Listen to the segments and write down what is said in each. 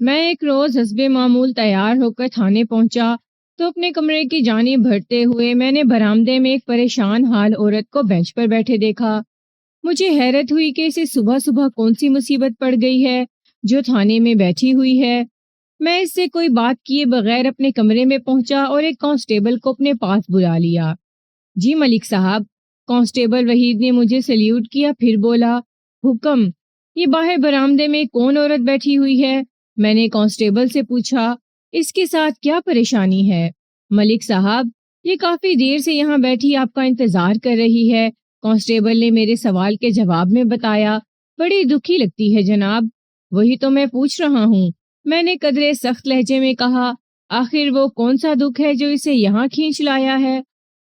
میں ایک روز حسب معمول تیار ہو کر تھانے پہنچا تو اپنے کمرے کی جانب بڑھتے ہوئے میں نے برآمدے میں ایک پریشان حال عورت کو بینچ پر بیٹھے دیکھا۔ مجھے حیرت ہوئی کہ اسے صبح صبح کون سی مصیبت پڑ گئی ہے جو تھانے میں بیٹھی ہوئی ہے۔ میں اس سے کوئی بات کیے بغیر اپنے کمرے میں پہنچا اور ایک کانسٹیبل کو اپنے پاس بلا لیا۔ جی ملک صاحب، کانسٹیبل وحید نے مجھے سلیوٹ کیا، پھر بولا، حکم، یہ باہر برآمدے میں کون عورت بیٹھی ہوئی ہے؟ میں نے کانسٹیبل سے پوچھا، اس کے ساتھ کیا پریشانی ہے؟ ملک صاحب، یہ کافی دیر سے یہاں بیٹھی آپ کا انتظار کر رہی ہے، کانسٹیبل نے میرے سوال کے جواب میں بتایا۔ بڑی دکھی لگتی ہے جناب۔ وہی تو میں پوچھ رہا ہوں، میں نے قدرے سخت لہجے میں کہا۔ آخر وہ کون سا دکھ ہے جو اسے یہاں کھینچ لایا ہے؟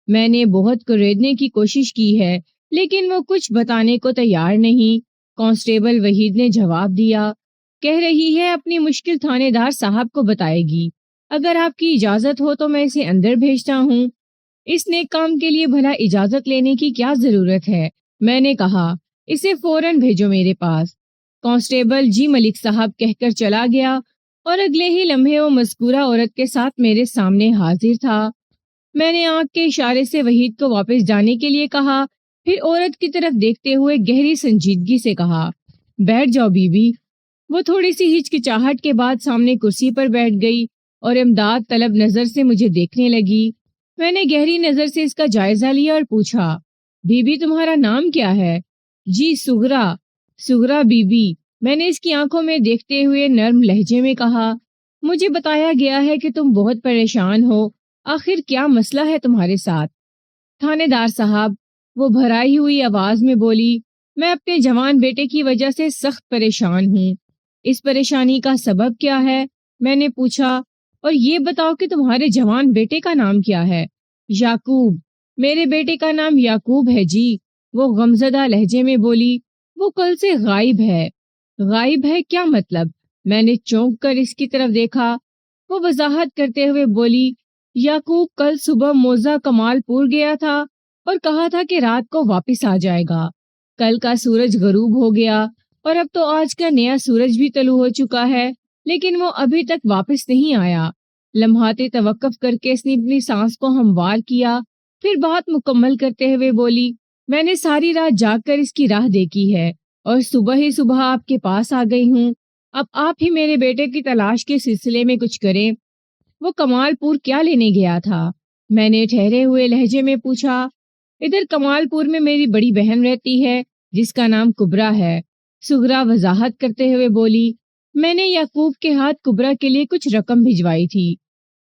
میں نے بہت کریدنے کی کوشش کی ہے لیکن وہ کچھ بتانے کو تیار نہیں۔ کانسٹیبل وحید نے جواب دیا، کہہ رہی ہے اپنی مشکل تھانے دار صاحب کو بتائے گی۔ اگر آپ کی اجازت ہو تو میں اسے اندر بھیجتا ہوں۔ اس نیک کام کے لیے بھلا اجازت لینے کی کیا ضرورت ہے؟ میں نے کہا، اسے فوراً بھیجو میرے پاس۔ کانسٹیبل جی ملک صاحب کہہ کر چلا گیا اور اگلے ہی لمحے وہ مذکورہ عورت کے ساتھ میرے سامنے حاضر تھا۔ میں نے آنکھ کے اشارے سے وحید کو واپس جانے کے لیے کہا، پھر عورت کی طرف دیکھتے ہوئے گہری سنجیدگی سے کہا، بیٹھ جاؤ بی بی۔ وہ تھوڑی سی ہچکچاہٹ کے بعد سامنے کرسی پر بیٹھ گئی اور امداد طلب نظر سے مجھے دیکھنے لگی۔ میں نے گہری نظر سے اس کا جائزہ لیا اور پوچھا، بی بی تمہارا نام کیا ہے؟ جی سغرا۔ سغرا بی بی، میں نے اس کی آنکھوں میں دیکھتے ہوئے نرم لہجے میں کہا، مجھے بتایا گیا ہے کہ تم بہت پریشان ہو، آخر کیا مسئلہ ہے تمہارے ساتھ؟ تھانے دار صاحب، وہ بھرائی ہوئی آواز میں بولی، میں اپنے جوان بیٹے کی وجہ سے سخت پریشان ہوں۔ اس پریشانی کا سبب کیا ہے؟ میں نے پوچھا، اور یہ بتاؤ کہ تمہارے جوان بیٹے کا نام کیا ہے؟ یعقوب، میرے بیٹے کا نام یعقوب ہے جی، وہ غمزدہ لہجے میں بولی، وہ کل سے غائب ہے۔ غائب ہے کیا مطلب؟ میں نے چونک کر اس کی طرف دیکھا۔ وہ وضاحت کرتے ہوئے بولی، یعقوب کل صبح موزہ کمال پور گیا تھا اور کہا تھا کہ رات کو واپس آ جائے گا۔ کل کا سورج غروب ہو گیا اور اب تو آج کا نیا سورج بھی طلوع ہو چکا ہے، لیکن وہ ابھی تک واپس نہیں آیا۔ لمحاتے توقف کر کے اس نے اپنی سانس کو ہموار کیا، پھر بات مکمل کرتے ہوئے بولی، میں نے ساری رات جاگ کر اس کی راہ دیکھی ہے اور صبح ہی صبح آپ کے پاس آ گئی ہوں۔ اب آپ ہی میرے بیٹے کی تلاش کے سلسلے میں کچھ کریں۔ وہ کمال پور کیا لینے گیا تھا؟ میں نے ٹھہرے ہوئے لہجے میں پوچھا۔ ادھر کمال پور میں میری بڑی بہن رہتی ہے جس کا نام کبرا ہے، سغرا وضاحت کرتے ہوئے بولی۔ میں نے یعقوب کے ہاتھ کبرا کے لیے کچھ رقم بھجوائی تھی۔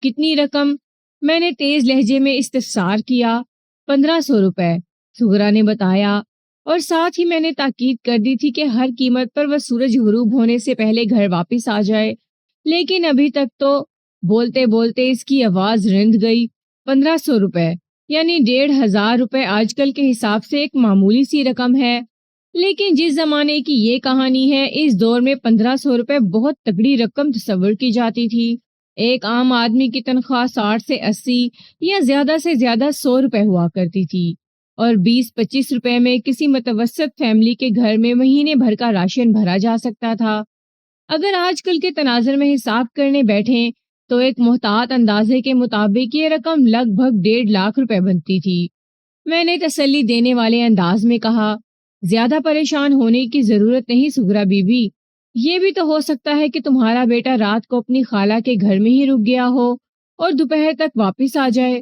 کتنی رقم؟ میں نے تیز لہجے میں استفسار کیا۔ 1500 روپے، سغرا نے بتایا، اور ساتھ ہی میں نے تاکید کر دی تھی کہ ہر قیمت پر وہ سورج غروب ہونے سے پہلے گھر واپس آ جائے، لیکن ابھی تک تو… بولتے بولتے اس کی آواز رند گئی۔ 1500 روپے یعنی 1500 روپے آج کل کے حساب سے ایک معمولی سی رقم ہے، لیکن جس زمانے کی یہ کہانی ہے اس دور میں 1500 روپے بہت تگڑی رقم تصور کی جاتی تھی۔ ایک عام آدمی کی تنخواہ 60 سے 80 یا زیادہ سے زیادہ 100 روپے ہوا کرتی تھی، اور 20-25 روپے میں کسی متوسط فیملی کے گھر میں مہینے بھر کا راشن بھرا جا سکتا تھا۔ اگر آج کل کے تناظر میں حساب کرنے بیٹھیں تو ایک محتاط اندازے کے مطابق یہ رقم لگ بھگ 1.5 لاکھ روپے بنتی تھی۔ میں نے تسلی دینے والے انداز میں کہا، زیادہ پریشان ہونے کی ضرورت نہیں سغرا بی بی، یہ بھی تو ہو سکتا ہے کہ تمہارا بیٹا رات کو اپنی خالہ کے گھر میں ہی رک گیا ہو اور دوپہر تک واپس آ جائے۔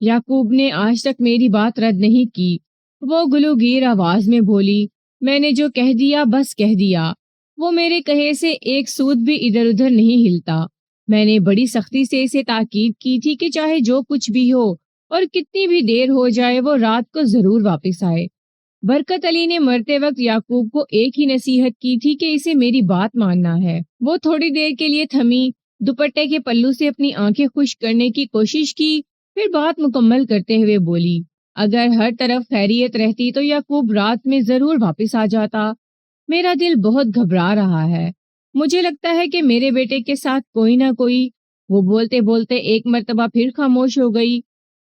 یعقوب نے آج تک میری بات رد نہیں کی۔ وہ گلوگیر آواز میں بولی، میں نے جو کہہ دیا بس کہہ دیا۔ وہ میرے کہے سے ایک سود بھی ادھر ادھر نہیں ہلتا۔ میں نے بڑی سختی سے اسے تاکید کی تھی کہ چاہے جو کچھ بھی ہو اور کتنی بھی دیر ہو جائے وہ رات کو ضرور واپس آئے۔ برکت علی نے مرتے وقت یعقوب کو ایک ہی نصیحت کی تھی کہ اسے میری بات ماننا ہے۔ وہ تھوڑی دیر کے لیے تھمی، دوپٹے کے پلو سے اپنی آنکھیں خشک کرنے کی کوشش کی، پھر بات مکمل کرتے ہوئے بولی، اگر ہر طرف خیریت رہتی تو یعقوب رات میں ضرور واپس آ جاتا۔ میرا دل بہت گھبرا رہا ہے، مجھے لگتا ہے کہ میرے بیٹے کے ساتھ کوئی نہ کوئی… وہ بولتے بولتے ایک مرتبہ پھر خاموش ہو گئی۔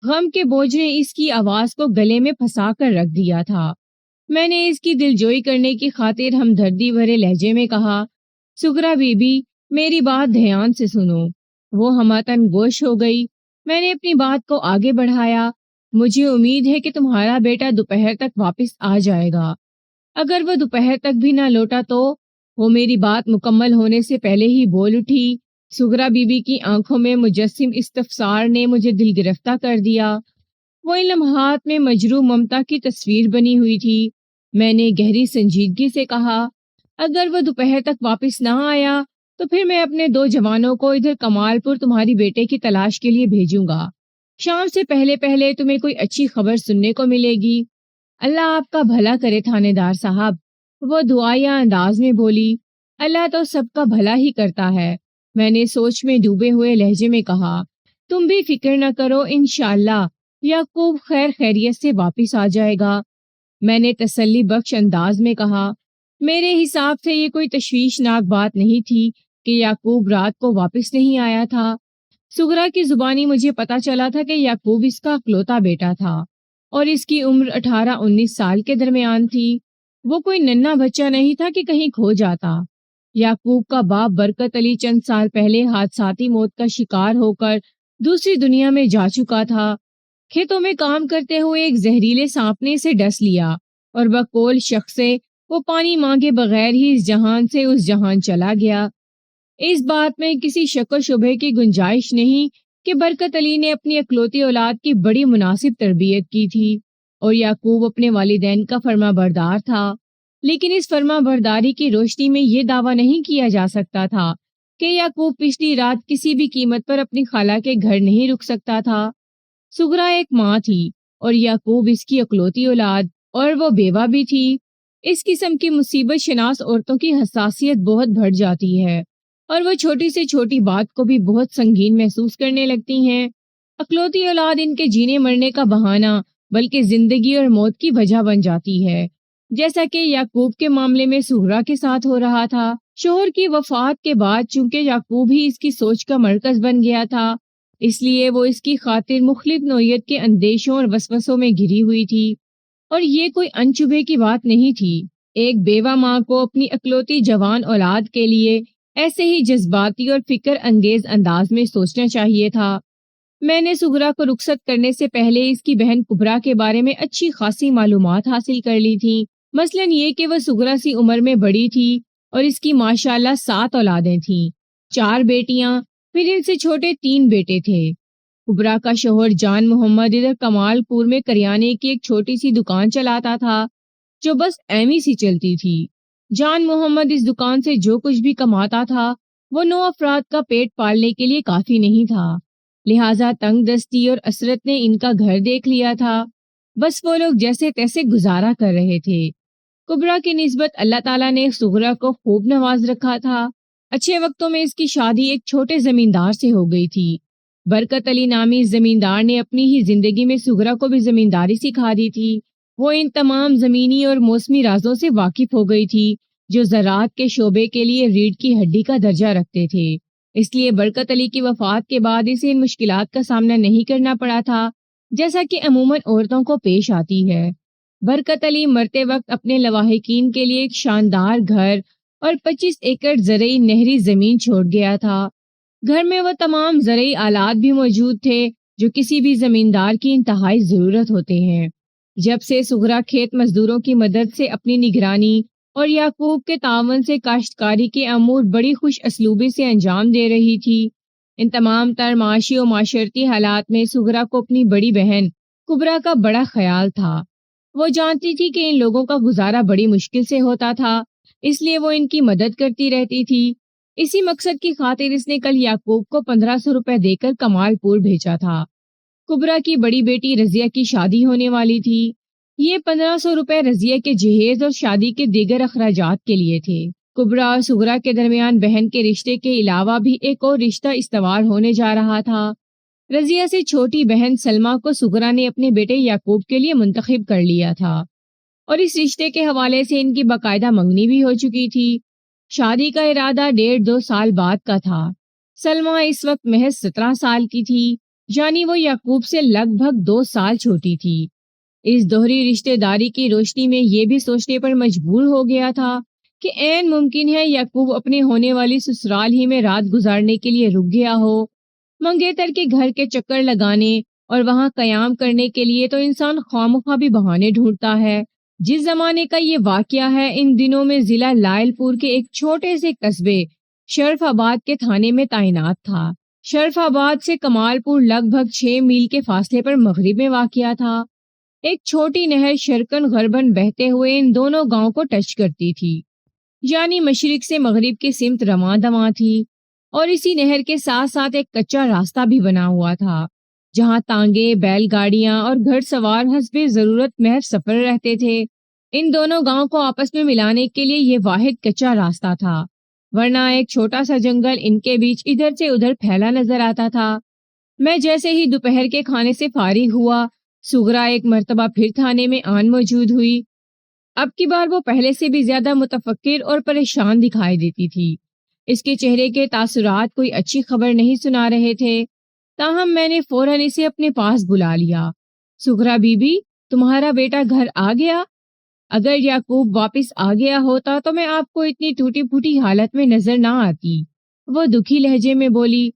غم کے بوجھ نے اس کی آواز کو گلے میں پھنسا کر رکھ دیا تھا۔ میں نے اس کی دلجوئی کرنے کی خاطر ہمدردی بھرے لہجے میں کہا، سغرا بی بی، میری بات دھیان سے سنو۔ وہ ہمتن گوش ہو گئی۔ میں نے اپنی بات کو آگے بڑھایا۔ مجھے امید ہے کہ تمہارا بیٹا دوپہر تک واپس آ جائے گا۔ اگر وہ دوپہر تک بھی نہ لوٹا تو؟ وہ میری بات مکمل ہونے سے پہلے ہی بول اٹھی۔ سغرا بی بی کی آنکھوں میں مجسم استفسار نے مجھے دل گرفتہ کر دیا۔ وہ ان لمحات میں مجروح ممتا کی تصویر بنی ہوئی تھی۔ میں نے گہری سنجیدگی سے کہا، اگر وہ دوپہر تک واپس نہ آیا تو پھر میں اپنے 2 جوانوں کو ادھر کمال پور تمہاری بیٹے کی تلاش کے لیے بھیجوں گا۔ شام سے پہلے پہلے تمہیں کوئی اچھی خبر سننے کو ملے گی۔ اللہ آپ کا بھلا کرے تھانے دار صاحب، وہ دعائیا انداز میں بولی۔ اللہ تو سب کا بھلا ہی کرتا ہے، میں نے سوچ میں ڈوبے ہوئے لہجے میں کہا۔ تم بھی فکر نہ کرو، انشاءاللہ یعقوب خیر خیریت سے واپس آ جائے گا، میں نے تسلی بخش انداز میں کہا۔ میرے حساب سے یہ کوئی تشویشناک بات نہیں تھی کہ یعقوب رات کو واپس نہیں آیا تھا۔ سغرا کی زبانی مجھے پتا چلا تھا کہ یعقوب اس کا اکلوتا بیٹا تھا اور اس کی عمر 18-19 سال کے درمیان تھی۔ وہ کوئی ننھا بچہ نہیں تھا کہ کہیں کھو جاتا۔ یعقوب کا باپ برکت علی چند سال پہلے حادثاتی موت کا شکار ہو کر دوسری دنیا میں جا چکا تھا۔ کھیتوں میں کام کرتے ہوئے ایک زہریلے سانپ نے اسے ڈس لیا اور بقول شخص سے وہ پانی مانگے بغیر ہی اس جہان سے اس جہان چلا گیا۔ اس بات میں کسی شک و شبہ کی گنجائش نہیں کہ برکت علی نے اپنی اکلوتی اولاد کی بڑی مناسب تربیت کی تھی اور یعقوب اپنے والدین کا فرما بردار تھا، لیکن اس فرما برداری کی روشنی میں یہ دعویٰ نہیں کیا جا سکتا تھا کہ یعقوب پچھلی رات کسی بھی قیمت پر اپنی خالہ کے گھر نہیں رک سکتا تھا۔ سغرا ایک ماں تھی اور یعقوب اس کی اکلوتی اولاد، اور وہ بیوہ بھی تھی۔ اس قسم کی مصیبت شناس عورتوں کی حساسیت بہت بڑھ جاتی ہے اور وہ چھوٹی سے چھوٹی بات کو بھی بہت سنگین محسوس کرنے لگتی ہیں۔ اکلوتی اولاد ان کے جینے مرنے کا بہانہ بلکہ زندگی اور موت کی وجہ بن جاتی ہے، جیسا کہ یعقوب کے معاملے میں سغرا کے ساتھ ہو رہا تھا۔ شوہر کی وفات کے بعد چونکہ یعقوب ہی اس کی سوچ کا مرکز بن گیا تھا، اس لیے وہ اس کی خاطر مختلف نوعیت کے اندیشوں اور وسوسوں میں گھری ہوئی تھی، اور یہ کوئی انچبھے کی بات نہیں تھی۔ ایک بیوہ ماں کو اپنی اکلوتی جوان اولاد کے لیے ایسے ہی جذباتی اور فکر انگیز انداز میں سوچنا چاہیے تھا۔ میں نے سغرا کو رخصت کرنے سے پہلے اس کی بہن کبرا کے بارے میں اچھی خاصی معلومات حاصل کر لی تھی، مثلاً یہ کہ وہ سغرا سی عمر میں بڑی تھی اور اس کی ماشاءاللہ 7 اولادیں تھیں، 4 بیٹیاں، پھر ان سے چھوٹے 3 بیٹے تھے۔ کبرا کا شوہر جان محمد ادھر کمال پور میں کریانے کی ایک چھوٹی سی دکان چلاتا تھا جو بس ایویں سی چلتی تھی۔ جان محمد اس دکان سے جو کچھ بھی کماتا تھا وہ 9 افراد کا پیٹ پالنے کے لیے کافی نہیں تھا، لہٰذا تنگ دستی اور اسرت نے ان کا گھر دیکھ لیا تھا، بس وہ لوگ جیسے تیسے گزارا کر رہے تھے۔ کبرا کی نسبت اللہ تعالیٰ نے سغرا کو خوب نواز رکھا تھا۔ اچھے وقتوں میں اس کی شادی ایک چھوٹے زمیندار سے ہو گئی تھی۔ برکت علی نامی زمیندار نے اپنی ہی زندگی میں سغرا کو بھی زمینداری سکھا دی تھی۔ وہ ان تمام زمینی اور موسمی رازوں سے واقف ہو گئی تھی جو زراعت کے شعبے کے لیے ریڑھ کی ہڈی کا درجہ رکھتے تھے، اس لیے برکت علی کی وفات کے بعد اسے ان مشکلات کا سامنا نہیں کرنا پڑا تھا جیسا کہ عموماً عورتوں کو پیش آتی ہے۔ برکت علی مرتے وقت اپنے لواحقین کے لیے ایک شاندار گھر اور 25 ایکڑ زرعی نہری زمین چھوڑ گیا تھا۔ گھر میں وہ تمام زرعی آلات بھی موجود تھے جو کسی بھی زمیندار کی انتہائی ضرورت ہوتے ہیں۔ جب سے سغرا کھیت مزدوروں کی مدد سے اپنی نگرانی اور یعقوب کے تعاون سے کاشتکاری کے امور بڑی خوش اسلوبی سے انجام دے رہی تھی، ان تمام تر معاشی و معاشرتی حالات میں سغرا کو اپنی بڑی بہن کبرا کا بڑا خیال تھا۔ وہ جانتی تھی کہ ان لوگوں کا گزارا بڑی مشکل سے ہوتا تھا، اس لیے وہ ان کی مدد کرتی رہتی تھی۔ اسی مقصد کی خاطر اس نے کل یعقوب کو 1500 روپے دے کر کمال پور بھیجا تھا۔ کبرا کی بڑی بیٹی رضیہ کی شادی ہونے والی تھی۔ یہ 1500 روپے رضیہ کے جہیز اور شادی کے دیگر اخراجات کے لیے تھے۔ کبرا اور سغرا کے درمیان بہن کے رشتے کے علاوہ بھی ایک اور رشتہ استوار ہونے جا رہا تھا۔ رضیہ سے چھوٹی بہن سلمہ کو سغرا نے اپنے بیٹے یعقوب کے لیے منتخب کر لیا تھا اور اس رشتے کے حوالے سے ان کی باقاعدہ منگنی بھی ہو چکی تھی۔ شادی کا ارادہ 1.5-2 سال بعد کا تھا۔ سلمہ اس وقت محض 17 سال کی تھی، یعنی وہ یعقوب سے لگ بھگ 2 سال چھوٹی تھی۔ اس دوہری رشتہ داری کی روشنی میں یہ بھی سوچنے پر مجبور ہو گیا تھا کہ عین ممکن ہے یعقوب اپنے ہونے والی سسرال ہی میں رات گزارنے کے لیے رک گیا ہو۔ منگیتر کے گھر کے چکر لگانے اور وہاں قیام کرنے کے لیے تو انسان خواہ بھی بہانے ڈھونڈتا ہے۔ جس زمانے کا یہ واقعہ ہے، ان دنوں میں ضلع لائل پور کے ایک چھوٹے سے قصبے شرف آباد کے تھانے میں تعینات تھا۔ شرف آباد سے کمال پور لگ بھگ 6 میل کے فاصلے پر مغرب میں واقع تھا۔ ایک چھوٹی نہر شرقن غربن بہتے ہوئے ان دونوں گاؤں کو ٹچ کرتی تھی، یعنی مشرق سے مغرب کی سمت رواں دواں تھی، اور اسی نہر کے ساتھ ساتھ ایک کچا راستہ بھی بنا ہوا تھا جہاں تانگے، بیل گاڑیاں اور گھڑ سوار حسب ضرورت محض سفر رہتے تھے۔ ان دونوں گاؤں کو آپس میں ملانے کے لیے یہ واحد کچا راستہ تھا، ورنہ ایک چھوٹا سا جنگل ان کے بیچ ادھر سے ادھر پھیلا نظر آتا تھا۔ میں جیسے ہی دوپہر کے کھانے سے فارغ ہوا، سغرا ایک مرتبہ پھر تھانے میں آن موجود ہوئی۔ اب کی بار وہ پہلے سے بھی زیادہ متفکر اور پریشان دکھائی دیتی تھی۔ اس کے چہرے کے تاثرات کوئی اچھی خبر نہیں سنا رہے تھے، تاہم میں نے فوراً اسے اپنے پاس بلا لیا۔ سغرا بی بی، تمہارا بیٹا گھر آ گیا؟ اگر یعقوب واپس آ گیا ہوتا تو میں آپ کو اتنی ٹوٹی پھوٹی حالت میں نظر نہ آتی۔ وہ دکھی لہجے میں بولی،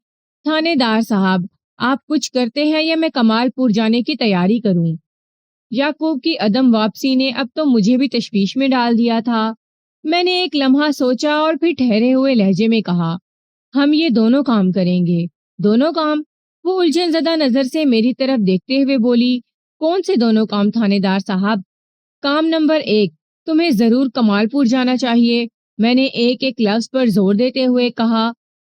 تھانے دار صاحب، آپ کچھ کرتے ہیں یا میں کمال پور جانے کی تیاری کروں؟ یعقوب کی عدم واپسی نے اب تو مجھے بھی تشویش میں ڈال دیا تھا۔ میں نے ایک لمحہ سوچا اور پھر ٹھہرے ہوئے لہجے میں کہا، ہم یہ دونوں کام کریں گے۔ دونوں کام؟ وہ الجھن زدہ نظر سے میری طرف دیکھتے ہوئے بولی، کون سے دونوں کام تھانے دار صاحب؟ کام نمبر 1، تمہیں ضرور کمال پور جانا چاہیے، میں نے ایک ایک لفظ پر زور دیتے ہوئے کہا۔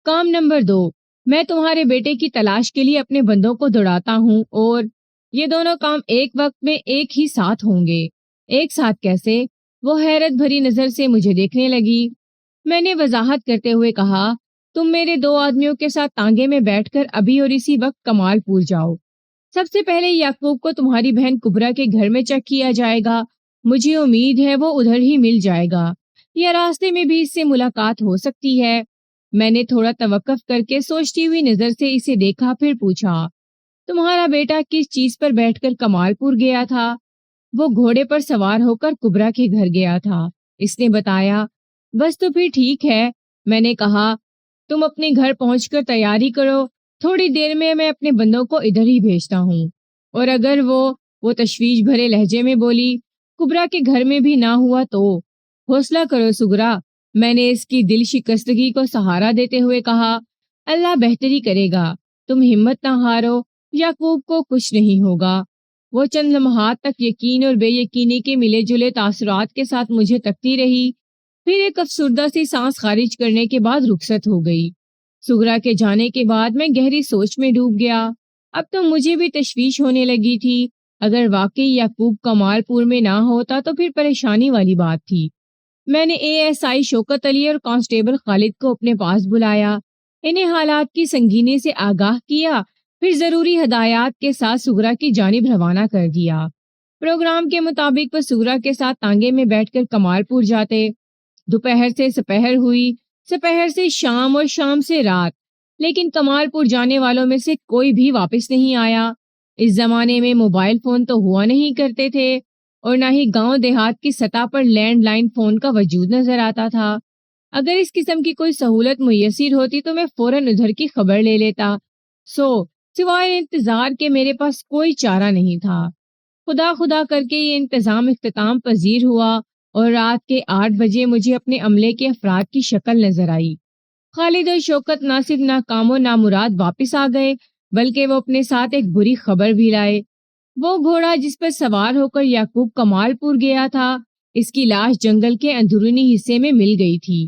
کام نمبر 2، میں تمہارے بیٹے کی تلاش کے لیے اپنے بندوں کو دوڑاتا ہوں، اور یہ دونوں کام ایک وقت میں ایک ہی ساتھ ہوں گے۔ ایک ساتھ کیسے؟ وہ حیرت بھری نظر سے مجھے دیکھنے لگی۔ میں نے وضاحت کرتے ہوئے کہا، تم میرے 2 آدمیوں کے ساتھ تانگے میں بیٹھ کر ابھی اور اسی وقت کمال پور جاؤ۔ سب سے پہلے یعقوب کو تمہاری بہن کبرا کے گھر میں چیک کیا جائے گا، مجھے امید ہے وہ ادھر ہی مل جائے گا، یا راستے میں بھی اس سے ملاقات ہو سکتی ہے۔ میں نے تھوڑا توقف کر کے سوچتی ہوئی نظر سے اسے دیکھا، پھر پوچھا، تمہارا بیٹا کس چیز پر بیٹھ کر کمال پور گیا تھا؟ وہ گھوڑے پر سوار ہو کر کبرا کے گھر گیا تھا، اس نے بتایا۔ بس تو پھر ٹھیک ہے، میں نے کہا، تم اپنے گھر پہنچ کر تیاری کرو، تھوڑی دیر میں اپنے بندوں کو ادھر ہی بھیجتا ہوں۔ اور اگر وہ تشویش بھرے لہجے میں بولی، کبرا کے گھر میں بھی نہ ہوا تو؟ حوصلہ کرو سغرا، میں نے اس کی دل شکستگی کو سہارا دیتے ہوئے کہا، اللہ بہتری کرے گا، تم ہمت نہ ہارو، یعقوب کو کچھ نہیں ہوگا۔ وہ چند لمحات تک یقین اور بے یقینی کے ملے جلے تاثرات کے ساتھ مجھے تکتی رہی، پھر ایک افسردہ سی سانس خارج کرنے کے بعد رخصت ہو گئی۔ سغرا کے جانے کے بعد میں گہری سوچ میں ڈوب گیا۔ اب تو مجھے بھی تشویش ہونے لگی تھی، اگر واقعی یعقوب کمال پور میں نہ ہوتا تو پھر پریشانی والی بات تھی۔ میں نے ASI شوکت علی اور کانسٹیبل خالد کو اپنے پاس بلایا، انہیں حالات کی سنگینی سے آگاہ کیا، پھر ضروری ہدایات کے ساتھ سغرا کی جانب روانہ کر دیا۔ پروگرام کے مطابق وہ سغرا کے ساتھ تانگے میں بیٹھ کر کمال پور جاتے۔ دوپہر سے سپہر ہوئی، سپہر سے شام اور شام سے رات، لیکن کمال پور جانے والوں میں سے کوئی بھی واپس نہیں آیا۔ اس زمانے میں موبائل فون تو ہوا نہیں کرتے تھے، اور نہ ہی گاؤں دیہات کی سطح پر لینڈ لائن فون کا وجود نظر آتا تھا۔ اگر اس قسم کی کوئی سہولت میسر ہوتی تو میں فوراً ادھر کی خبر لے لیتا۔ سوائے انتظار کے میرے پاس کوئی چارہ نہیں تھا۔ خدا خدا کر کے یہ انتظام اختتام پذیر ہوا، اور رات کے 8 بجے مجھے اپنے عملے کے افراد کی شکل نظر آئی۔ خالد اور شوکت نہ صرف ناکام و نامراد واپس آ گئے، بلکہ وہ اپنے ساتھ ایک بری خبر بھی لائے۔ وہ گھوڑا جس پر سوار ہو کر یعقوب کمال پور گیا تھا، اس کی لاش جنگل کے اندرونی حصے میں مل گئی تھی۔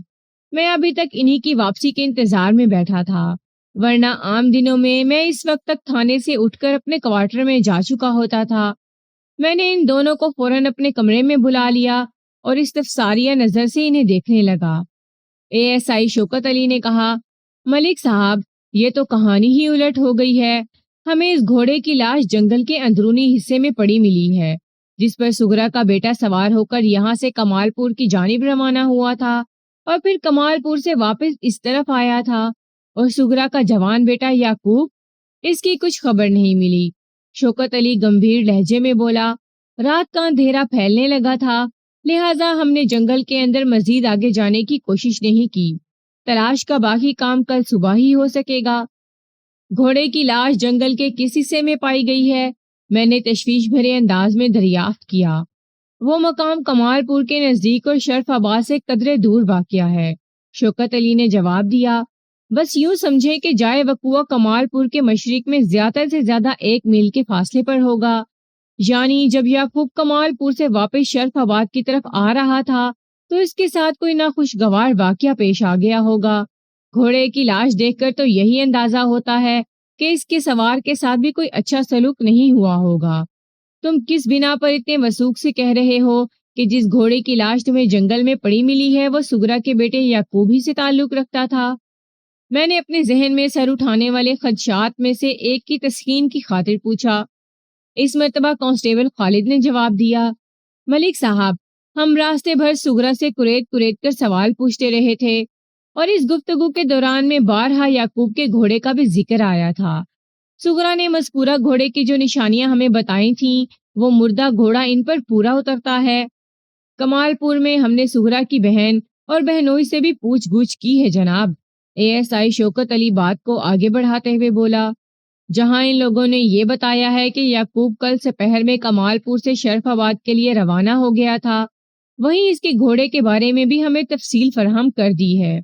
میں ابھی تک انہی کی واپسی کے انتظار میں بیٹھا تھا، ورنہ عام دنوں میں اس وقت تک تھانے سے اٹھ کر اپنے کوارٹر میں جا چکا ہوتا تھا۔ میں نے ان دونوں کو فوراً اپنے کمرے میں بلا لیا اور استفساریہ نظر سے انہیں دیکھنے لگا۔ ASI شوکت علی نے کہا، ملک صاحب، یہ تو کہانی ہی الٹ ہو گئی ہے۔ ہمیں اس گھوڑے کی لاش جنگل کے اندرونی حصے میں پڑی ملی ہے، جس پر سغرا کا بیٹا سوار ہو کر یہاں سے کمال پور کی جانب روانہ ہوا تھا، اور پھر کمال پور سے واپس اس طرف آیا تھا۔ اور سغرا کا جوان بیٹا یعقوب، اس کی کچھ خبر نہیں ملی۔ شوکت علی گمبھیر لہجے میں بولا، رات کا اندھیرا پھیلنے لگا تھا، لہٰذا ہم نے جنگل کے اندر مزید آگے جانے کی کوشش نہیں کی۔ تلاش کا باقی کام کل صبح ہی ہو سکے گا۔ گھوڑے کی لاش جنگل کے کس حصے میں پائی گئی ہے؟ میں نے تشویش بھرے انداز میں دریافت کیا۔ وہ مقام کمال پور کے نزدیک اور شرف آباد سے قدرے دور واقع ہے، شوکت علی نے جواب دیا۔ بس یوں سمجھے کہ جائے وقوع کمال پور کے مشرق میں زیادہ سے زیادہ 1 میل کے فاصلے پر ہوگا۔ یعنی جب یعقوب کمال پور سے واپس شرف آباد کی طرف آ رہا تھا تو اس کے ساتھ کوئی ناخوشگوار واقعہ پیش آ گیا ہوگا۔ گھوڑے کی لاش دیکھ کر تو یہی اندازہ ہوتا ہے کہ اس کے سوار کے ساتھ بھی کوئی اچھا سلوک نہیں ہوا ہوگا۔ تم کس بنا پر اتنے وثوق سے کہہ رہے ہو کہ جس گھوڑے کی لاش تمہیں جنگل میں پڑی ملی ہے وہ سگرا کے بیٹے یعقوب ہی سے تعلق رکھتا تھا؟ میں نے اپنے ذہن میں سر اٹھانے والے خدشات میں سے ایک کی تسکین کی خاطر پوچھا۔ اس مرتبہ کانسٹیبل خالد نے جواب دیا، ملک صاحب، ہم راستے بھر سگرا سے کریت کر سوال پوچھتے رہے تھے اور اس گفتگو کے دوران میں بارہا یعقوب کے گھوڑے کا بھی ذکر آیا تھا۔ سگرا نے مذکورہ گھوڑے کی جو نشانیاں ہمیں بتائی تھیں وہ مردہ گھوڑا ان پر پورا اترتا ہے۔ کمال پور میں ہم نے سگرا کی بہن اور بہنوئی سے بھی پوچھ گچھ کی ہے جناب۔ ASI شوکت علی بات کو آگے بڑھاتے ہوئے بولا، جہاں ان لوگوں نے یہ بتایا ہے کہ یعقوب کل سپہر میں کمال پور سے شرف آباد کے لیے روانہ ہو گیا تھا، وہیں اس کے گھوڑے کے بارے میں بھی ہمیں تفصیل فراہم کر دی ہے،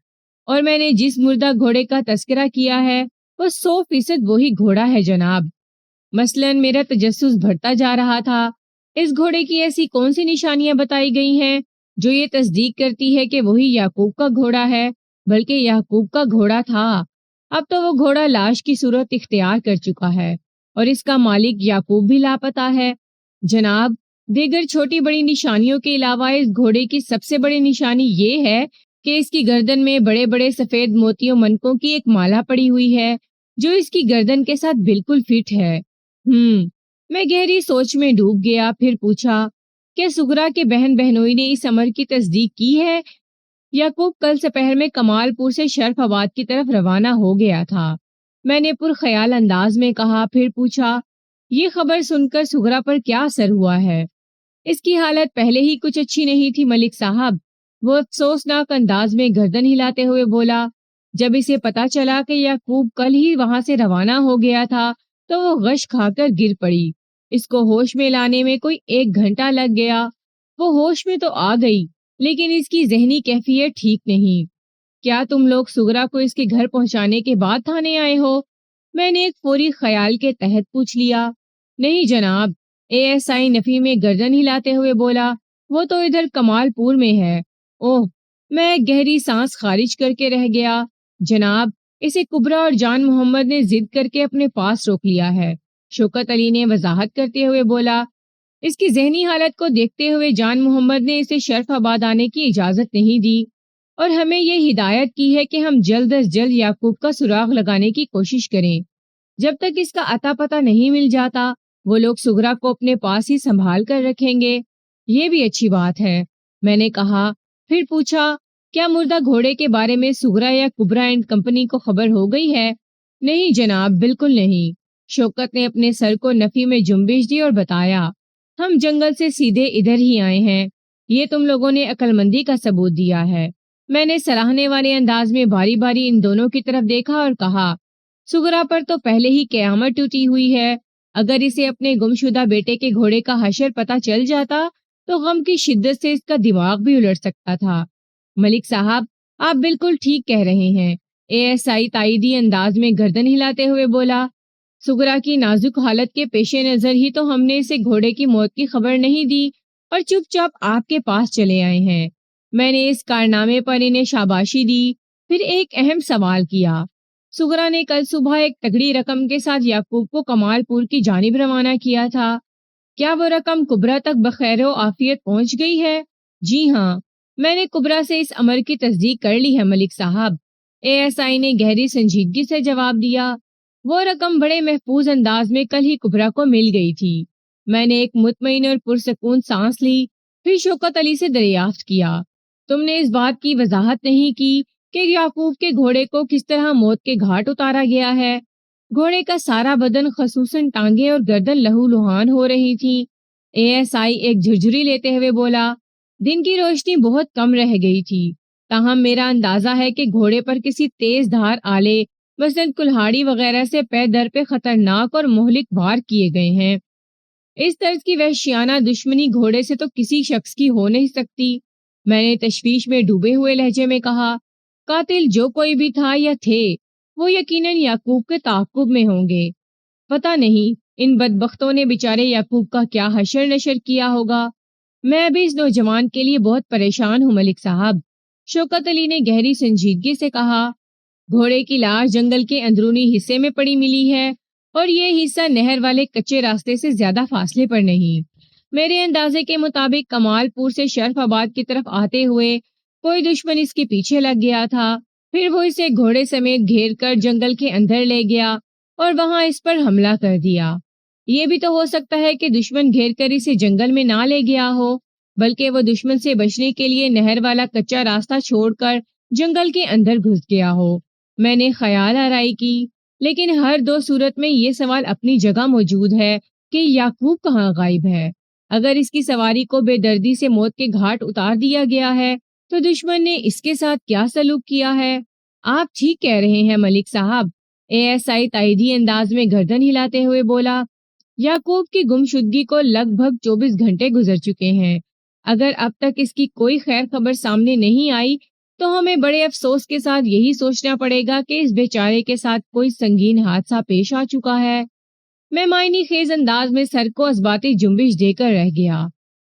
اور میں نے جس مردہ گھوڑے کا تذکرہ کیا ہے وہ 100% وہی گھوڑا ہے جناب۔ مثلاً میرا تجسس بڑھتا جا رہا تھا، اس گھوڑے کی ایسی کون سی نشانیاں بتائی گئی ہیں جو یہ تصدیق کرتی ہے کہ وہی یعقوب کا گھوڑا ہے، بلکہ یعقوب کا گھوڑا تھا۔ اب تو وہ گھوڑا لاش کی صورت اختیار کر چکا ہے اور اس کا مالک یعقوب بھی لاپتہ ہے۔ جناب، دیگر چھوٹی بڑی نشانیوں کے علاوہ اس گھوڑے کی سب سے بڑی نشانی یہ ہے کہ اس کی گردن میں بڑے بڑے سفید موتیوں منکوں کی ایک مالا پڑی ہوئی ہے جو اس کی گردن کے ساتھ بالکل فٹ ہے۔ میں گہری سوچ میں ڈوب گیا، پھر پوچھا، کیا سگرا کے بہن بہنوئی نے اس امر کی تصدیق کی ہے؟ یعقوب کل سپہر میں کمال پور سے شرف آباد کی طرف روانہ ہو گیا تھا، میں نے پرخیال انداز میں کہا، پھر پوچھا، یہ خبر سن کر سگرا پر کیا اثر ہوا ہے؟ اس کی حالت پہلے ہی کچھ اچھی نہیں تھی ملک صاحب، وہ افسوسناک انداز میں گردن ہلاتے ہوئے بولا۔ جب اسے پتا چلا کہ یعقوب کل ہی وہاں سے روانہ ہو گیا تھا تو وہ غش کھا کر گر پڑی۔ اس کو ہوش میں لانے میں کوئی 1 گھنٹہ لگ گیا۔ وہ ہوش میں تو آ گئی لیکن اس کی ذہنی کیفیت ٹھیک نہیں۔ کیا تم لوگ سگرا کو اس کے گھر پہنچانے کے بعد تھانے آئے ہو؟ میں نے ایک فوری خیال کے تحت پوچھ لیا۔ نہیں جناب، ASI نفی میں گردن ہلاتے ہوئے بولا، وہ تو ادھر کمال پور میں ہے۔ اوہ، میں گہری سانس خارج کر کے رہ گیا۔ جناب، اسے کبرا اور جان محمد نے ضد کر کے اپنے پاس روک لیا ہے، شوکت علی نے وضاحت کرتے ہوئے بولا۔ اس کی ذہنی حالت کو دیکھتے ہوئے جان محمد نے اسے شرف آباد آنے کی اجازت نہیں دی اور ہمیں یہ ہدایت کی ہے کہ ہم جلد از جلد یعقوب کا سراغ لگانے کی کوشش کریں۔ جب تک اس کا اتا پتہ نہیں مل جاتا وہ لوگ سگرا کو اپنے پاس ہی سنبھال کر رکھیں گے۔ یہ بھی اچھی بات ہے، میں نے کہا، پھر پوچھا، کیا مردہ گھوڑے کے بارے میں سگرا یا کبرا اینڈ کمپنی کو خبر ہو گئی ہے؟ نہیں جناب، بالکل نہیں۔ شوکت نے اپنے سر کو نفی میں جنبش دی اور بتایا، ہم جنگل سے سیدھے ادھر ہی آئے ہیں، یہ تم لوگوں نے عقل مندی کا ثبوت دیا ہے۔ میں نے سراہنے والے انداز میں باری باری ان دونوں کی طرف دیکھا اور کہا، سگرا پر تو پہلے ہی قیامت ٹوٹی ہوئی ہے، اگر اسے اپنے گمشدہ بیٹے کے گھوڑے کا حشر پتہ چل جاتا تو غم کی شدت سے اس کا دماغ بھی الٹ سکتا تھا۔ ملک صاحب، آپ بالکل ٹھیک کہہ رہے ہیں، ASI تائیدی انداز میں گردن ہلاتے ہوئے بولا۔ سگرا کی نازک حالت کے پیش نظر ہی تو ہم نے اسے گھوڑے کی موت کی خبر نہیں دی اور چپ چاپ آپ کے پاس چلے آئے ہیں۔ میں نے اس کارنامے پر انہیں شاباشی دی، پھر ایک اہم سوال کیا۔ سگرا نے کل صبح ایک تگڑی رقم کے ساتھ یعقوب کو کمال پور کی جانب روانہ کیا تھا، کیا وہ رقم کبرا تک بخیر و عافیت پہنچ گئی ہے؟ جی ہاں، میں نے کبرا سے اس امر کی تصدیق کر لی ہے ملک صاحب، ASI نے گہری سنجیدگی سے جواب دیا۔ وہ رقم بڑے محفوظ انداز میں کل ہی کبرا کو مل گئی تھی۔ میں نے ایک مطمئن اور پرسکون سانس لی، پھر شوکت علی سے دریافت کیا، تم نے اس بات کی وضاحت نہیں کی کہ یعقوب کے گھوڑے کو کس طرح موت کے گھاٹ اتارا گیا ہے؟ گھوڑے کا سارا بدن خصوصاً ٹانگیں اور گردن لہو لہان ہو رہی تھی۔ ASI ایک جھرجھری لیتے ہوئے بولا، دن کی روشنی بہت کم رہ گئی تھی، تاہم میرا اندازہ ہے کہ گھوڑے پر کسی تیز دھار آلے مثلاً کلہاڑی وغیرہ سے پے در پہ خطرناک اور مہلک وار کیے گئے ہیں۔ اس طرز کی وحشیانہ دشمنی گھوڑے سے تو کسی شخص کی ہو نہیں سکتی، میں نے تشویش میں ڈوبے ہوئے لہجے میں کہا۔ قاتل جو کوئی بھی تھا یا تھے، وہ یقیناً یعقوب کے تعاقب میں ہوں گے۔ پتہ نہیں ان بدبختوں نے بیچارے یعقوب کا کیا حشر نشر کیا ہوگا۔ میں ابھی اس نوجوان کے لیے بہت پریشان ہوں ملک صاحب، شوکت علی نے گہری سنجیدگی سے کہا۔ گھوڑے کی لاش جنگل کے اندرونی حصے میں پڑی ملی ہے اور یہ حصہ نہر والے کچے راستے سے زیادہ فاصلے پر نہیں۔ میرے اندازے کے مطابق کمال پور سے شرف آباد کی طرف آتے ہوئے کوئی دشمن اس کے پیچھے لگ گیا تھا، پھر وہ اسے گھوڑے سمیت گھیر کر جنگل کے اندر لے گیا اور وہاں اس پر حملہ کر دیا۔ یہ بھی تو ہو سکتا ہے کہ دشمن گھیر کر اسے جنگل میں نہ لے گیا ہو، بلکہ وہ دشمن سے بچنے کے لیے نہر والا کچا راستہ چھوڑ کر جنگل کے اندر گھس گیا ہو۔ میں نے خیال آرائی کی، لیکن ہر دو صورت میں یہ سوال اپنی جگہ موجود ہے کہ یعقوب کہاں غائب ہے۔ اگر اس کی سواری کو بے دردی سے موت کے گھاٹ اتار دیا گیا ہے تو دشمن نے اس کے ساتھ کیا سلوک کیا ہے؟ آپ ٹھیک کہہ رہے ہیں ملک صاحب، ASI تائیدی انداز میں گردن ہلاتے ہوئے بولا۔ یعقوب کی گمشدگی کو لگ بھگ 24 گھنٹے گزر چکے ہیں۔ اگر اب تک اس کی کوئی خیر خبر سامنے نہیں آئی تو ہمیں بڑے افسوس کے ساتھ یہی سوچنا پڑے گا کہ اس بیچارے کے ساتھ کوئی سنگین حادثہ پیش آ چکا ہے۔ میں معنی خیز انداز میں سر کو اثباتی جنبش دے کر رہ گیا۔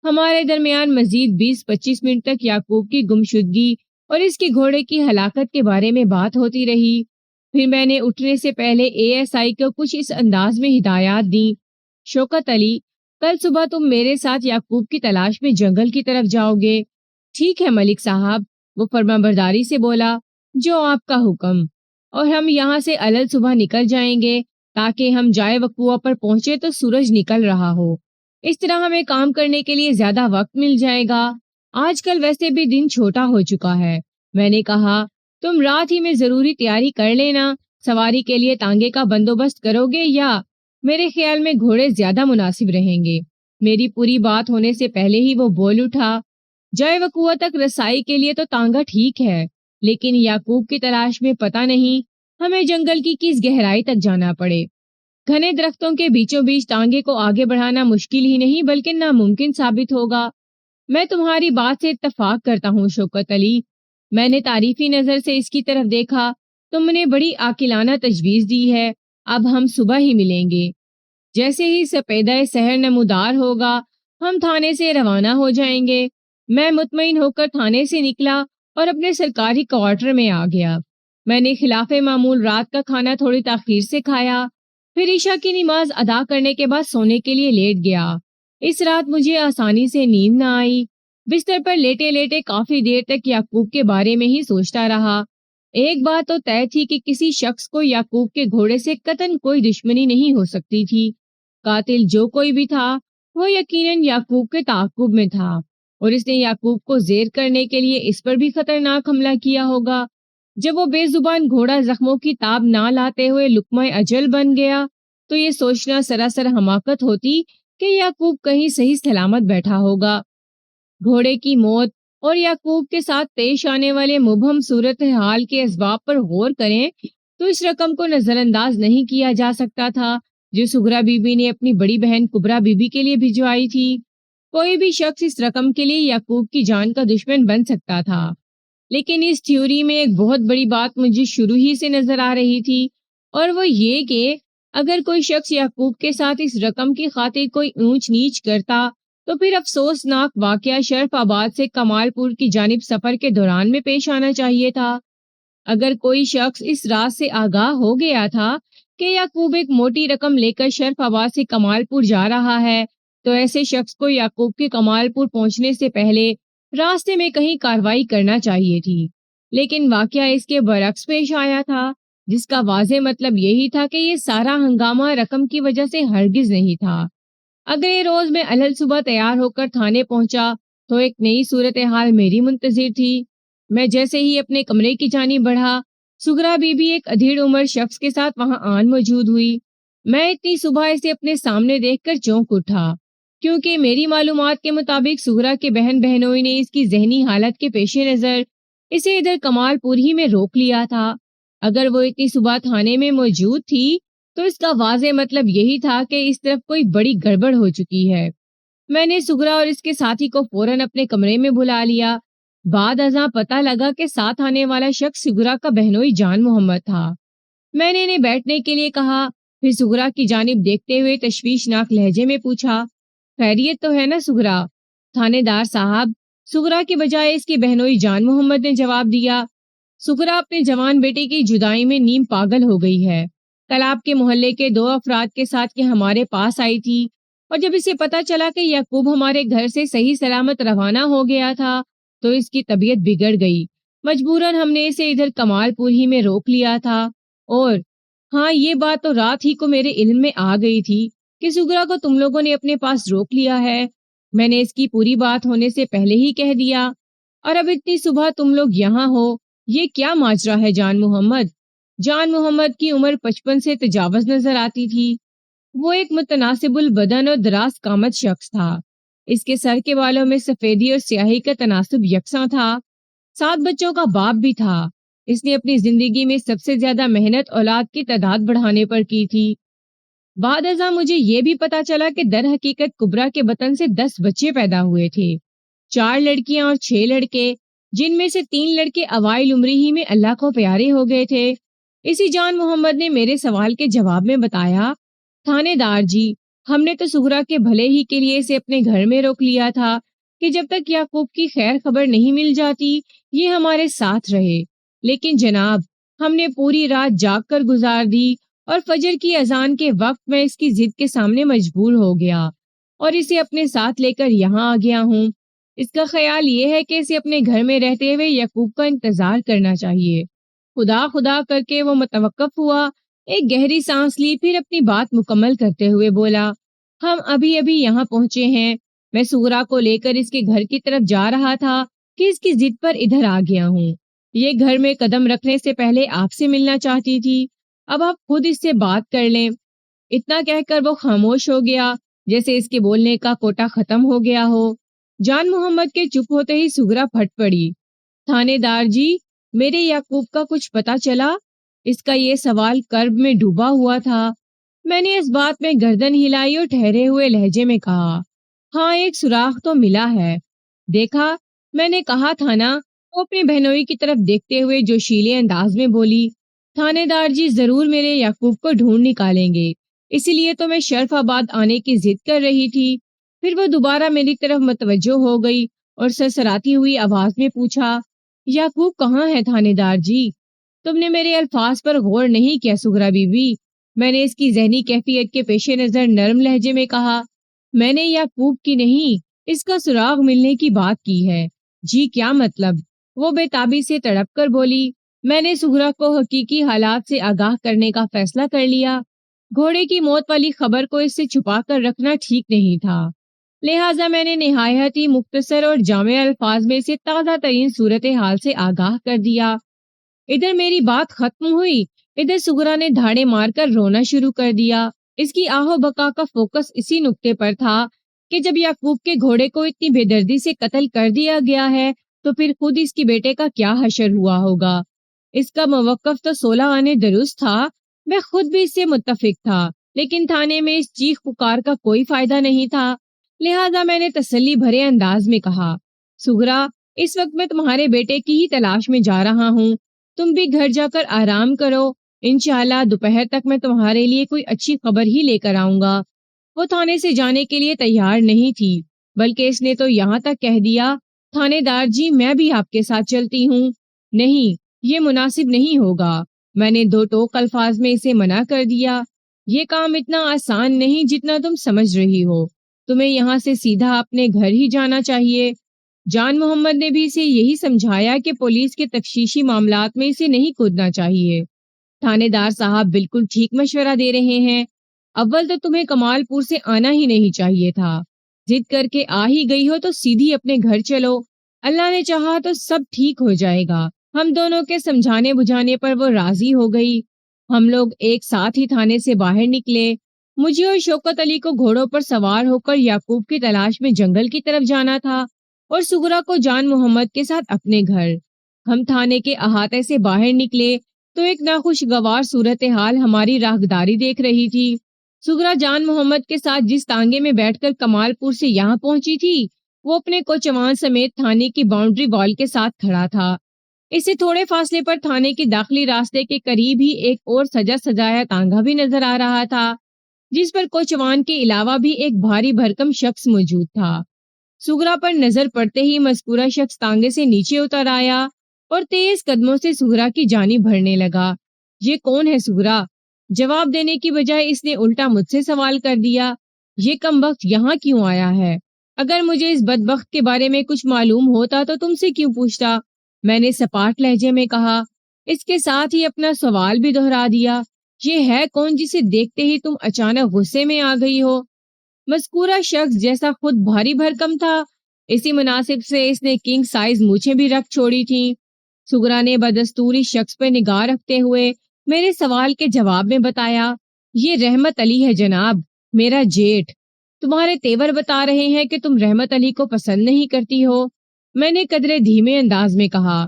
ہمارے درمیان مزید 20-25 منٹ تک یعقوب کی گمشدگی اور اس کے گھوڑے کی ہلاکت کے بارے میں بات ہوتی رہی۔ پھر میں نے اٹھنے سے پہلے ASI کو کچھ اس انداز میں ہدایات دیں۔ شوکت علی، کل صبح تم میرے ساتھ یعقوب کی تلاش میں جنگل کی طرف جاؤ گے۔ ٹھیک ہے ملک صاحب، وہ فرما برداری سے بولا، جو آپ کا حکم۔ اور ہم یہاں سے علل صبح نکل جائیں گے تاکہ ہم جائے وقوع پر پہنچے تو سورج نکل رہا ہو۔ اس طرح ہمیں کام کرنے کے لیے زیادہ وقت مل جائے گا۔ آج کل ویسے بھی دن چھوٹا ہو چکا ہے۔ میں نے کہا، تم رات ہی میں ضروری تیاری کر لینا، سواری کے لیے تانگے کا بندوبست کرو گے یا میرے خیال میں گھوڑے زیادہ مناسب رہیں گے۔ میری پوری بات ہونے سے پہلے ہی وہ بول اٹھا، جائے وقوع تک رسائی کے لیے تو تانگا ٹھیک ہے، لیکن یعقوب کی تلاش میں پتہ نہیں ہمیں جنگل کی کس گہرائی تک جانا پڑے۔ گھنے درختوں کے بیچوں بیچ تانگے کو آگے بڑھانا مشکل ہی نہیں بلکہ ناممکن ثابت ہوگا۔ میں تمہاری بات سے اتفاق کرتا ہوں شوکت علی۔ میں نے تعریفی نظر سے اس کی طرف دیکھا۔ تم نے بڑی عاقلانہ تجویز دی ہے۔ اب ہم صبح ہی ملیں گے۔ جیسے ہی سپیدہ سحر نمودار ہوگا ہم تھانے سے روانہ ہو جائیں گے۔ میں مطمئن ہو کر تھانے سے نکلا اور اپنے سرکاری کوارٹر میں آ گیا۔ میں نے خلاف معمول رات کا کھانا تھوڑی تاخیر سے کھایا، پھر عشاء کی نماز ادا کرنے کے بعد سونے کے لیے لیٹ گیا۔ اس رات مجھے آسانی سے نیند نہ آئی۔ بستر پر لیٹے لیٹے کافی دیر تک یعقوب کے بارے میں ہی سوچتا رہا۔ ایک بات تو طے تھی کہ کسی شخص کو یعقوب کے گھوڑے سے قطعاً کوئی دشمنی نہیں ہو سکتی تھی۔ قاتل جو کوئی بھی تھا وہ یقیناً یعقوب کے تعاقب میں تھا اور اس نے یعقوب کو زیر کرنے کے لیے اس پر بھی خطرناک حملہ کیا ہوگا۔ جب وہ بے زبان گھوڑا زخموں کی تاب نہ لاتے ہوئے لقمہ اجل بن گیا تو یہ سوچنا سراسر حماقت ہوتی کہ یعقوب کہیں صحیح سلامت بیٹھا ہوگا۔ گھوڑے کی موت اور یعقوب کے ساتھ پیش آنے والے مبہم صورتحال کے اسباب پر غور کریں تو اس رقم کو نظر انداز نہیں کیا جا سکتا تھا جو سغرا بی بی نے اپنی بڑی بہن کبرا بی بی کے لیے بھجوائی تھی۔ کوئی بھی شخص اس رقم کے لیے یعقوب کی جان کا دشمن بن سکتا تھا، لیکن اس تھیوری میں ایک بہت بڑی بات مجھے شروع ہی سے نظر آ رہی تھی، اور وہ یہ کہ اگر کوئی شخص یعقوب کے ساتھ اس رقم کی خاطر کوئی اونچ نیچ کرتا تو پھر افسوسناک واقعہ شرف آباد سے کمال پور کی جانب سفر کے دوران میں پیش آنا چاہیے تھا۔ اگر کوئی شخص اس راز سے آگاہ ہو گیا تھا کہ یعقوب ایک موٹی رقم لے کر شرف آباد سے کمال پور جا رہا ہے تو ایسے شخص کو یعقوب کے کمال پور پہنچنے سے پہلے راستے میں کہیں کارروائی کرنا چاہیے تھی، لیکن واقعہ اس کے برعکس پیش آیا تھا، جس کا واضح مطلب یہی تھا کہ یہ سارا ہنگامہ رقم کی وجہ سے ہرگز نہیں تھا۔ اگلے روز میں الہل صبح تیار ہو کر تھانے پہنچا تو ایک نئی صورتحال میری منتظر تھی۔ میں جیسے ہی اپنے کمرے کی جانب بڑھا، سغرا بی بی ایک ادھیڑ عمر شخص کے ساتھ وہاں آن موجود ہوئی۔ میں اتنی صبح اسے اپنے سامنے دیکھ کر چونک اٹھا۔ کیونکہ میری معلومات کے مطابق سغرا کے بہن بہنوئی نے اس کی ذہنی حالت کے پیش نظر اسے ادھر کمال پور ہی میں روک لیا تھا۔ اگر وہ اتنی صبح تھانے میں موجود تھی تو اس کا واضح مطلب یہی تھا کہ اس طرف کوئی بڑی گڑبڑ ہو چکی ہے۔ میں نے سغرا اور اس کے ساتھی کو فوراً اپنے کمرے میں بلا لیا۔ بعد ازاں پتہ لگا کہ ساتھ آنے والا شخص سغرا کا بہنوئی جان محمد تھا۔ میں نے انہیں بیٹھنے کے لیے کہا، پھر سغرا کی جانب دیکھتے ہوئے تشویشناک لہجے میں پوچھا، خیریت تو ہے نا سغرا؟ تھانے دار صاحب، سغرا کی بجائے اس کی بہنوئی جان محمد نے جواب دیا۔ سغرا اپنے جوان بیٹے کی جدائی میں نیم پاگل ہو گئی ہے۔ کل آپ کے محلے کے 2 افراد کے ساتھ یہ ہمارے پاس آئی تھی، اور جب اسے پتا چلا کہ یعقوب ہمارے گھر سے صحیح سلامت روانہ ہو گیا تھا تو اس کی طبیعت بگڑ گئی۔ مجبوراً ہم نے اسے ادھر کمال پور ہی میں روک لیا تھا، اور ہاں، یہ بات تو رات ہی کو میرے علم میں آ گئی تھی کہ سغرا کو تم لوگوں نے اپنے پاس روک لیا ہے۔ میں نے اس کی پوری بات ہونے سے پہلے ہی کہہ دیا، اور اب اتنی صبح تم لوگ یہاں ہو، یہ کیا ماجرا ہے جان محمد؟ جان محمد کی عمر 55 سے تجاوز نظر آتی تھی۔ وہ ایک متناسب البدن اور دراز قامت شخص تھا۔ اس کے سر کے بالوں میں سفیدی اور سیاہی کا تناسب یکساں تھا۔ 7 بچوں کا باپ بھی تھا۔ اس نے اپنی زندگی میں سب سے زیادہ محنت اولاد کی تعداد بڑھانے پر کی تھی۔ بعد ازاں مجھے یہ بھی پتا چلا کہ در حقیقت کبرا کے بطن سے 10 بچے پیدا ہوئے تھے، 4 لڑکیاں اور 6 لڑکے، جن میں سے 3 لڑکے اوائل عمری ہی میں اللہ کو پیارے ہو گئے تھے۔ اسی جان محمد نے میرے سوال کے جواب میں بتایا، تھانے دار جی، ہم نے تو سغرا کے بھلے ہی کے لیے اسے اپنے گھر میں روک لیا تھا کہ جب تک یعقوب کی خیر خبر نہیں مل جاتی یہ ہمارے ساتھ رہے، لیکن جناب، ہم نے پوری رات جاگ کر گزار دی، اور فجر کی اذان کے وقت میں اس کی ضد کے سامنے مجبور ہو گیا اور اسے اپنے ساتھ لے کر یہاں آ گیا ہوں۔ اس کا خیال یہ ہے کہ اسے اپنے گھر میں رہتے ہوئے یعقوب کا انتظار کرنا چاہیے۔ خدا خدا کر کے وہ متوقف ہوا، ایک گہری سانس لی، پھر اپنی بات مکمل کرتے ہوئے بولا، ہم ابھی ابھی یہاں پہنچے ہیں۔ میں سغرا کو لے کر اس کے گھر کی طرف جا رہا تھا کہ اس کی ضد پر ادھر آ گیا ہوں۔ یہ گھر میں قدم رکھنے سے پہلے آپ سے ملنا چاہتی تھی، اب آپ خود اس سے بات کر لیں۔ اتنا کہہ کر وہ خاموش ہو گیا، جیسے اس کے بولنے کا کوٹا ختم ہو گیا ہو۔ جان محمد کے چپ ہوتے ہی سغرا پھٹ پڑی، تھانے دار جی، میرے یعقوب کا کچھ پتا چلا؟ اس کا یہ سوال کرب میں ڈوبا ہوا تھا۔ میں نے اس بات میں گردن ہلائی اور ٹھہرے ہوئے لہجے میں کہا، ہاں، ایک سراغ تو ملا ہے۔ دیکھا، میں نے کہا تھا نا۔ وہ اپنی بہنوئی کی طرف دیکھتے ہوئے جوشیلے انداز میں بولی، تھانے دار جی ضرور میرے یعقوب کو ڈھونڈ نکالیں گے، اسی لیے تو میں شرف آباد آنے کی ضد کر رہی تھی۔ پھر وہ دوبارہ میری طرف متوجہ ہو گئی اور سرسراتی ہوئی آواز میں پوچھا، یعقوب کہاں ہے تھانے دار جی؟ تم نے میرے الفاظ پر غور نہیں کیا سغرا بیوی؟ میں نے اس کی ذہنی کیفیت کے پیش نظر نرم لہجے میں کہا، میں نے یعقوب کی نہیں، اس کا سراغ ملنے کی بات کی ہے۔ جی کیا مطلب؟ وہ بے تابی سے تڑپ کر بولی، میں نے سغرا کو حقیقی حالات سے آگاہ کرنے کا فیصلہ کر لیا۔ گھوڑے کی موت والی خبر کو اس سے چھپا کر رکھنا ٹھیک نہیں تھا، لہٰذا میں نے نہایت ہی مختصر اور جامع الفاظ میں سے تازہ ترین صورتحال سے آگاہ کر دیا۔ ادھر میری بات ختم ہوئی، ادھر سغرا نے دھاڑے مار کر رونا شروع کر دیا۔ اس کی آہو بکا کا فوکس اسی نقطے پر تھا کہ جب یعقوب کے گھوڑے کو اتنی بے دردی سے قتل کر دیا گیا ہے تو پھر خود اس کی بیٹے کا کیا حشر ہوا ہوگا۔ اس کا موقف تو 16 آنے درست تھا، میں خود بھی اس سے متفق تھا، لیکن تھانے میں اس چیخ پکار کا کوئی فائدہ نہیں تھا، لہٰذا میں نے تسلی بھرے انداز میں کہا، سغرا، اس وقت میں تمہارے بیٹے کی ہی تلاش میں جا رہا ہوں، تم بھی گھر جا کر آرام کرو، انشاءاللہ دوپہر تک میں تمہارے لیے کوئی اچھی خبر ہی لے کر آؤں گا۔ وہ تھانے سے جانے کے لیے تیار نہیں تھی، بلکہ اس نے تو یہاں تک کہہ دیا، تھانے دار جی، میں بھی آپ کے ساتھ چلتی ہوں۔ نہیں، یہ مناسب نہیں ہوگا۔ میں نے 2 ٹوک الفاظ میں اسے منع کر دیا، یہ کام اتنا آسان نہیں جتنا تم سمجھ رہی ہو، تمہیں یہاں سے سیدھا اپنے گھر ہی جانا چاہیے۔ جان محمد نے بھی اسے یہی سمجھایا کہ پولیس کے تفتیشی معاملات میں اسے نہیں کودنا چاہیے۔ تھانے دار صاحب بالکل ٹھیک مشورہ دے رہے ہیں، اول تو تمہیں کمال پور سے آنا ہی نہیں چاہیے تھا، ضد کر کے آ ہی گئی ہو تو سیدھی اپنے گھر چلو، اللہ نے چاہا تو سب ٹھیک ہو جائے گا۔ ہم دونوں کے سمجھانے بجھانے پر وہ راضی ہو گئی۔ ہم لوگ ایک ساتھ ہی تھانے سے باہر نکلے۔ مجھے اور شوکت علی کو گھوڑوں پر سوار ہو کر یعقوب کی تلاش میں جنگل کی طرف جانا تھا اور سغرا کو جان محمد کے ساتھ اپنے گھر۔ ہم تھانے کے احاطے سے باہر نکلے تو ایک ناخوشگوار صورتحال ہماری راہداری دیکھ رہی تھی۔ سغرا جان محمد کے ساتھ جس تانگے میں بیٹھ کر کمال پور سے یہاں پہنچی تھی وہ اپنے کوچوان سمیت تھانے کی باؤنڈری وال کے ساتھ کھڑا تھا۔ اس سے تھوڑے فاصلے پر تھانے کے داخلی راستے کے قریب ہی ایک اور سجا سجایا تانگا بھی نظر آ رہا تھا جس پر کوچوان کے علاوہ بھی ایک بھاری بھرکم شخص موجود تھا۔ سغرا پر نظر پڑتے ہی مذکورہ شخص تانگے سے نیچے اتر آیا اور تیز قدموں سے سغرا کی جانب بڑھنے لگا۔ یہ کون ہے سغرا؟ جواب دینے کی بجائے اس نے الٹا مجھ سے سوال کر دیا، یہ کمبخت یہاں کیوں آیا ہے؟ اگر مجھے اس بدبخت کے بارے میں کچھ معلوم ہوتا تو تم سے کیوں پوچھتا؟ میں نے سپاٹ لہجے میں کہا۔ اس کے ساتھ ہی اپنا سوال بھی دہرا دیا، یہ ہے کون جسے دیکھتے ہی تم اچانک غصے میں آ گئی ہو؟ مذکورہ شخص جیسا خود بھاری بھرکم تھا، اسی مناسب سے اس نے کنگ سائز مونچھیں بھی رکھ چھوڑی تھیں۔ سغرا نے بدستوری شخص پہ نگاہ رکھتے ہوئے میرے سوال کے جواب میں بتایا، یہ رحمت علی ہے جناب، میرا جیٹ۔ تمہارے تیور بتا رہے ہیں کہ تم رحمت علی کو پسند نہیں کرتی ہو، میں نے قدرے دھیمے انداز میں کہا۔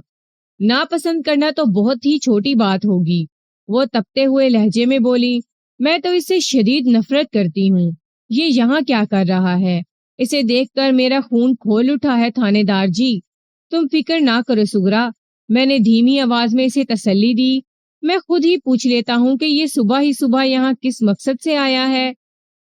ناپسند کرنا تو بہت ہی چھوٹی بات ہوگی، وہ تپتے ہوئے لہجے میں بولی، میں تو اس سے شدید نفرت کرتی ہوں۔ یہ یہاں کیا کر رہا ہے؟ اسے دیکھ کر میرا خون کھول اٹھا ہے تھانے دار جی۔ تم فکر نہ کرو سغرا، میں نے دھیمی آواز میں اسے تسلی دی، میں خود ہی پوچھ لیتا ہوں کہ یہ صبح ہی صبح یہاں کس مقصد سے آیا ہے۔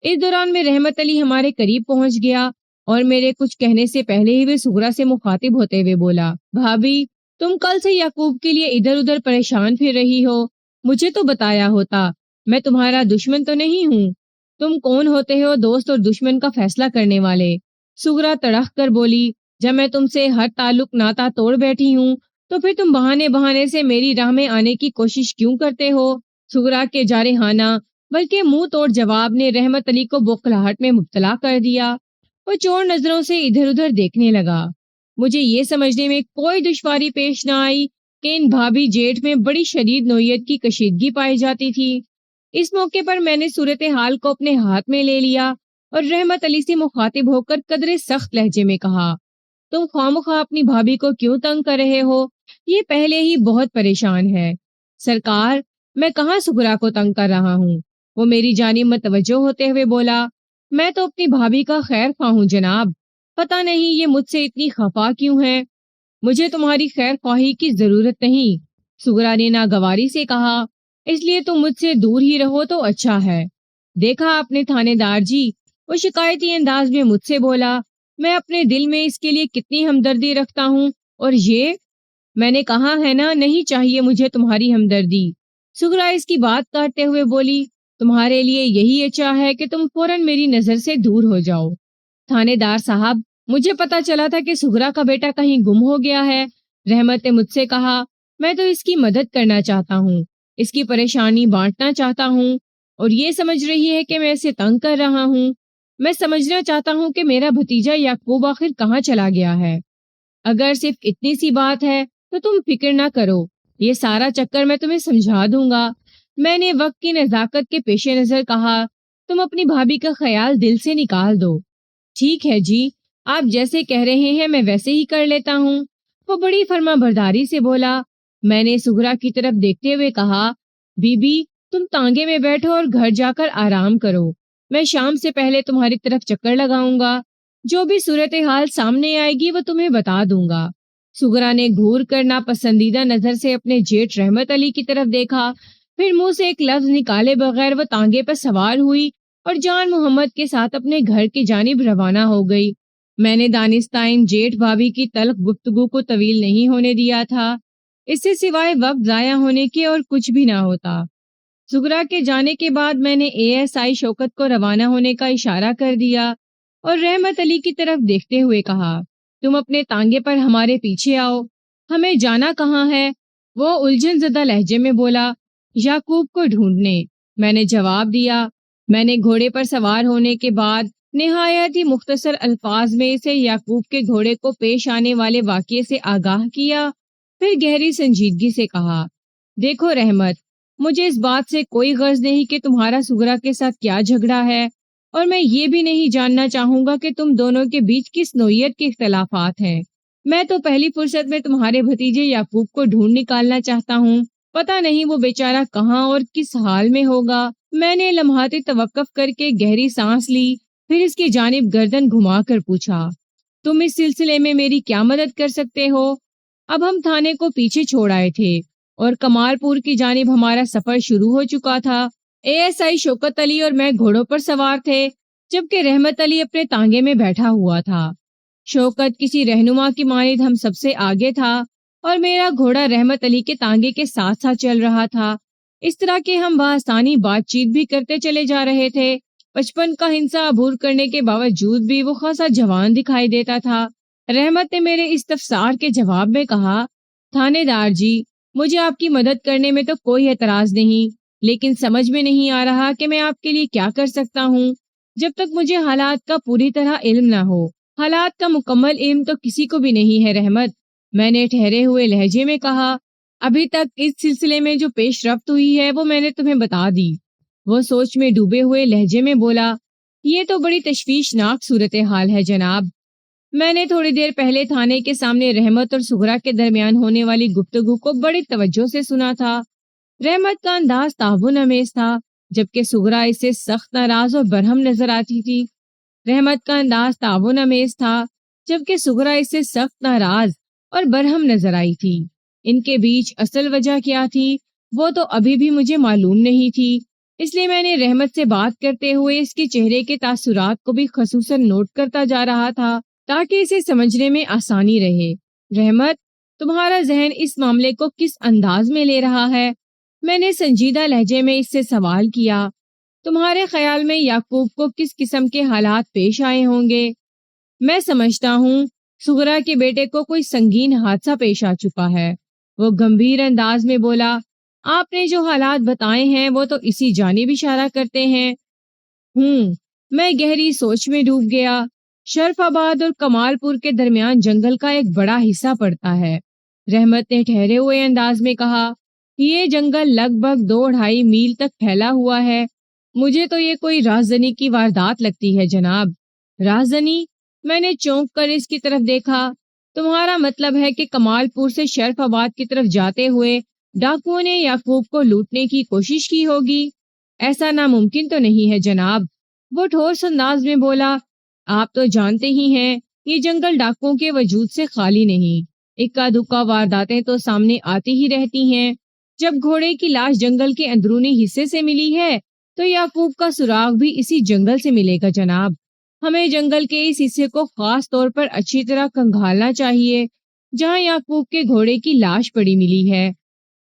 اس دوران میں رحمت علی ہمارے قریب پہنچ گیا اور میرے کچھ کہنے سے پہلے ہی وہ سغرا سے مخاطب ہوتے ہوئے بولا، بھابھی تم کل سے یعقوب کے لیے ادھر ادھر پریشان پھر رہی ہو، مجھے تو بتایا ہوتا، میں تمہارا دشمن تو نہیں ہوں۔ تم کون ہوتے ہو دوست اور دشمن کا فیصلہ کرنے والے؟ سغرا تڑخ کر بولی، جب میں تم سے ہر تعلق ناتا توڑ بیٹھی ہوں تو پھر تم بہانے سے میری راہ میں آنے کی کوشش کیوں کرتے ہو؟ سغرا کے جارحانہ بلکہ منہ توڑ جواب نے رحمت علی کو بوکھلاہٹ میں مبتلا کر دیا۔ وہ چور نظروں سے ادھر ادھر دیکھنے لگا۔ مجھے یہ سمجھنے میں کوئی دشواری پیش نہ آئی کہ ان بھابھی جیٹھ میں بڑی شدید نوعیت کی کشیدگی پائی جاتی تھی۔ اس موقع پر میں نے صورتحال کو اپنے ہاتھ میں لے لیا اور رحمت علی سے مخاطب ہو کر قدرے سخت لہجے میں کہا، تم خوامخواہ اپنی بھابھی کو کیوں تنگ کر رہے ہو؟ یہ پہلے ہی بہت پریشان ہے۔ سرکار، میں کہاں سغرا کو تنگ کر رہا ہوں؟ وہ میری جانب متوجہ ہوتے ہوئے بولا، میں تو اپنی بھابھی کا خیر خواہ ہوں جناب، پتہ نہیں یہ مجھ سے اتنی خفا کیوں ہے؟ مجھے تمہاری خیر خواہی کی ضرورت نہیں، سغرا نے ناگواری سے کہا، اس لیے تم مجھ سے دور ہی رہو تو اچھا ہے۔ دیکھا اپنے تھانے دار جی، وہ شکایتی انداز میں مجھ سے بولا، میں اپنے دل میں اس کے لیے کتنی ہمدردی رکھتا ہوں، اور یہ میں نے کہا ہے نا نہیں چاہیے مجھے تمہاری ہمدردی۔ سغرا اس کی بات کاٹتے ہوئے بولی، تمہارے لیے یہی اچھا ہے کہ تم فوراً میری نظر سے دور ہو جاؤ۔ تھانے دار صاحب، مجھے پتا چلا تھا کہ سغرا کا بیٹا کہیں گم ہو گیا ہے۔ رحمت نے مجھ سے کہا، میں تو اس کی مدد کرنا چاہتا ہوں، اس کی پریشانی بانٹنا چاہتا ہوں، اور یہ سمجھ رہی ہے کہ میں اسے تنگ کر رہا ہوں۔ میں سمجھنا چاہتا ہوں کہ میرا بھتیجا یعقوب آخر کہاں چلا گیا ہے۔ اگر صرف اتنی سی بات ہے تو تم فکر نہ کرو، یہ سارا چکر میں تمہیں سمجھا دوں گا۔ میں نے وقت کی نزاکت کے پیش نظر کہا، تم اپنی بھابھی کا خیال دل سے نکال دو۔ ٹھیک ہے جی، آپ جیسے کہہ رہے ہیں میں ویسے ہی کر لیتا ہوں، وہ بڑی فرما برداری سے بولا۔ میں نے سغرا کی طرف دیکھتے ہوئے کہا، بی بی تم تانگے میں بیٹھو اور گھر جا کر آرام کرو، میں شام سے پہلے تمہاری طرف چکر لگاؤں گا، جو بھی صورتحال سامنے آئے گی وہ تمہیں بتا دوں گا۔ سغرا نے گھور کر ناپسندیدہ نظر سے اپنے جیٹ رحمت علی کی طرف دیکھا، پھر منہ سے ایک لفظ نکالے بغیر وہ تانگے پر سوار ہوئی اور جان محمد کے ساتھ اپنے گھر کی جانب روانہ ہو گئی۔ میں نے دانستہ جیٹھ بھابھی کی تلخ گفتگو کو طویل نہیں ہونے دیا تھا، اس سے سوائے وقت ضائع ہونے کے اور کچھ بھی نہ ہوتا۔ سغرا کے جانے کے بعد میں نے ASI شوکت کو روانہ ہونے کا اشارہ کر دیا اور رحمت علی کی طرف دیکھتے ہوئے کہا، تم اپنے تانگے پر ہمارے پیچھے آؤ۔ ہمیں جانا کہاں ہے؟ وہ الجھن زدہ لہجے میں بولا، یعقوب کو ڈھونڈنے۔ میں نے جواب دیا۔ میں نے گھوڑے پر سوار ہونے کے بعد نہایت ہی مختصر الفاظ میں اسے یعقوب کے گھوڑے کو پیش آنے والے واقعے سے آگاہ کیا، پھر گہری سنجیدگی سے کہا، دیکھو رحمت، مجھے اس بات سے کوئی غرض نہیں کہ تمہارا سغرا کے ساتھ کیا جھگڑا ہے، اور میں یہ بھی نہیں جاننا چاہوں گا کہ تم دونوں کے بیچ کس نوعیت کے اختلافات ہیں۔ میں تو پہلی فرصت میں تمہارے بھتیجے یعقوب کو ڈھونڈ نکالنا چاہتا ہوں، پتہ نہیں وہ بیچارہ کہاں اور کس حال میں ہوگا۔ میں نے لمحاتی توقف کر کے گہری سانس لی، پھر اس کی جانب گردن گھما کر پوچھا، تم اس سلسلے میں میری کیا مدد کر سکتے ہو؟ اب ہم تھانے کو پیچھے چھوڑ آئے تھے اور کمال پور کی جانب ہمارا سفر شروع ہو چکا تھا۔ ASI شوکت علی اور میں گھوڑوں پر سوار تھے، جبکہ رحمت علی اپنے تانگے میں بیٹھا ہوا تھا۔ شوکت کسی رہنما کی مانند ہم سب سے آگے تھا اور میرا گھوڑا رحمت علی کے تانگے کے ساتھ ساتھ چل رہا تھا۔ اس طرح کہ ہم بآسانی بات چیت بھی کرتے چلے جا رہے تھے۔ 55 کا ہنسا عبور کرنے کے باوجود بھی وہ خاصا جوان دکھائی دیتا تھا۔ رحمت نے میرے استفسار کے جواب میں کہا، تھانے دار جی، مجھے آپ کی مدد کرنے میں تو کوئی اعتراض نہیں، لیکن سمجھ میں نہیں آ رہا کہ میں آپ کے لیے کیا کر سکتا ہوں جب تک مجھے حالات کا پوری طرح علم نہ ہو۔ حالات کا مکمل علم تو کسی کو بھی نہیں ہے رحمت، میں نے ٹھہرے ہوئے لہجے میں کہا۔ ابھی تک اس سلسلے میں جو پیش رفت ہوئی ہے وہ میں نے تمہیں بتا دی۔ وہ سوچ میں ڈوبے ہوئے لہجے میں بولا، یہ تو بڑی تشویشناک صورتحال ہے جناب۔ میں نے تھوڑی دیر پہلے تھانے کے سامنے رحمت اور سغرا کے درمیان ہونے والی گفتگو کو بڑی توجہ سے سنا تھا۔ رحمت کا انداز تعاون امیز تھا، جبکہ سغرا اس سے سخت ناراض اور برہم نظر آتی تھی۔ رحمت کا انداز تعاون امیز تھا، جبکہ سغرا اس سے سخت ناراض اور برہم نظر آئی تھی۔ ان کے بیچ اصل وجہ کیا تھی وہ تو ابھی بھی مجھے معلوم نہیں تھی، اس لیے میں نے رحمت سے بات کرتے ہوئے اس کے چہرے کے تاثرات کو بھی خصوصاً نوٹ کرتا جا رہا تھا تاکہ اسے سمجھنے میں آسانی رہے۔ رحمت، تمہارا ذہن اس معاملے کو کس انداز میں لے رہا ہے؟ میں نے سنجیدہ لہجے میں اس سے سوال کیا۔ تمہارے خیال میں یعقوب کو کس قسم کے حالات پیش آئے ہوں گے؟ میں سمجھتا ہوں سغرا کے بیٹے کو کوئی سنگین حادثہ پیش آ چکا ہے، وہ گمبھیر انداز میں بولا۔ آپ نے جو حالات بتائے ہیں وہ تو اسی جانب اشارہ کرتے ہیں۔ میں گہری سوچ میں ڈوب گیا۔ شرف آباد اور کمال پور کے درمیان جنگل کا ایک بڑا حصہ پڑتا ہے، رحمت نے ٹھہرے ہوئے انداز میں کہا۔ یہ جنگل لگ بھگ 2-2.5 میل تک پھیلا ہوا ہے۔ مجھے تو یہ کوئی رازدنی کی واردات لگتی ہے جناب۔ رازدنی؟ میں نے چونک کر اس کی طرف دیکھا۔ تمہارا مطلب ہے کہ کمال پور سے شرف آباد کی طرف جاتے ہوئے ڈاکوؤں نے یعقوب کو لوٹنے کی کوشش کی ہوگی؟ ایسا ناممکن تو نہیں ہے جناب، وہ ٹھوس انداز میں بولا۔ آپ تو جانتے ہی ہیں یہ جنگل ڈاکوؤں کے وجود سے خالی نہیں، اکا دکا وارداتیں تو سامنے آتی ہی رہتی ہیں۔ جب گھوڑے کی لاش جنگل کے اندرونی حصے سے ملی ہے تو یعقوب کا سراغ بھی اسی جنگل سے ملے گا جناب۔ ہمیں جنگل کے اس حصے کو خاص طور پر اچھی طرح کھنگالنا چاہیے جہاں یعقوب کے گھوڑے کی لاش پڑی ملی ہے۔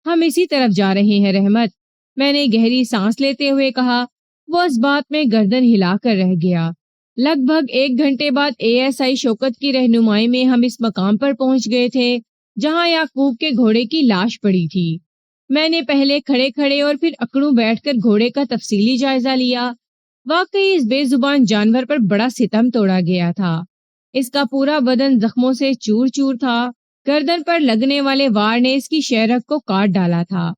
ہم اسی طرف جا رہے ہیں رحمت، میں نے گہری سانس لیتے ہوئے کہا۔ وہ اس بات میں گردن ہلا کر رہ گیا۔ لگ بھگ 1 گھنٹے بعد ASI شوکت کی رہنمائی میں ہم اس مقام پر پہنچ گئے تھے جہاں یعقوب کے گھوڑے کی لاش پڑی تھی۔ میں نے پہلے کھڑے کھڑے اور پھر اکڑوں بیٹھ کر گھوڑے کا تفصیلی جائزہ لیا۔ واقعی اس بے زبان جانور پر بڑا ستم توڑا گیا تھا۔ اس کا پورا بدن زخموں سے چور چور تھا، گردن پر لگنے والے وار نے اس کی شہرک کو کاٹ ڈالا تھا۔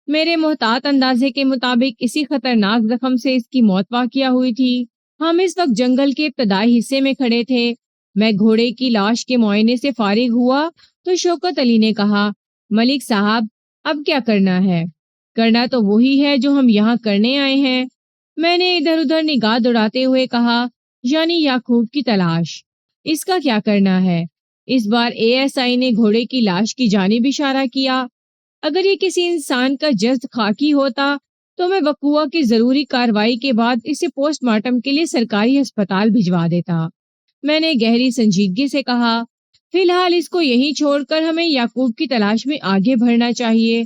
میرے محتاط اندازے کے مطابق اسی خطرناک زخم سے اس کی موت واقع ہوئی تھی۔ ہم اس وقت جنگل کے ابتدائی حصے میں کھڑے تھے۔ میں گھوڑے کی لاش کے معائنے سے فارغ ہوا تو شوکت علی نے کہا، ملک صاحب، اب کیا کرنا ہے؟ کرنا تو وہی ہے جو ہم یہاں کرنے آئے ہیں۔ میں نے ادھر ادھر نگاہ دوڑاتے ہوئے کہا، یعنی یعقوب کی تلاش۔ اس کا کیا کرنا ہے؟ اس بار ASI نے گھوڑے کی لاش کی جانب اشارہ کیا۔ اگر یہ کسی انسان کا جسد خاکی ہوتا تو میں وقوعہ کی ضروری کارروائی کے بعد اسے پوسٹ مارٹم کے لیے سرکاری ہسپتال بھجوا دیتا۔ میں نے گہری سنجیدگی سے کہا، فی الحال اس کو یہیں چھوڑ کر ہمیں یعقوب کی تلاش میں آگے بڑھنا چاہیے۔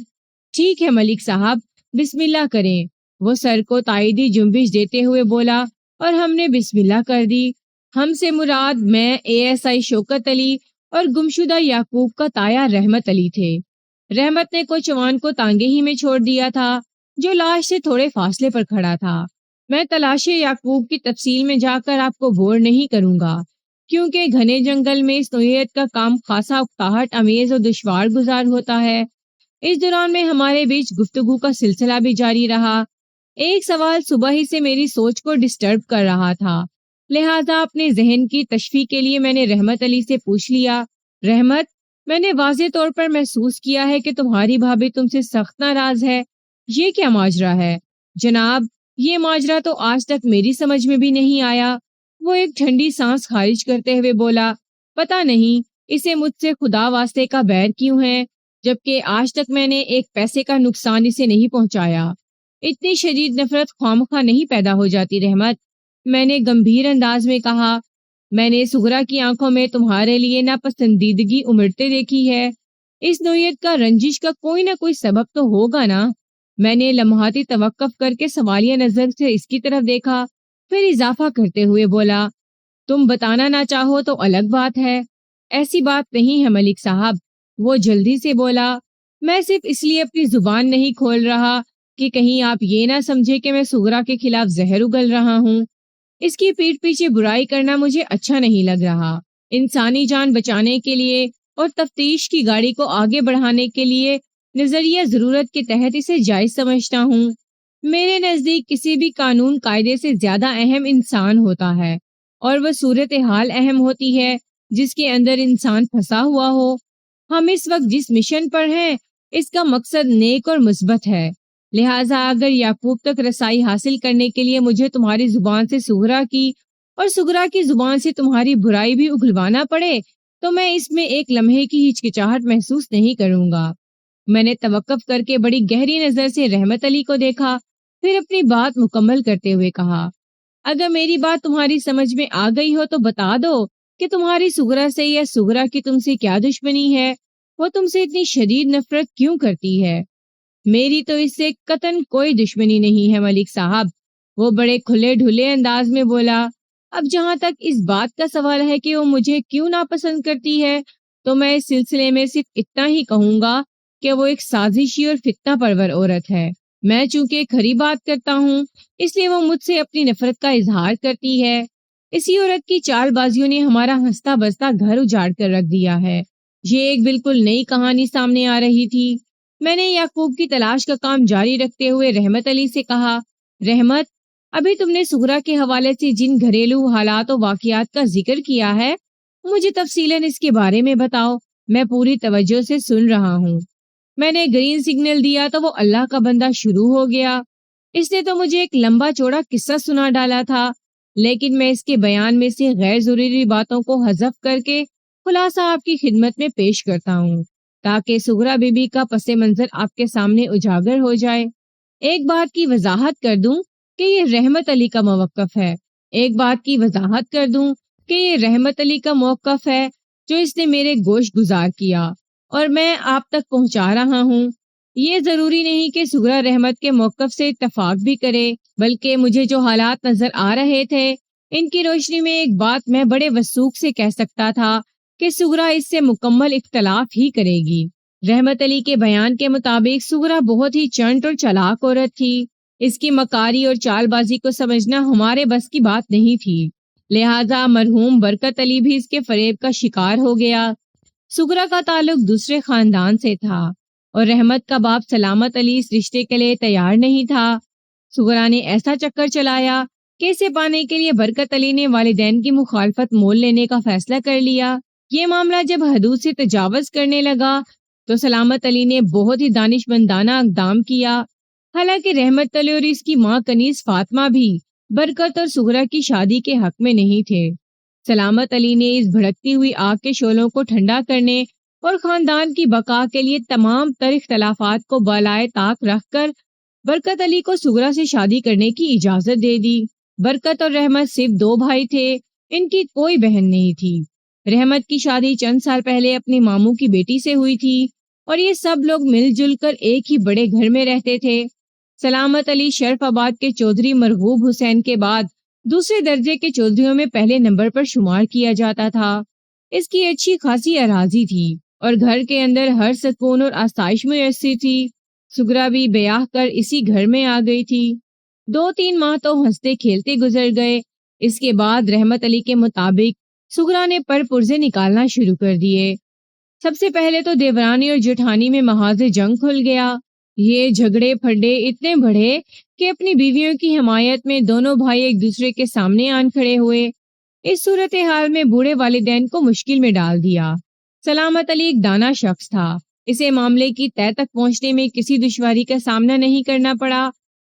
ٹھیک ہے ملک صاحب، بسم اللہ کریں، وہ سر کو تائیدی جنبش دیتے ہوئے بولا اور ہم نے بسم اللہ کر دی۔ ہم سے مراد میں، ASI شوکت علی اور گمشدہ یعقوب کا تایا رحمت علی تھے۔ رحمت نے کوچوان کو تانگے ہی میں چھوڑ دیا تھا جو لاش سے تھوڑے فاصلے پر کھڑا تھا۔ میں تلاش یعقوب کی تفصیل میں جا کر آپ کو بور نہیں کروں گا، کیونکہ گھنے جنگل میں اس نوعیت کا کام خاصا اکتاہٹ امیز اور دشوار گزار ہوتا ہے۔ اس دوران میں ہمارے بیچ گفتگو کا سلسلہ بھی جاری رہا۔ ایک سوال صبح ہی سے میری سوچ کو ڈسٹرب کر رہا تھا، لہٰذا اپنے ذہن کی تشفی کے لیے میں نے رحمت علی سے پوچھ لیا، رحمت، میں نے واضح طور پر محسوس کیا ہے کہ تمہاری بھابھی تم سے سخت ناراض ہے، یہ کیا ماجرا ہے؟ جناب، یہ ماجرا تو آج تک میری سمجھ میں بھی نہیں آیا۔ وہ ایک ٹھنڈی سانس خارج کرتے ہوئے بولا، پتہ نہیں اسے مجھ سے خدا واسطے کا بیر کیوں ہے، جبکہ آج تک میں نے ایک پیسے کا نقصان اسے نہیں پہنچایا۔ اتنی شدید نفرت خوامخواہ نہیں پیدا ہو جاتی رحمت، میں نے گمبھیر انداز میں کہا۔ میں نے سغرا کی آنکھوں میں تمہارے لیے ناپسندیدگی امڑتے دیکھی ہے۔ اس نوعیت کا رنجش کا کوئی نہ کوئی سبب تو ہوگا نا؟ میں نے لمحاتی توقف کر کے سوالیہ نظر سے اس کی طرف دیکھا، پھر اضافہ کرتے ہوئے بولا، تم بتانا نہ چاہو تو الگ بات ہے۔ ایسی بات نہیں ہے ملک صاحب، وہ جلدی سے بولا، میں صرف اس لیے اپنی زبان نہیں کھول رہا کہ کہیں آپ یہ نہ سمجھے کہ میں سغرا کے خلاف زہر اگل رہا ہوں۔ اس کی پیٹھ پیچھے برائی کرنا مجھے اچھا نہیں لگ رہا۔ انسانی جان بچانے کے لیے اور تفتیش کی گاڑی کو آگے بڑھانے کے لیے نظریہ ضرورت کے تحت اسے جائز سمجھتا ہوں۔ میرے نزدیک کسی بھی قانون قاعدے سے زیادہ اہم انسان ہوتا ہے، اور وہ صورتحال اہم ہوتی ہے جس کے اندر انسان پھنسا ہوا ہو۔ ہم اس وقت جس مشن پر ہیں اس کا مقصد نیک اور مثبت ہے، لہٰذا اگر یعقوب تک رسائی حاصل کرنے کے لیے مجھے تمہاری زبان سے سغرا کی اور سغرا کی زبان سے تمہاری برائی بھی اگلوانا پڑے تو میں اس میں ایک لمحے کی ہچکچاہٹ محسوس نہیں کروں گا۔ میں نے توقف کر کے بڑی گہری نظر سے رحمت علی کو دیکھا، پھر اپنی بات مکمل کرتے ہوئے کہا، اگر میری بات تمہاری سمجھ میں آ گئی ہو تو بتا دو کہ تمہاری سغرا سے یا سغرا کی تم سے کیا دشمنی ہے، وہ تم سے اتنی شدید نفرت کیوں کرتی ہے؟ میری تو اس سے قطعاً کوئی دشمنی نہیں ہے ملک صاحب، وہ بڑے کھلے ڈھلے انداز میں بولا۔ اب جہاں تک اس بات کا سوال ہے کہ وہ مجھے کیوں ناپسند کرتی ہے، تو میں اس سلسلے میں صرف اتنا ہی کہوں گا کہ وہ ایک سازشی اور فتنہ پرور عورت ہے۔ میں چونکہ کھری بات کرتا ہوں اس لیے وہ مجھ سے اپنی نفرت کا اظہار کرتی ہے۔ اسی عورت کی چال بازیوں نے ہمارا ہنستا بستا گھر اجاڑ کر رکھ دیا ہے۔ یہ ایک بالکل نئی کہانی سامنے آ رہی تھی۔ میں نے یعقوب کی تلاش کا کام جاری رکھتے ہوئے رحمت علی سے کہا، رحمت، ابھی تم نے سغرا کے حوالے سے جن گھریلو حالات و واقعات کا ذکر کیا ہے مجھے تفصیلاً اس کے بارے میں بتاؤ، میں پوری توجہ سے سن رہا ہوں۔ میں نے گرین سگنل دیا تو وہ اللہ کا بندہ شروع ہو گیا۔ اس نے تو مجھے ایک لمبا چوڑا قصہ سنا ڈالا تھا، لیکن میں اس کے بیان میں سے غیر ضروری باتوں کو حذف کر کے خلاصہ آپ کی خدمت میں پیش کرتا ہوں تاکہ سغرا بی بی کا پس منظر آپ کے سامنے اجاگر ہو جائے۔ ایک بات کی وضاحت کر دوں کہ یہ رحمت علی کا موقف ہے، جو اس نے میرے گوش گزار کیا اور میں آپ تک پہنچا رہا ہوں۔ یہ ضروری نہیں کہ سغرا رحمت کے موقف سے اتفاق بھی کرے، بلکہ مجھے جو حالات نظر آ رہے تھے ان کی روشنی میں ایک بات میں بڑے وثوق سے کہہ سکتا تھا کہ سغرا اس سے مکمل اختلاف ہی کرے گی۔ رحمت علی کے بیان کے مطابق سغرا بہت ہی چنٹ اور چالاک عورت تھی۔ اس کی مکاری اور چال بازی کو سمجھنا ہمارے بس کی بات نہیں تھی، لہٰذا مرحوم برکت علی بھی اس کے فریب کا شکار ہو گیا۔ سغرا کا تعلق دوسرے خاندان سے تھا اور رحمت کا باپ سلامت علی اس رشتے کے لیے تیار نہیں تھا۔ سغرا نے ایسا چکر چلایا کہ اسے پانے کے لیے برکت علی نے والدین کی مخالفت مول لینے کا فیصلہ کر لیا۔ یہ معاملہ جب حدود سے تجاوز کرنے لگا تو سلامت علی نے بہت ہی دانشمندانہ اقدام کیا۔ حالانکہ رحمت علی اور اس کی ماں کنیز فاطمہ بھی برکت اور سغرا کی شادی کے حق میں نہیں تھے۔ سلامت علی نے اس بھڑکتی ہوئی آگ کے شعلوں کو ٹھنڈا کرنے اور خاندان کی بقا کے لیے تمام تر اختلافات کو بالائے طاق رکھ کر برکت علی کو سغرا سے شادی کرنے کی اجازت دے دی۔ برکت اور رحمت صرف دو بھائی تھے، ان کی کوئی بہن نہیں تھی۔ رحمت کی شادی چند سال پہلے اپنی ماموں کی بیٹی سے ہوئی تھی اور یہ سب لوگ مل جل کر ایک ہی بڑے گھر میں رہتے تھے۔ سلامت علی شرف آباد کے چودھری مرغوب حسین کے بعد دوسرے درجے کے چودھریوں میں پہلے نمبر پر شمار کیا جاتا تھا۔ اس کی اچھی خاصی اراضی تھی اور گھر کے اندر ہر سکون اور آسائش میسر تھی۔ سغرا بھی بیاہ کر اسی گھر میں آ گئی تھی۔ 2-3 ماہ تو ہنستے کھیلتے گزر گئے۔ اس کے بعد رحمت علی کے مطابق سغرا نے پر پرزے نکالنا شروع کر دیے۔ سب سے پہلے تو دیورانی اور جٹھانی میں محاذ جنگ کھل گیا۔ یہ جھگڑے پھڈے اتنے بڑھے کہ اپنی بیویوں کی حمایت میں دونوں بھائی ایک دوسرے کے سامنے آن کھڑے ہوئے۔ اس صورتحال میں بوڑھے والدین کو مشکل میں ڈال دیا۔ سلامت علی ایک دانا شخص تھا، اسے معاملے کی تہہ تک پہنچنے میں کسی دشواری کا سامنا نہیں کرنا پڑا،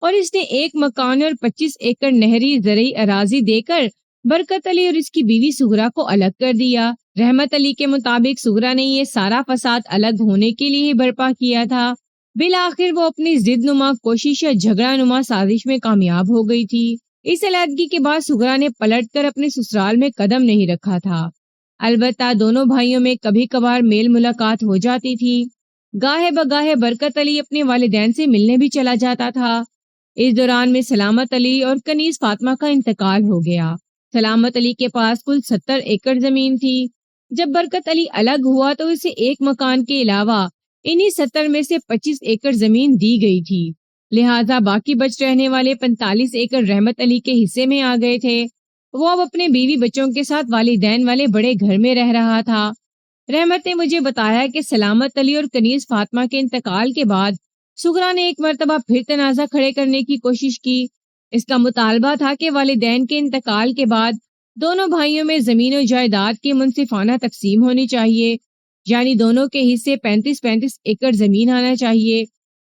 اور اس نے 1 مکان اور 25 ایکڑ نہری زرعی اراضی دے کر برکت علی اور اس کی بیوی سغرا کو الگ کر دیا۔ رحمت علی کے مطابق سغرا نے یہ سارا فساد الگ ہونے کے لیے ہی برپا کیا تھا۔ بالآخر وہ اپنی ضد نما کوشش یا جھگڑا نما سازش میں کامیاب ہو گئی تھی۔ اس علیحدگی کے بعد سغرا نے پلٹ کر اپنے سسرال میں قدم نہیں رکھا تھا۔ البتہ دونوں بھائیوں میں کبھی کبھار میل ملاقات ہو جاتی تھی۔ گاہے بگاہے برکت علی اپنے والدین سے ملنے بھی چلا جاتا تھا۔ اس دوران میں سلامت علی اور کنیز فاطمہ کا انتقال ہو گیا۔ سلامت علی کے پاس کل 70 ایکڑ زمین تھی۔ جب برکت علی الگ ہوا تو اسے 1 مکان کے علاوہ انہی 70 میں سے 25 ایکڑ زمین دی گئی تھی، لہٰذا باقی بچ رہنے والے 45 ایکڑ رحمت علی کے حصے میں آ گئے تھے۔ وہ اب اپنے بیوی بچوں کے ساتھ والدین والے بڑے گھر میں رہ رہا تھا۔ رحمت نے مجھے بتایا کہ سلامت علی اور کنیز فاطمہ کے انتقال کے بعد سغرا نے ایک مرتبہ پھر تنازع کھڑے کرنے کی کوشش کی۔ اس کا مطالبہ تھا کہ والدین کے انتقال کے بعد دونوں بھائیوں میں زمین و جائیداد کی منصفانہ تقسیم ہونی چاہیے، یعنی دونوں کے حصے 35 ایکڑ زمین آنا چاہیے۔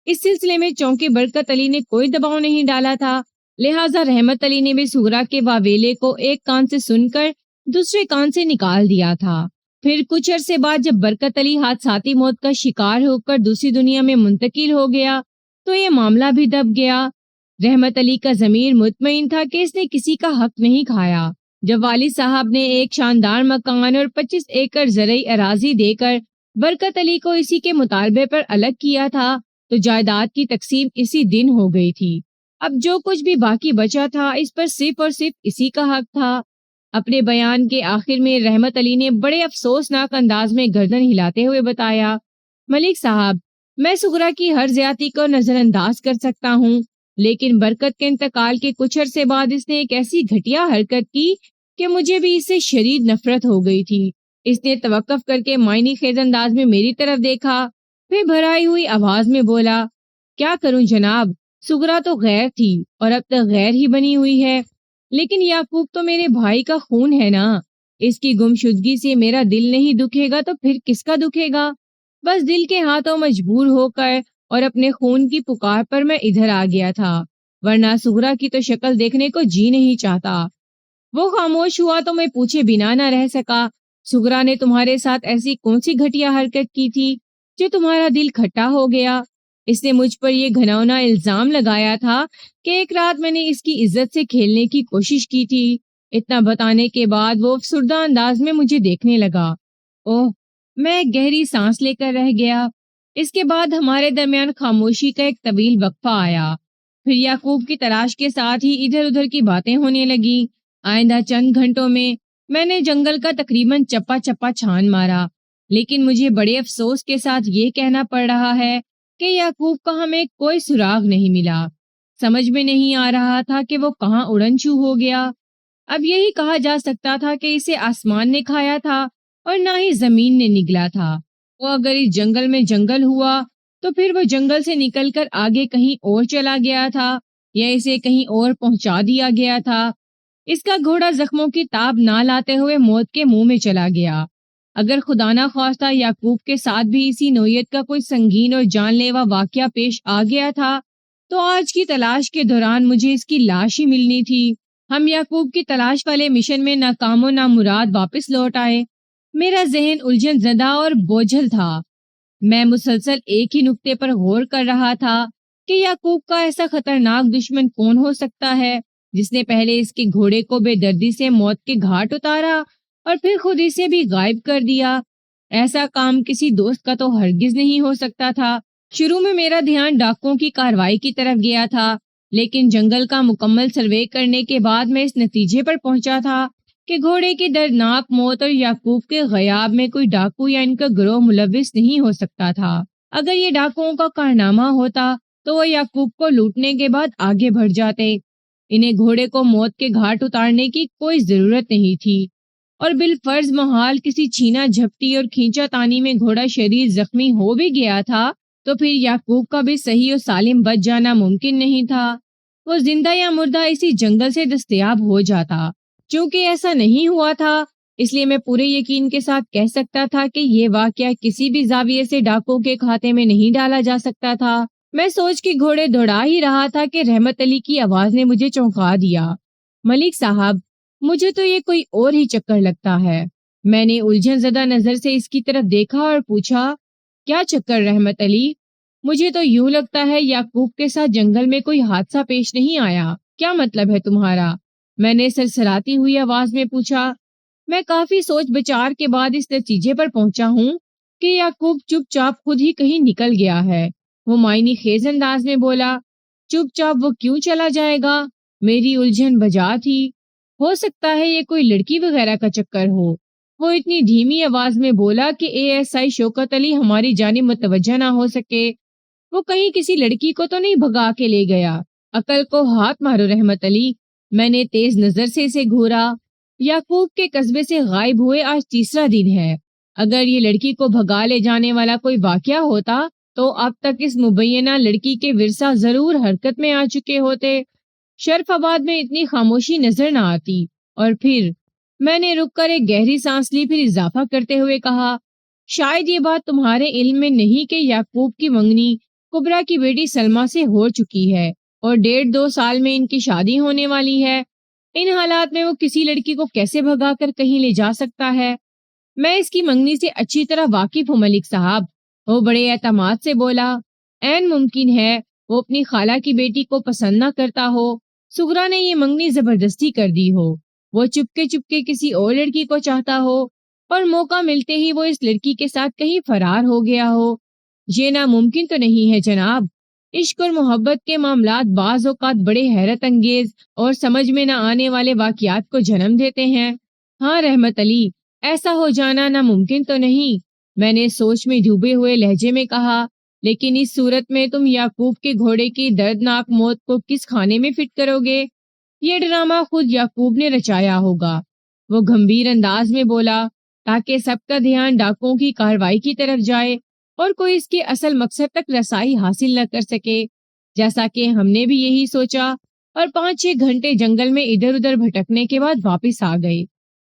اس سلسلے میں چونکہ برکت علی نے کوئی دباؤ نہیں ڈالا تھا، لہٰذا رحمت علی نے بھی سغرا کے واویلے کو ایک کان سے سن کر دوسرے کان سے نکال دیا تھا۔ پھر کچھ عرصے بعد جب برکت علی حادثاتی موت کا شکار ہو کر دوسری دنیا میں منتقل ہو گیا تو یہ معاملہ بھی دب گیا۔ رحمت علی کا ضمیر مطمئن تھا کہ اس نے کسی کا حق نہیں کھایا۔ جب والد صاحب نے ایک شاندار مکان اور 25 ایکڑ زرعی اراضی دے کر برکت علی کو اسی کے مطالبے پر الگ کیا تھا تو جائیداد کی تقسیم اسی دن ہو گئی تھی۔ اب جو کچھ بھی باقی بچا تھا اس پر صرف اور صرف اسی کا حق تھا۔ اپنے بیان کے آخر میں رحمت علی نے بڑے افسوسناک انداز میں گردن ہلاتے ہوئے بتایا، ملک صاحب، میں سغرا کی ہر زیادتی کو نظر انداز کر سکتا ہوں، لیکن برکت کے انتقال کے کچھ عرصے بعد اس نے ایک ایسی گھٹیا حرکت کی کہ مجھے بھی اس سے شدید نفرت ہو گئی تھی۔ اس نے توقف کر کے معنی خیز انداز میں میری طرف دیکھا، پھر بھرائی ہوئی آواز میں بولا، کیا کروں جناب، سغرا تو غیر تھی اور اب تک غیر ہی بنی ہوئی ہے، لیکن یعقوب تو میرے بھائی کا خون ہے نا، اس کی گمشدگی سے میرا دل نہیں دکھے گا تو پھر کس کا دکھے گا؟ بس دل کے ہاتھوں مجبور ہو کر اور اپنے خون کی پکار پر میں ادھر آ گیا تھا، ورنہ سغرا کی تو شکل دیکھنے کو جی نہیں چاہتا۔ وہ خاموش ہوا تو میں پوچھے بنا نہ رہ سکا، سغرا نے تمہارے ساتھ ایسی کون سی گھٹیا حرکت کی تھی جو تمہارا دل کھٹا ہو گیا؟ اس نے مجھ پر یہ گھناؤنا الزام لگایا تھا کہ ایک رات میں نے اس کی عزت سے کھیلنے کی کوشش کی تھی۔ اتنا بتانے کے بعد وہ افسردہ انداز میں مجھے دیکھنے لگا۔ اوہ، میں گہری سانس لے کر رہ گیا۔ اس کے بعد ہمارے درمیان خاموشی کا ایک طویل وقفہ آیا، پھر یعقوب کی تلاش کے ساتھ ہی ادھر ادھر کی باتیں ہونے لگی۔ آئندہ چند گھنٹوں میں نے جنگل کا تقریباً چپا چپا چھان مارا، لیکن مجھے بڑے افسوس کے ساتھ یہ کہنا پڑ رہا ہے کہ یعقوب کا ہمیں کوئی سراغ نہیں ملا۔ سمجھ میں نہیں آ رہا تھا کہ وہ کہاں اڑن چھو ہو گیا۔ اب یہی کہا جا سکتا تھا کہ اسے آسمان نے کھایا تھا اور نہ ہی زمین نے نگلا تھا۔ وہ اگر اس جنگل میں جنگل ہوا تو پھر وہ جنگل سے نکل کر آگے کہیں اور چلا گیا تھا یا اسے کہیں اور پہنچا دیا گیا تھا۔ اس کا گھوڑا زخموں کی تاب نہ لاتے ہوئے موت کے منہ میں چلا گیا۔ اگر خدا نہ خواستہ یعقوب کے ساتھ بھی اسی نوعیت کا کوئی سنگین اور جان لیوا واقعہ پیش آ گیا تھا تو آج کی تلاش کے دوران مجھے اس کی لاش ہی ملنی تھی۔ ہم یعقوب کی تلاش والے مشن میں ناکام و نامراد واپس لوٹ آئے۔ میرا ذہن الجھن زدہ اور بوجھل تھا۔ میں مسلسل ایک ہی نقطے پر غور کر رہا تھا کہ یعقوب کا ایسا خطرناک دشمن کون ہو سکتا ہے جس نے پہلے اس کے گھوڑے کو بے دردی سے موت کے گھاٹ اتارا اور پھر خود اسے بھی غائب کر دیا۔ ایسا کام کسی دوست کا تو ہرگز نہیں ہو سکتا تھا۔ شروع میں میرا دھیان ڈاکوؤں کی کارروائی کی طرف گیا تھا، لیکن جنگل کا مکمل سروے کرنے کے بعد میں اس نتیجے پر پہنچا تھا کہ گھوڑے کی دردناک موت اور یعقوب کے غیاب میں کوئی ڈاکو یا ان کا گروہ ملوث نہیں ہو سکتا تھا۔ اگر یہ ڈاکوؤں کا کارنامہ ہوتا تو وہ یعقوب کو لوٹنے کے بعد آگے بڑھ جاتے۔ انہیں گھوڑے کو موت کے گھاٹ اتارنے کی کوئی ضرورت نہیں تھی۔ اور بالفرض محال کسی چھینا جھپٹی اور کھینچا تانی میں گھوڑا شدید زخمی ہو بھی گیا تھا تو پھر یعقوب کا بھی صحیح اور سالم بچ جانا ممکن نہیں تھا۔ وہ زندہ یا مردہ اسی جنگل سے دستیاب ہو جاتا۔ چونکہ ایسا نہیں ہوا تھا اس لیے میں پورے یقین کے ساتھ کہہ سکتا تھا کہ یہ واقعہ کسی بھی زاویے سے ڈاکوں کے کھاتے میں نہیں ڈالا جا سکتا تھا۔ میں سوچ کے گھوڑے دوڑا ہی رہا تھا کہ رحمت علی کی آواز نے مجھے چونکا دیا۔ ملک صاحب، مجھے تو یہ کوئی اور ہی چکر لگتا ہے۔ میں نے الجھن زدہ نظر سے اس کی طرف دیکھا اور پوچھا، کیا چکر رحمت علی؟ مجھے تو یوں لگتا ہے یعقوب کے ساتھ جنگل میں کوئی حادثہ پیش نہیں آیا۔ کیا مطلب ہے تمہارا؟ میں نے سرسراتی ہوئی آواز میں پوچھا۔ میں کافی سوچ بچار کے بعد اس نتیجے پر پہنچا ہوں کہ یعقوب چپ چاپ خود ہی کہیں نکل گیا ہے۔ وہ معنی خیز انداز میں بولا۔ چپ چاپ وہ کیوں چلا جائے گا؟ میری الجھن بجا تھی۔ ہو سکتا ہے یہ کوئی لڑکی وغیرہ کا چکر ہو۔ وہ اتنی دھیمی آواز میں بولا کہ ASI شوکت علی ہماری جانب متوجہ نہ ہو سکے۔ وہ کہیں کسی لڑکی کو تو نہیں بھگا کے لے گیا؟ عقل کو ہاتھ مارو رحمت علی۔ میں نے تیز نظر سے اسے گھورا۔ یعقوب کے قصبے سے غائب ہوئے آج تیسرا دن ہے۔ اگر یہ لڑکی کو بھگا لے جانے والا کوئی واقعہ ہوتا تو اب تک اس مبینہ لڑکی کے ورثہ ضرور حرکت میں آ چکے ہوتے۔ شرف آباد میں اتنی خاموشی نظر نہ آتی۔ اور پھر میں نے رک کر ایک گہری سانس لی، پھر اضافہ کرتے ہوئے کہا، شاید یہ بات تمہارے علم میں نہیں کہ یعقوب کی منگنی کبرا کی بیٹی سلمہ سے ہو چکی ہے اور 1.5-2 سال میں ان کی شادی ہونے والی ہے۔ ان حالات میں وہ کسی لڑکی کو کیسے بھگا کر کہیں لے جا سکتا ہے؟ میں اس کی منگنی سے اچھی طرح واقف ہوں ملک صاحب۔ وہ بڑے اعتماد سے بولا۔ عین ممکن ہے وہ اپنی خالہ کی بیٹی کو پسند نہ کرتا ہو۔ سغرا نے یہ منگنی زبردستی کر دی ہو۔ وہ چپکے چپکے کسی اور لڑکی کو چاہتا ہو اور موقع ملتے ہی وہ اس لڑکی کے ساتھ کہیں فرار ہو گیا ہو۔ یہ ناممکن تو نہیں ہے جناب۔ عشق اور محبت کے معاملات بعض اوقات بڑے حیرت انگیز اور سمجھ میں نہ آنے والے واقعات کو جنم دیتے ہیں۔ ہاں رحمت علی، ایسا ہو جانا ناممکن تو نہیں، میں نے سوچ میں ڈوبے ہوئے لہجے میں کہا، لیکن اس صورت میں تم یعقوب کے گھوڑے کی دردناک موت کو کس خانے میں فٹ کرو گے؟ یہ ڈرامہ خود یعقوب نے رچایا ہوگا۔ وہ گمبھیر انداز میں بولا، تاکہ سب کا دھیان ڈاکوں کی کارروائی کی طرف جائے اور کوئی اس کے اصل مقصد تک رسائی حاصل نہ کر سکے، جیسا کہ ہم نے بھی یہی سوچا، اور 5-6 گھنٹے جنگل میں ادھر ادھر بھٹکنے کے بعد واپس آ گئے۔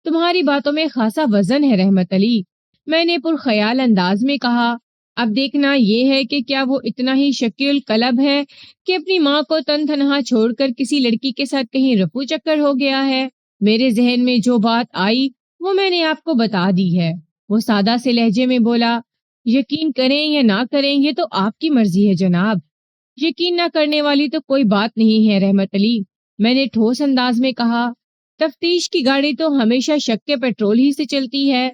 تمہاری باتوں میں خاصا وزن ہے رحمت علی، میں نے پرخیال انداز میں کہا۔ اب دیکھنا یہ ہے کہ کیا وہ اتنا ہی شکی القلب ہے کہ اپنی ماں کو تن تنہا چھوڑ کر کسی لڑکی کے ساتھ کہیں رفو چکر ہو گیا ہے۔ میرے ذہن میں جو بات آئی وہ میں نے آپ کو بتا دی ہے۔ وہ سادہ سے لہجے میں بولا، یقین کریں یا نہ کریں یہ تو آپ کی مرضی ہے جناب۔ یقین نہ کرنے والی تو کوئی بات نہیں ہے رحمت علی، میں نے ٹھوس انداز میں کہا۔ تفتیش کی گاڑی تو ہمیشہ شک کے پیٹرول ہی سے چلتی ہے،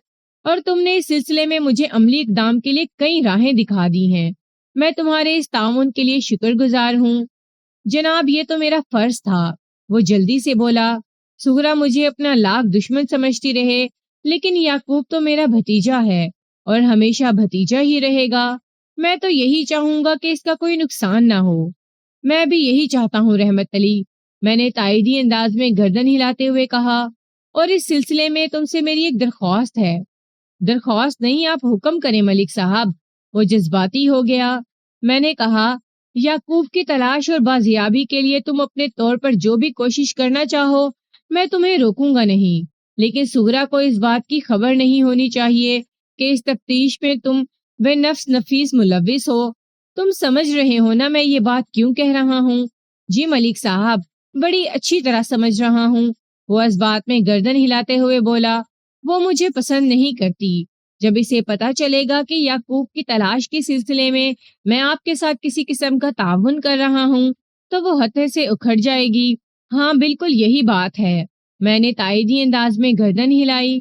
اور تم نے اس سلسلے میں مجھے عملی اقدام کے لیے کئی راہیں دکھا دی ہیں۔ میں تمہارے اس تعاون کے لیے شکر گزار ہوں جناب، یہ تو میرا فرض تھا۔ وہ جلدی سے بولا۔ سغرا مجھے اپنا لاکھ دشمن سمجھتی رہے، لیکن یعقوب تو میرا بھتیجا ہے اور ہمیشہ بھتیجا ہی رہے گا۔ میں تو یہی چاہوں گا کہ اس کا کوئی نقصان نہ ہو۔ میں بھی یہی چاہتا ہوں رحمت علی، میں نے تائیدی انداز میں گردن ہلاتے ہوئے کہا، اور اس سلسلے میں تم سے میری ایک درخواست ہے۔ درخواست نہیں، آپ حکم کریں ملک صاحب۔ وہ جذباتی ہو گیا۔ میں نے کہا، یعقوب کی تلاش اور بازیابی کے لیے تم اپنے طور پر جو بھی کوشش کرنا چاہو میں تمہیں روکوں گا نہیں، لیکن سغرا کو اس بات کی خبر نہیں ہونی چاہیے کہ اس تفتیش میں تم بے نفس نفیس ملوث ہو۔ تم سمجھ رہے ہو نا میں یہ بات کیوں کہہ رہا ہوں؟ جی ملک صاحب، بڑی اچھی طرح سمجھ رہا ہوں۔ وہ اس بات میں گردن ہلاتے ہوئے بولا، وہ مجھے پسند نہیں کرتی۔ جب اسے پتا چلے گا کہ یعقوب کی تلاش کے سلسلے میں آپ کے ساتھ کسی قسم کا تعاون کر رہا ہوں تو وہ ہتھے سے اکھڑ جائے گی۔ ہاں بالکل یہی بات ہے، میں نے تائیدی انداز میں گردن ہلائی۔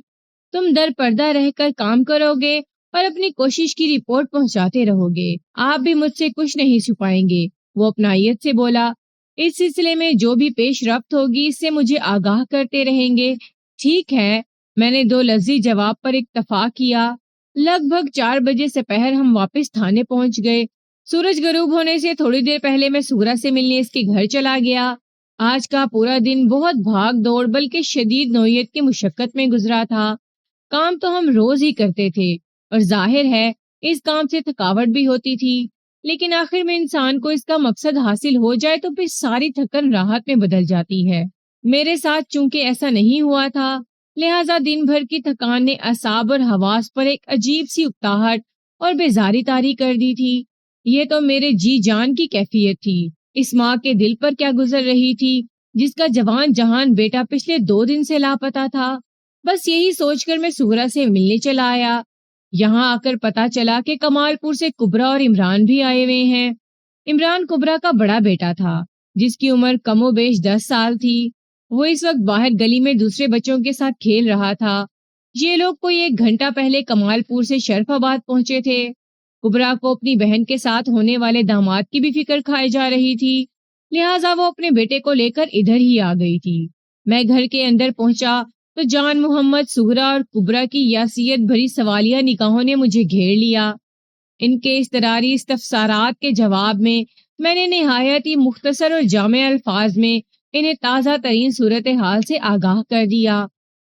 تم در پردہ رہ کر کام کرو گے اور اپنی کوشش کی رپورٹ پہنچاتے رہو گے، آپ بھی مجھ سے کچھ نہیں چھپائیں گے۔ وہ اپنائیت سے بولا، اس سلسلے میں جو بھی پیش رفت ہوگی اس سے مجھے آگاہ کرتے رہیں گے۔ ٹھیک ہے، میں نے 2 لفظی جواب پر اکتفا کیا۔ لگ بھگ 4 بجے سپہر ہم واپس تھانے پہنچ گئے۔ سورج غروب ہونے سے تھوڑی دیر پہلے میں سغرا سے ملنے اس کے گھر چلا گیا۔ آج کا پورا دن بہت بھاگ دوڑ بلکہ شدید نوعیت کی مشقت میں گزرا تھا۔ کام تو ہم روز ہی کرتے تھے اور ظاہر ہے اس کام سے تھکاوٹ بھی ہوتی تھی، لیکن آخر میں انسان کو اس کا مقصد حاصل ہو جائے تو پھر ساری تھکن راحت میں بدل جاتی ہے۔ میرے ساتھ چونکہ ایسا نہیں ہوا تھا، لہٰذا دن بھر کی تھکان نے اعصاب اور حواس پر ایک عجیب سی اکتاہٹ اور بیزاری طاری کر دی تھی۔ یہ تو میرے جی جان کی کیفیت تھی۔ اس ماں کے دل پر کیا گزر رہی تھی جس کا جوان جہان بیٹا پچھلے 2 دن سے لاپتہ تھا؟ بس یہی سوچ کر میں سغرا سے ملنے چلا آیا۔ یہاں آ کر پتا چلا کہ کمال پور سے کبرا اور عمران بھی آئے ہوئے ہیں۔ عمران کبرا کا بڑا بیٹا تھا جس کی عمر کم و بیش 10 سال تھی۔ وہ اس وقت باہر گلی میں دوسرے بچوں کے ساتھ کھیل رہا تھا۔ یہ لوگ کوئی 1 گھنٹہ پہلے کمال پور سے شرف آباد پہنچے تھے۔ کبرا کو اپنی بہن کے ساتھ ہونے والے داماد کی بھی فکر کھائی جا رہی تھی، لہٰذا وہ اپنے بیٹے کو لے کر ادھر ہی آ گئی تھی۔ میں گھر کے اندر پہنچا تو جان محمد، سغرا اور کبرا کی یاسیت بھری سوالیہ نگاہوں نے مجھے گھیر لیا۔ ان کے اضطراری استفسارات کے جواب میں نے نہایت ہی مختصر اور جامع الفاظ میں انہیں تازہ ترین صورتحال سے آگاہ کر دیا۔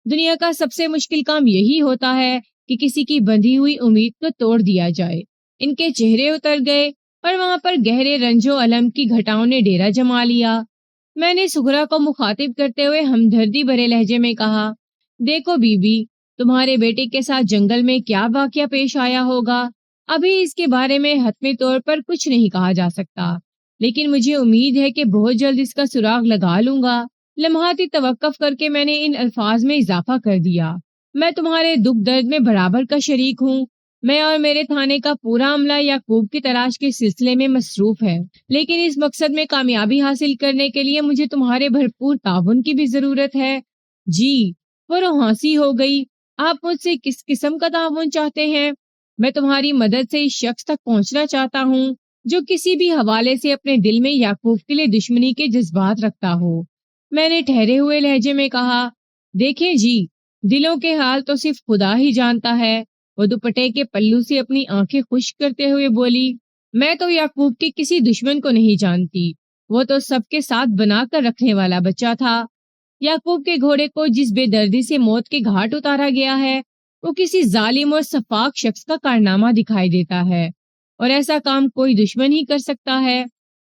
دنیا کا سب سے مشکل کام یہی ہوتا ہے کہ کسی کی بندھی ہوئی امید کو توڑ دیا جائے۔ ان کے چہرے اتر گئے اور وہاں پر گہرے رنج و الم کی گھٹاؤں نے ڈیرا جما لیا۔ میں نے سغرا کو مخاطب کرتے ہوئے ہمدردی بھرے لہجے میں کہا، دیکھو بی بی، تمہارے بیٹے کے ساتھ جنگل میں کیا واقعہ پیش آیا ہوگا، ابھی اس کے بارے میں حتمی طور پر کچھ نہیں کہا جا سکتا، لیکن مجھے امید ہے کہ بہت جلد اس کا سراغ لگا لوں گا۔ لمحاتی توقف کر کے میں نے ان الفاظ میں اضافہ کر دیا، میں تمہارے دکھ درد میں برابر کا شریک ہوں۔ میں اور میرے تھانے کا پورا عملہ یعقوب کی تلاش کے سلسلے میں مصروف ہے، لیکن اس مقصد میں کامیابی حاصل کرنے کے لیے مجھے تمہارے بھرپور تعاون کی بھی ضرورت ہے۔ جی، وہ روحانسی ہو گئی، آپ مجھ سے کس قسم کا تعاون چاہتے ہیں؟ میں تمہاری مدد سے اس شخص تک پہنچنا چاہتا ہوں جو کسی بھی حوالے سے اپنے دل میں یعقوب کے لیے دشمنی کے جذبات رکھتا ہو۔ میں نے ٹھہرے ہوئے لہجے میں کہا، دیکھیں جی، دلوں کے حال تو صرف خدا ہی جانتا ہے۔ وہ دوپٹے کے پلو سے اپنی آنکھیں خشک کرتے ہوئے بولی، میں تو یعقوب کے کسی دشمن کو نہیں جانتی، وہ تو سب کے ساتھ بنا کر رکھنے والا بچہ تھا۔ یعقوب کے گھوڑے کو جس بے دردی سے موت کے گھاٹ اتارا گیا ہے وہ کسی ظالم اور سفاک شخص کا کارنامہ دکھائی دیتا ہے، اور ایسا کام کوئی دشمن ہی کر سکتا ہے۔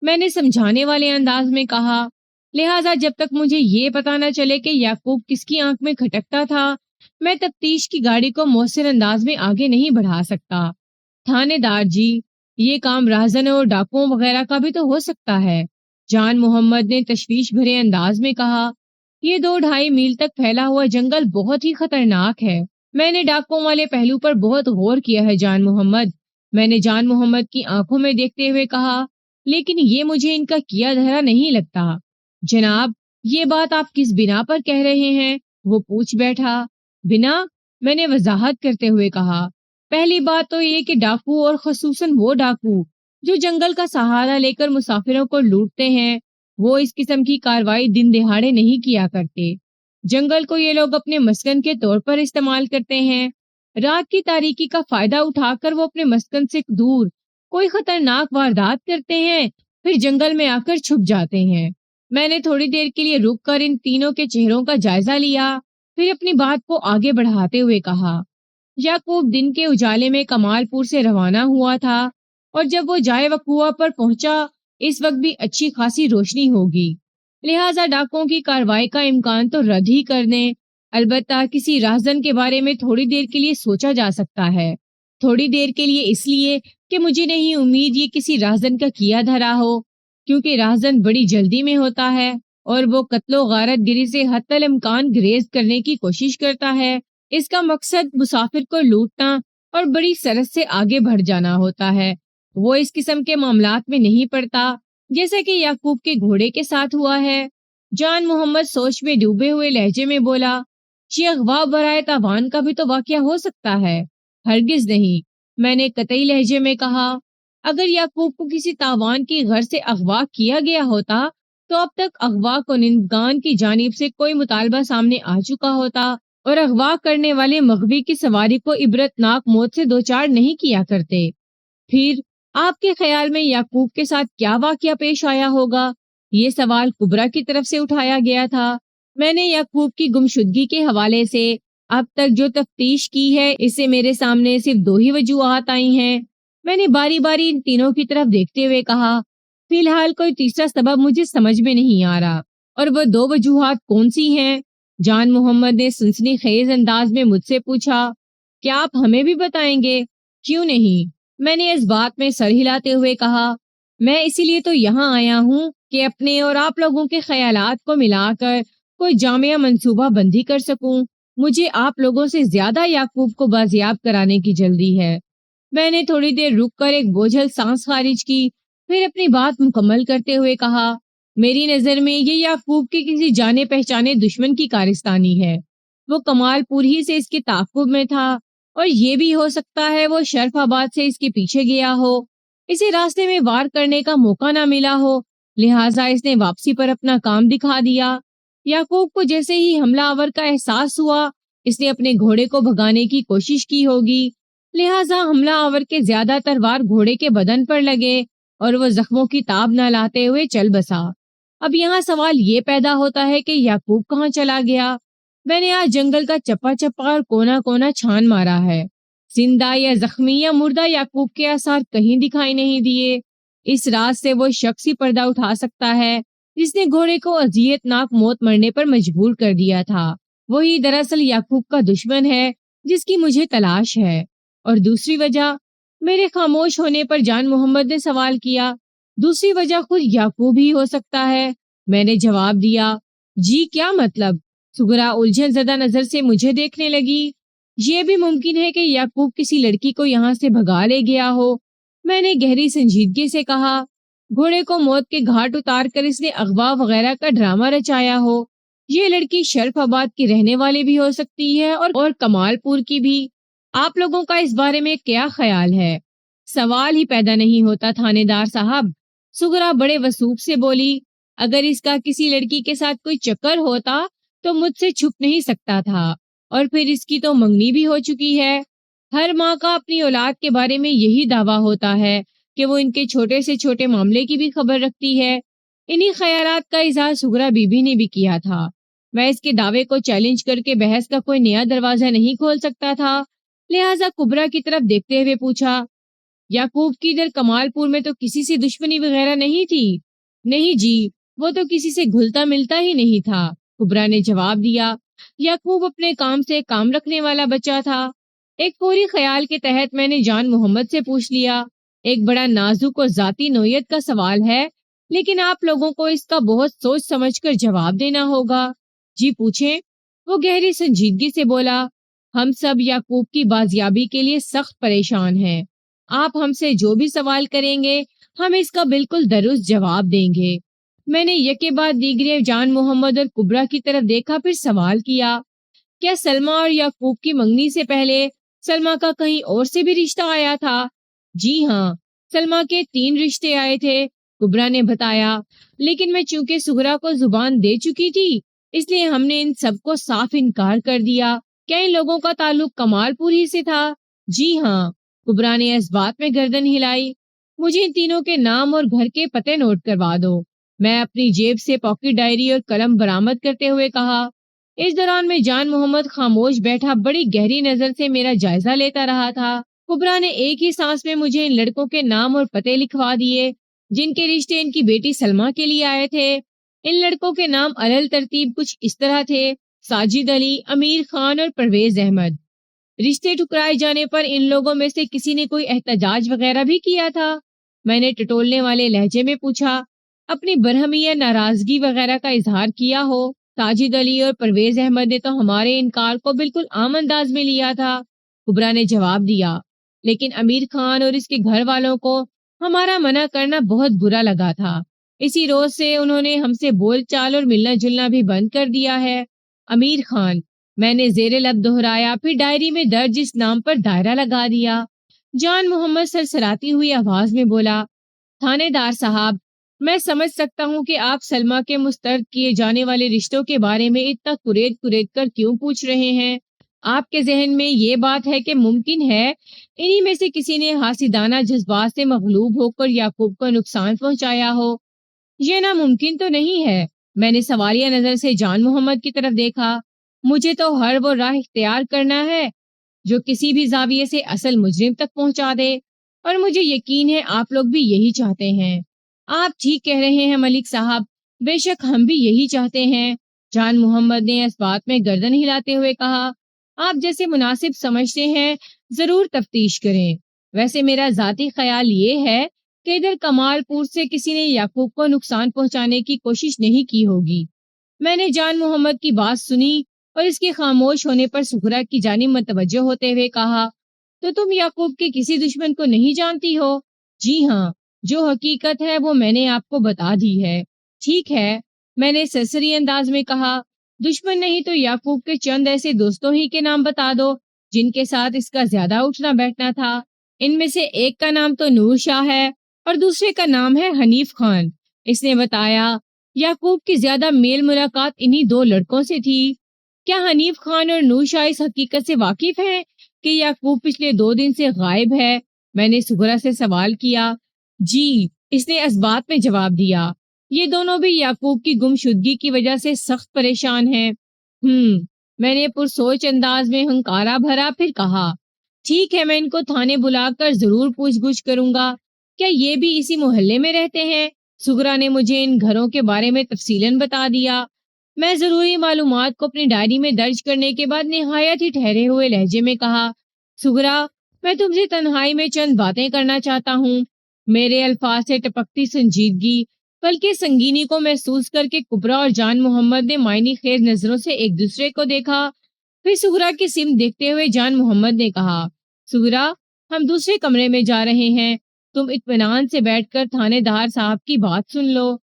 میں نے سمجھانے والے انداز میں کہا، لہٰذا جب تک مجھے یہ پتہ نہ چلے کہ یعقوب کس کی آنکھ میں کھٹکتا تھا، میں تفتیش کی گاڑی کو مؤثر انداز میں آگے نہیں بڑھا سکتا۔ تھانے دار جی، یہ کام راہزنوں اور ڈاکوؤں وغیرہ کا بھی تو ہو سکتا ہے، جان محمد نے تشویش بھرے انداز میں کہا۔ یہ 2-2.5 میل تک پھیلا ہوا جنگل بہت ہی خطرناک ہے۔ میں نے ڈاکوؤں والے پہلو پر بہت غور کیا ہے جان محمد، میں نے جان محمد کی آنکھوں میں دیکھتے ہوئے کہا، لیکن یہ مجھے ان کا کیا دھرا نہیں لگتا۔ جناب، یہ بات آپ کس بنا پر کہہ رہے ہیں؟ وہ پوچھ بیٹھا۔ بنا؟ میں نے وضاحت کرتے ہوئے کہا، پہلی بات تو یہ کہ ڈاکو اور خصوصاً وہ ڈاکو جو جنگل کا سہارا لے کر مسافروں کو لوٹتے ہیں، وہ اس قسم کی کاروائی دن دہاڑے نہیں کیا کرتے۔ جنگل کو یہ لوگ اپنے مسکن کے طور پر استعمال کرتے ہیں۔ رات کی تاریکی کا فائدہ اٹھا کر وہ اپنے مسکن سے دور کوئی خطرناک واردات کرتے ہیں، پھر جنگل میں آ کر چھپ جاتے ہیں۔ میں نے تھوڑی دیر کے لیے رک کر ان تینوں کے چہروں کا جائزہ لیا، پھر اپنی بات کو آگے بڑھاتے ہوئے کہا، یعقوب دن کے اجالے میں کمال پور سے روانہ ہوا تھا، اور جب وہ جائے وقوع پر پہنچا اس وقت بھی اچھی خاصی روشنی ہوگی، لہٰذا ڈاکوں کی کارروائی کا امکان تو رد ہی کر دیں۔ البتہ کسی راہزن کے بارے میں تھوڑی دیر کے لیے سوچا جا سکتا ہے، تھوڑی دیر کے لیے اس لیے کہ مجھے نہیں امید یہ کسی راہزن کا کیا دھرا ہو، کیونکہ راہزن بڑی جلدی میں ہوتا ہے اور وہ قتل و غارت گری سے حتی الامکان گریز کرنے کی کوشش کرتا ہے۔ اس کا مقصد مسافر کو لوٹنا اور بڑی سرحد سے آگے بڑھ جانا ہوتا ہے۔ وہ اس قسم کے معاملات میں نہیں پڑتا جیسا کہ یعقوب کے گھوڑے کے ساتھ ہوا ہے۔ جان محمد سوچ میں ڈوبے ہوئے لہجے میں بولا، یہ اغوا برائے تاوان کا بھی تو واقعہ ہو سکتا ہے۔ ہرگز نہیں، میں نے قطعی لہجے میں کہا، اگر یعقوب کو کسی تاوان کی غرض سے اغوا کیا گیا ہوتا تو اب تک اغوا کنندگان کی جانب سے کوئی مطالبہ سامنے آ چکا ہوتا اور اغوا کرنے والے مغوی کی سواری کو عبرتناک موت سے دوچار نہیں کیا کرتے۔ پھر آپ کے خیال میں یعقوب کے ساتھ کیا واقعہ پیش آیا ہوگا؟ یہ سوال کبرا کی طرف سے اٹھایا گیا تھا۔ میں نے یعقوب کی گمشدگی کے حوالے سے اب تک جو تفتیش کی ہے اس سے میرے سامنے صرف 2 ہی وجوہات آئی ہیں۔ میں نے باری باری ان تینوں کی طرف دیکھتے ہوئے کہا، فی الحال کوئی تیسرا سبب مجھے سمجھ میں نہیں آ رہا۔ اور وہ 2 وجوہات کون سی ہیں؟ جان محمد نے سنسنی خیز انداز میں مجھ سے پوچھا۔ کیا آپ ہمیں بھی بتائیں گے؟ کیوں نہیں؟ میں نے اس بات میں سر ہلاتے ہوئے کہا، میں اسی لیے تو یہاں آیا ہوں کہ اپنے اور آپ لوگوں کے خیالات کو ملا کر کوئی جامعہ منصوبہ بندی کر سکوں۔ مجھے آپ لوگوں سے زیادہ یعقوب کو بازیاب کرانے کی جلدی ہے۔ میں نے تھوڑی دیر رک کر ایک بوجھل سانس خارج کی، پھر اپنی بات مکمل کرتے ہوئے کہا، میری نظر میں یہ یعقوب کے کسی جانے پہچانے دشمن کی کارستانی ہے۔ وہ کمال پور ہی سے اس کے تعاقب میں تھا، اور یہ بھی ہو سکتا ہے وہ شرف آباد سے اس کے پیچھے گیا ہو، اسے راستے میں وار کرنے کا موقع نہ ملا ہو، لہٰذا اس نے واپسی پر اپنا کام دکھا دیا۔ یعقوب کو جیسے ہی حملہ آور کا احساس ہوا، اس نے اپنے گھوڑے کو بھگانے کی کوشش کی ہوگی، لہٰذا حملہ آور کے زیادہ تر وار گھوڑے کے بدن پر لگے اور وہ زخموں کی تاب نہ لاتے ہوئے چل بسا۔ اب یہاں سوال یہ پیدا ہوتا ہے کہ یعقوب کہاں چلا گیا؟ میں نے آج جنگل کا چپا چپا اور کونا کونا چھان مارا ہے، زندہ یا زخمی یا مردہ یعقوب کے آثار کہیں دکھائی نہیں دیے۔ اس راز سے وہ شخص ہی پردہ اٹھا سکتا ہے جس نے گھوڑے کو اذیت ناک موت مرنے پر مجبور کر دیا تھا۔ وہی دراصل یعقوب کا دشمن ہے جس کی مجھے تلاش ہے۔ اور دوسری وجہ؟ میرے خاموش ہونے پر جان محمد نے سوال کیا۔ دوسری وجہ خود یعقوب ہی ہو سکتا ہے، میں نے جواب دیا۔ جی کیا مطلب؟ سغرا الجھن زدہ نظر سے مجھے دیکھنے لگی۔ یہ بھی ممکن ہے کہ یعقوب کسی لڑکی کو یہاں سے بھگا لے گیا ہو، میں نے گہری سنجیدگی سے کہا۔ گھوڑے کو موت کے گھاٹ اتار کر اس نے اغوا وغیرہ کا ڈرامہ رچایا ہو۔ یہ لڑکی شرف آباد کی رہنے والی بھی ہو سکتی ہے اور کمال پور کی بھی۔ آپ لوگوں کا اس بارے میں کیا خیال ہے؟ سوال ہی پیدا نہیں ہوتا تھانے دار صاحب، سغرا بڑے وثوق سے بولی۔ اگر اس کا کسی لڑکی کے ساتھ کوئی چکر ہوتا تو مجھ سے چھپ نہیں سکتا تھا، اور پھر اس کی تو منگنی بھی ہو چکی ہے۔ ہر ماں کا اپنی اولاد کے بارے میں یہی دعویٰ ہوتا ہے کہ وہ ان کے چھوٹے سے چھوٹے معاملے کی بھی خبر رکھتی ہے۔ انہی خیالات کا اظہار سغرا بی بی نے بھی کیا تھا۔ میں اس کے دعوے کو چیلنج کر کے بحث کا کوئی نیا دروازہ نہیں کھول سکتا تھا، لہٰذا کبرا کی طرف دیکھتے ہوئے پوچھا، یعقوب کی ادھر کمال پور میں تو کسی سے دشمنی وغیرہ نہیں تھی؟ نہیں جی، وہ تو کسی سے گھلتا ملتا ہی نہیں تھا، کبرا نے جواب دیا۔ یعقوب اپنے کام سے کام رکھنے والا بچہ تھا۔ ایک فوری خیال کے تحت میں نے جان محمد سے پوچھ لیا، ایک بڑا نازک اور ذاتی نوعیت کا سوال ہے، لیکن آپ لوگوں کو اس کا بہت سوچ سمجھ کر جواب دینا ہوگا۔ جی پوچھیں، وہ گہری سنجیدگی سے بولا۔ ہم سب یعقوب کی بازیابی کے لیے سخت پریشان ہیں۔ آپ ہم سے جو بھی سوال کریں گے ہم اس کا بالکل درست جواب دیں گے۔ میں نے یکے بعد دیگرے جان محمد اور کبرا کی طرف دیکھا، پھر سوال کیا، کیا سلمہ اور یعقوب کی منگنی سے پہلے سلمہ کا کہیں اور سے بھی رشتہ آیا تھا؟ جی ہاں، سلمہ کے 3 رشتے آئے تھے، کبرا نے بتایا، لیکن میں چونکہ سغرا کو زبان دے چکی تھی اس لیے ہم نے ان سب کو صاف انکار کر دیا۔ کیا ان لوگوں کا تعلق کمال پور ہی سے تھا؟ جی ہاں، کبرا نے اس بات میں گردن ہلائی۔ مجھے ان تینوں کے نام اور گھر کے پتے نوٹ کروا دو، میں اپنی جیب سے پاکٹ ڈائری اور قلم برآمد کرتے ہوئے کہا۔ اس دوران میں جان محمد خاموش بیٹھا بڑی گہری نظر سے میرا جائزہ لیتا رہا تھا۔ کبرا نے ایک ہی سانس میں مجھے ان لڑکوں کے نام اور پتے لکھوا دیے جن کے رشتے ان کی بیٹی سلمہ کے لیے آئے تھے۔ ان لڑکوں کے نام علل ترتیب کچھ اس طرح تھے، ساجد علی، امیر خان اور پرویز احمد۔ رشتے ٹکرائے جانے پر ان لوگوں میں سے کسی نے کوئی احتجاج وغیرہ بھی کیا تھا؟ میں نے ٹٹولنے والے لہجے میں پوچھا۔ اپنی برہمی یا ناراضگی وغیرہ کا اظہار کیا ہو؟ ساجد علی اور پرویز احمد نے تو ہمارے انکار کو بالکل عام انداز میں لیا تھا، کبرا نے جواب دیا، لیکن امیر خان اور اس کے گھر والوں کو ہمارا منع کرنا بہت برا لگا تھا۔ اسی روز سے انہوں نے ہم سے بول چال اور ملنا جلنا بھی بند کر دیا ہے۔ امیر خان، میں نے زیر لب دہرایا، پھر ڈائری میں درج اس نام پر دائرہ لگا دیا۔ جان محمد سرسراتی ہوئی آواز میں بولا، تھانے دار صاحب، میں سمجھ سکتا ہوں کہ آپ سلمہ کے مسترد کیے جانے والے رشتوں کے بارے میں اتنا کرید کر کیوں پوچھ رہے ہیں؟ آپ کے ذہن میں یہ بات ہے کہ ممکن ہے انہی میں سے کسی نے حاسدانہ جذبات سے مغلوب ہو کر یعقوب کو نقصان پہنچایا ہو؟ یہ ناممکن تو نہیں ہے۔ میں نے سوالیہ نظر سے جان محمد کی طرف دیکھا۔ مجھے تو ہر وہ راہ اختیار کرنا ہے جو کسی بھی زاویے سے اصل مجرم تک پہنچا دے، اور مجھے یقین ہے آپ لوگ بھی یہی چاہتے ہیں۔ آپ ٹھیک کہہ رہے ہیں ملک صاحب، بے شک ہم بھی یہی چاہتے ہیں۔ جان محمد نے اس بات میں گردن ہلاتے ہوئے کہا، آپ جیسے مناسب سمجھتے ہیں ضرور تفتیش کریں۔ ویسے میرا ذاتی خیال یہ ہے کہ ادھر کمال پور سے کسی نے یعقوب کو نقصان پہنچانے کی کوشش نہیں کی ہوگی۔ میں نے جان محمد کی بات سنی اور اس کے خاموش ہونے پر سغرا کی جانب متوجہ ہوتے ہوئے کہا، تو تم یعقوب کے کسی دشمن کو نہیں جانتی ہو؟ جی ہاں، جو حقیقت ہے وہ میں نے آپ کو بتا دی ہے۔ ٹھیک ہے، میں نے سرسری انداز میں کہا، دشمن نہیں تو یعقوب کے چند ایسے دوستوں ہی کے نام بتا دو جن کے ساتھ اس کا زیادہ اٹھنا بیٹھنا تھا۔ ان میں سے ایک کا نام تو نور شاہ ہے اور دوسرے کا نام ہے حنیف خان۔ اس نے بتایا، یعقوب کی زیادہ میل ملاقات انہی دو لڑکوں سے تھی۔ کیا حنیف خان اور نور شاہ اس حقیقت سے واقف ہیں کہ یعقوب پچھلے 2 دن سے غائب ہے؟ میں نے سغرا سے سوال کیا۔ جی، اس نے اس بات میں جواب دیا۔ یہ دونوں بھی یعقوب کی گمشدگی کی وجہ سے سخت پریشان ہیں۔ میں نے پرسوچ انداز میں ہنکارا بھرا، پھر کہا، ٹھیک ہے، میں ان کو تھانے بلا کر ضرور پوچھ گچھ کروں گا۔ کیا یہ بھی اسی محلے میں رہتے ہیں؟ سغرا نے مجھے ان گھروں کے بارے میں تفصیلاً بتا دیا۔ میں ضروری معلومات کو اپنی ڈائری میں درج کرنے کے بعد نہایت ہی ٹھہرے ہوئے لہجے میں کہا، سغرا، میں تم سے تنہائی میں چند باتیں کرنا چاہتا ہوں۔ میرے الفاظ سے ٹپکتی سنجیدگی بلکہ سنگینی کو محسوس کر کے کبرا اور جان محمد نے معنی خیز نظروں سے ایک دوسرے کو دیکھا۔ پھر سغرا کی سمت دیکھتے ہوئے جان محمد نے کہا، سغرا، ہم دوسرے کمرے میں جا رہے ہیں، تم اطمینان سے بیٹھ کر تھانے دار صاحب کی بات سن لو۔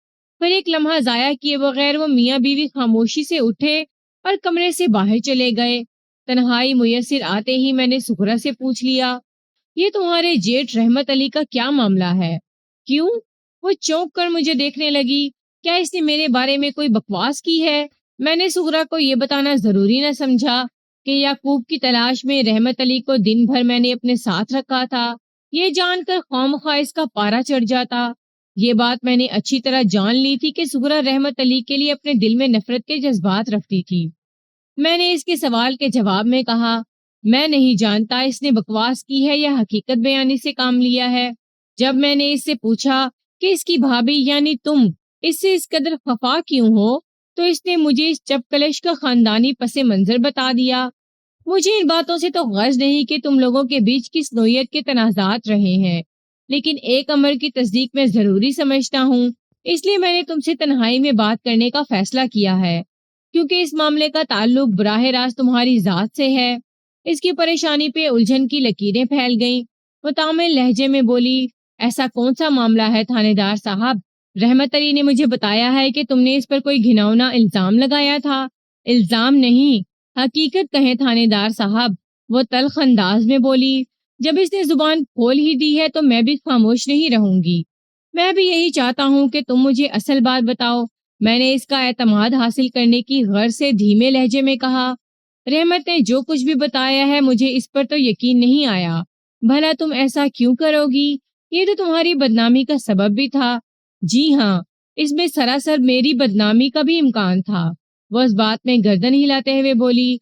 پھر ایک لمحہ ضائع کیے بغیر وہ میاں بیوی خاموشی سے اٹھے اور کمرے سے باہر چلے گئے۔ تنہائی میسر آتے ہی میں نے سغرا سے پوچھ لیا، یہ تمہارے جیٹھ رحمت علی کا کیا معاملہ ہے؟ کیوں؟ وہ چونک کر مجھے دیکھنے لگی۔ کیا اس نے میرے بارے میں کوئی بکواس کی ہے؟ میں نے سغرا کو یہ بتانا ضروری نہ سمجھا کہ یعقوب کی تلاش میں رحمت علی کو دن بھر میں نے اپنے ساتھ رکھا تھا۔ یہ جان کر خواہ اس کا پارا چڑھ جاتا۔ یہ بات میں نے اچھی طرح جان لی تھی کہ سغرا رحمت علی کے لیے اپنے دل میں نفرت کے جذبات رکھتی تھی۔ میں نے اس کے سوال کے جواب میں کہا، میں نہیں جانتا اس نے بکواس کی ہے یا حقیقت بیانی سے کام لیا ہے۔ جب میں نے اس سے پوچھا کہ اس کی بھابھی یعنی تم اس سے اس قدر خفا کیوں ہو، تو اس نے مجھے اس چپکلش کا خاندانی پس منظر بتا دیا۔ مجھے ان باتوں سے تو غرض نہیں کہ تم لوگوں کے بیچ کس نوعیت کے تنازعات رہے ہیں، لیکن ایک امر کی تصدیق میں ضروری سمجھتا ہوں، اس لیے میں نے تم سے تنہائی میں بات کرنے کا فیصلہ کیا ہے، کیونکہ اس معاملے کا تعلق براہ راست تمہاری ذات سے ہے۔ اس کی پریشانی پہ الجھن کی لکیریں پھیل گئیں۔ متعامل لہجے میں بولی، ایسا کون سا معاملہ ہے تھانے دار صاحب؟ رحمت علی نے مجھے بتایا ہے کہ تم نے اس پر کوئی گھناؤنا الزام لگایا تھا۔ الزام نہیں، حقیقت کہیں تھانے دار صاحب، وہ تلخ انداز میں بولی۔ جب اس نے زبان کھول ہی دی ہے تو میں بھی خاموش نہیں رہوں گی۔ میں بھی یہی چاہتا ہوں کہ تم مجھے اصل بات بتاؤ۔ میں نے اس کا اعتماد حاصل کرنے کی غرض سے دھیمے لہجے میں کہا، رحمت نے جو کچھ بھی بتایا ہے مجھے اس پر تو یقین نہیں آیا۔ بھلا تم ایسا کیوں کرو گی؟ یہ تو تمہاری بدنامی کا سبب بھی تھا۔ جی ہاں، اس میں سراسر میری بدنامی کا بھی امکان تھا۔ وہ اس بات میں گردن ہلاتے ہوئے بولی،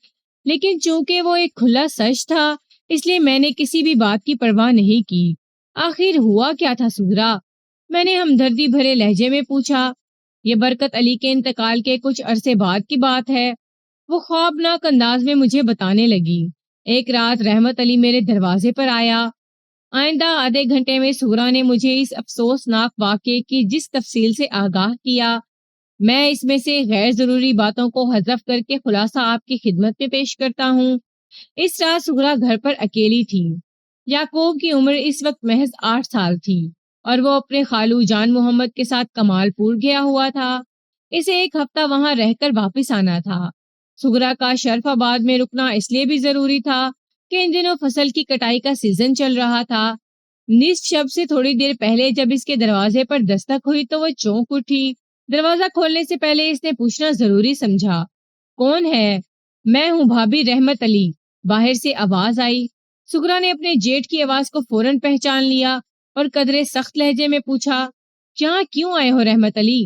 لیکن چونکہ وہ ایک کھلا سچ تھا اس لیے میں نے کسی بھی بات کی پرواہ نہیں کی۔ آخر ہوا کیا تھا سغرا؟ میں نے ہمدردی بھرے لہجے میں پوچھا۔ یہ برکت علی کے انتقال کے کچھ عرصے بعد کی بات ہے، وہ خوابناک انداز میں مجھے بتانے لگی۔ ایک رات رحمت علی میرے دروازے پر آیا۔ آئندہ آدھے گھنٹے میں سغرا نے مجھے اس افسوسناک واقعے کی جس تفصیل سے آگاہ کیا، میں اس میں سے غیر ضروری باتوں کو حذف کر کے خلاصہ آپ کی خدمت میں پیش کرتا ہوں۔ اس رات سغرا گھر پر اکیلی تھی۔ یعقوب کی عمر اس وقت محض 8 سال تھی اور وہ اپنے خالو جان محمد کے ساتھ کمال پور گیا ہوا تھا۔ اسے 1 ہفتہ وہاں رہ کر واپس آنا تھا۔ سغرا کا شرف آباد میں رکنا اس لیے بھی ضروری تھا کہ ان دنوں فصل کی کٹائی کا سیزن چل رہا تھا۔ نصف شب سے تھوڑی دیر پہلے جب اس کے دروازے پر دستک ہوئی تو وہ چونک اٹھی۔ دروازہ کھولنے سے پہلے اس نے پوچھنا ضروری سمجھا، کون ہے؟ میں ہوں بھابھی رحمت علی، باہر سے آواز آئی۔ سغرا نے اپنے جیٹھ کی آواز کو فوراً پہچان لیا اور قدرے سخت لہجے میں پوچھا، یہاں کیوں آئے ہو رحمت علی؟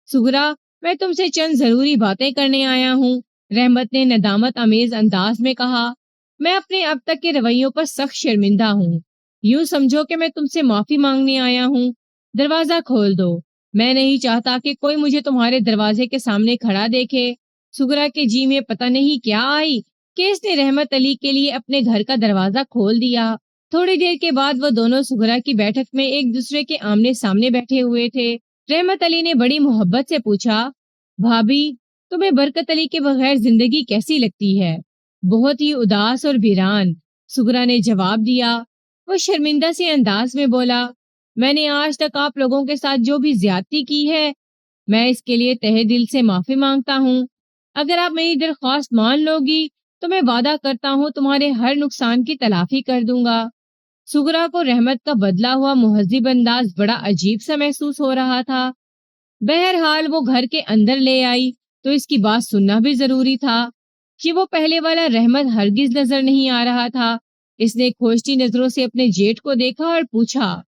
سغرا، میں تم سے چند ضروری باتیں کرنے آیا ہوں، رحمت نے ندامت امیز انداز میں کہا۔ میں اپنے اب تک کے رویوں پر سخت شرمندہ ہوں۔ یوں سمجھو کہ میں تم سے معافی مانگنے آیا ہوں۔ دروازہ کھول دو، میں نہیں چاہتا کہ کوئی مجھے تمہارے دروازے کے سامنے کھڑا دیکھے۔ سغرا کے جی میں پتہ نہیں کیا آئی کہ اس نے رحمت علی کے لیے اپنے گھر کا دروازہ کھول دیا۔ تھوڑی دیر کے بعد وہ دونوں سغرا کی بیٹھک میں ایک دوسرے کے آمنے سامنے بیٹھے ہوئے تھے۔ رحمت علی نے بڑی محبت سے پوچھا، بھابی، تمہیں برکت علی کے بغیر زندگی کیسی لگتی ہے؟ بہت ہی اداس اور ویران، سغرا نے جواب دیا۔ وہ شرمندہ سے انداز میں بولا، میں نے آج تک آپ لوگوں کے ساتھ جو بھی زیادتی کی ہے، میں اس کے لیے تہہ دل سے معافی مانگتا ہوں۔ اگر آپ میری درخواست مان لو گی تو میں وعدہ کرتا ہوں تمہارے ہر نقصان کی تلافی کر دوں گا۔ سغرا کو رحمت کا بدلا ہوا مہذب انداز بڑا عجیب سا محسوس ہو رہا تھا۔ بہرحال وہ گھر کے اندر لے آئی تو اس کی بات سننا بھی ضروری تھا کہ وہ پہلے والا رحمت ہرگز نظر نہیں آ رہا تھا۔ اس نے کھوجتی نظروں سے اپنے جیٹ کو دیکھا اور پوچھا،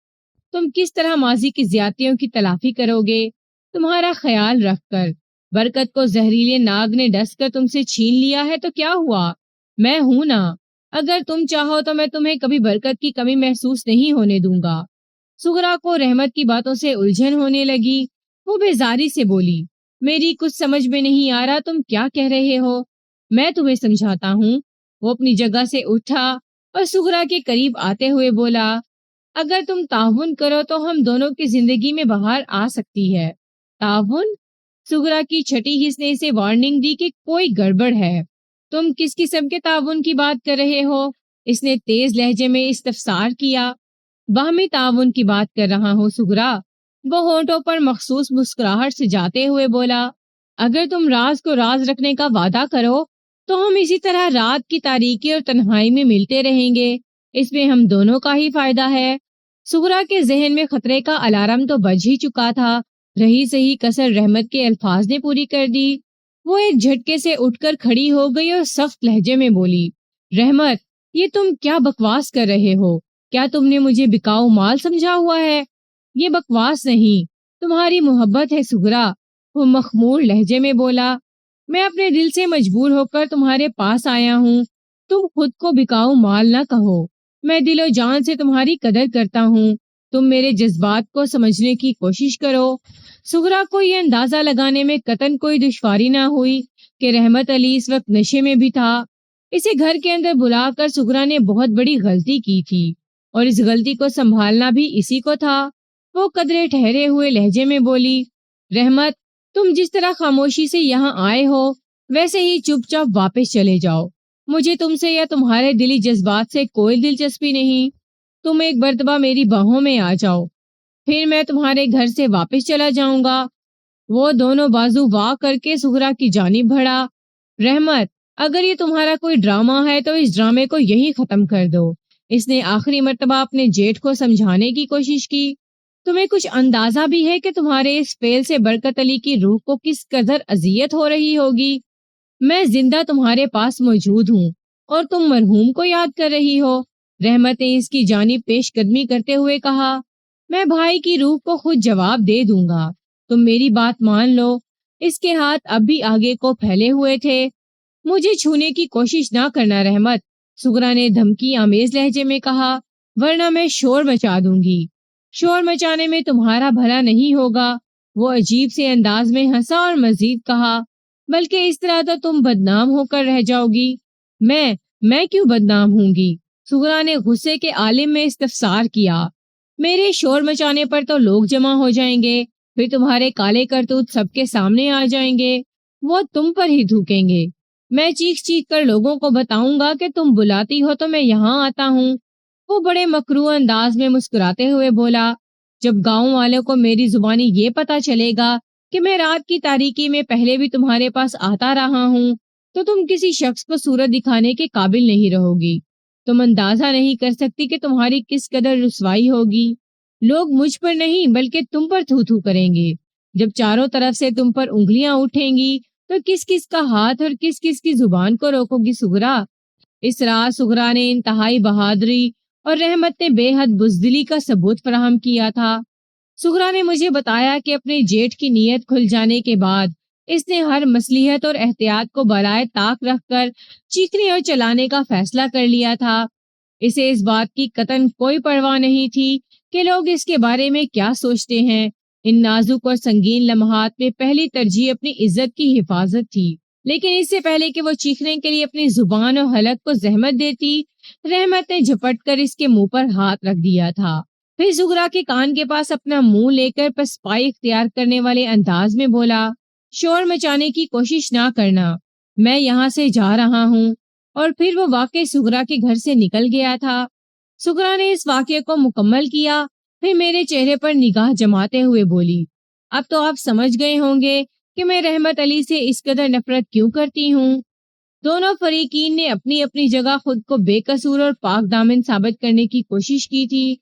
تم کس طرح ماضی کی زیادتیوں کی تلافی کرو گے؟ تمہارا خیال رکھ کر برکت کو زہریلے ناگ نے ڈس کر تم سے چھین لیا ہے تو کیا ہوا؟ میں ہوں نا، اگر تم چاہو تو میں تمہیں کبھی برکت کی کمی محسوس نہیں ہونے دوں گا۔ سغرا کو رحمت کی باتوں سے الجھن ہونے لگی۔ وہ بیزاری سے بولی، میری کچھ سمجھ میں نہیں آ رہا، تم کیا کہہ رہے ہو؟ میں تمہیں سمجھاتا ہوں۔ وہ اپنی جگہ سے اٹھا اور سغرا کے قریب آتے ہوئے بولا، اگر تم تعاون کرو تو ہم دونوں کی زندگی میں بہار آ سکتی ہے۔ تعاون؟ سغرا کی چھٹی حس نے اسے وارننگ دی کہ کوئی گڑبڑ ہے۔ تم کس قسم کے تعاون کی بات کر رہے ہو؟ اس نے تیز لہجے میں استفسار کیا۔ باہمی تعاون کی بات کر رہا ہوں سغرا، وہ ہونٹوں پر مخصوص مسکراہٹ سے جاتے ہوئے بولا۔ اگر تم راز کو راز رکھنے کا وعدہ کرو تو ہم اسی طرح رات کی تاریکی اور تنہائی میں ملتے رہیں گے، اس میں ہم دونوں کا ہی فائدہ ہے۔ سغرا کے ذہن میں خطرے کا الارم تو بج ہی چکا تھا، رہی سہی کسر رحمت کے الفاظ نے پوری کر دی۔ وہ ایک جھٹکے سے اٹھ کر کھڑی ہو گئی اور سخت لہجے میں بولی، رحمت، یہ تم کیا بکواس کر رہے ہو؟ کیا تم نے مجھے بکاؤ مال سمجھا ہوا ہے؟ یہ بکواس نہیں، تمہاری محبت ہے سغرا، وہ مخمور لہجے میں بولا۔ میں اپنے دل سے مجبور ہو کر تمہارے پاس آیا ہوں، تم خود کو بکاؤ مال نہ کہو۔ میں دل و جان سے تمہاری قدر کرتا ہوں، تم میرے جذبات کو سمجھنے کی کوشش کرو۔ سغرا کو یہ اندازہ لگانے میں قطعاً کوئی دشواری نہ ہوئی کہ رحمت علی اس وقت نشے میں بھی تھا۔ اسے گھر کے اندر بلا کر سغرا نے بہت بڑی غلطی کی تھی اور اس غلطی کو سنبھالنا بھی اسی کو تھا۔ وہ قدرے ٹھہرے ہوئے لہجے میں بولی، رحمت، تم جس طرح خاموشی سے یہاں آئے ہو ویسے ہی چپ چاپ واپس چلے جاؤ۔ مجھے تم سے یا تمہارے دلی جذبات سے کوئی دلچسپی نہیں۔ تم ایک مرتبہ میری باہوں میں آ جاؤ، پھر میں تمہارے گھر سے واپس چلا جاؤں گا۔ وہ دونوں بازو وا کر کے سغرا کی جانب بڑھا۔ رحمت، اگر یہ تمہارا کوئی ڈرامہ ہے تو اس ڈرامے کو یہی ختم کر دو۔ اس نے آخری مرتبہ اپنے جیٹ کو سمجھانے کی کوشش کی۔ تمہیں کچھ اندازہ بھی ہے کہ تمہارے اس فعل سے برکت علی کی روح کو کس قدر اذیت ہو رہی ہوگی؟ میں زندہ تمہارے پاس موجود ہوں اور تم مرحوم کو یاد کر رہی ہو۔ رحمت نے اس کی جانب پیش قدمی کرتے ہوئے کہا، میں بھائی کی روح کو خود جواب دے دوں گا، تم میری بات مان لو۔ اس کے ہاتھ اب بھی آگے کو پھیلے ہوئے تھے۔ مجھے چھونے کی کوشش نہ کرنا رحمت، سغرا نے دھمکی آمیز لہجے میں کہا، ورنہ میں شور مچا دوں گی۔ شور مچانے میں تمہارا بھلا نہیں ہوگا۔ وہ عجیب سے انداز میں ہنسا اور مزید کہا، بلکہ اس طرح تو تم بدنام ہو کر رہ جاؤ گی۔ میں کیوں بدنام ہوں گی؟ سغرا نے غصے کے عالم میں استفسار کیا۔ میرے شور مچانے پر تو لوگ جمع ہو جائیں گے، پھر تمہارے کالے کرتوت سب کے سامنے آ جائیں گے، وہ تم پر ہی تھوکیں گے۔ میں چیخ چیخ کر لوگوں کو بتاؤں گا کہ تم بلاتی ہو تو میں یہاں آتا ہوں۔ وہ بڑے مکروہ انداز میں مسکراتے ہوئے بولا، جب گاؤں والوں کو میری زبانی یہ پتا چلے گا کہ میں رات کی تاریکی میں پہلے بھی تمہارے پاس آتا رہا ہوں تو تم کسی شخص کو صورت دکھانے کے قابل نہیں رہو گی۔ تم اندازہ نہیں کر سکتی کہ تمہاری کس قدر رسوائی ہوگی۔ لوگ مجھ پر نہیں بلکہ تم پر تھو تھو کریں گے۔ جب چاروں طرف سے تم پر انگلیاں اٹھیں گی تو کس کس کا ہاتھ اور کس کس کی زبان کو روکو گی سغرا؟ اس رات سغرا نے انتہائی بہادری اور رحمت نے بے حد بزدلی کا ثبوت فراہم کیا تھا۔ سغرا نے مجھے بتایا کہ اپنے جیٹ کی نیت کھل جانے کے بعد اس نے ہر مصلحت اور احتیاط کو بالائے طاق رکھ کر چیخنے اور چلانے کا فیصلہ کر لیا تھا۔ اسے اس بات کی قطعاً کوئی پرواہ نہیں تھی کہ لوگ اس کے بارے میں کیا سوچتے ہیں۔ ان نازک اور سنگین لمحات میں پہلی ترجیح اپنی عزت کی حفاظت تھی، لیکن اس سے پہلے کہ وہ چیخنے کے لیے اپنی زبان اور حلق کو زحمت دیتی، رحمت نے جھپٹ کر اس کے منہ پر ہاتھ رکھ دیا تھا۔ پھر زغرا کے کان کے پاس اپنا منہ لے کر پسپائی اختیار کرنے والے انداز میں بولا، شور مچانے کی کوشش نہ کرنا، میں یہاں سے جا رہا ہوں۔ اور پھر وہ واقعی سغرا کے گھر سے نکل گیا تھا۔ سغرا نے اس واقعے کو مکمل کیا، پھر میرے چہرے پر نگاہ جماتے ہوئے بولی، اب تو آپ سمجھ گئے ہوں گے کہ میں رحمت علی سے اس قدر نفرت کیوں کرتی ہوں۔ دونوں فریقین نے اپنی اپنی جگہ خود کو بے قصور اور پاک دامن ثابت کرنے کی کوشش کی تھی۔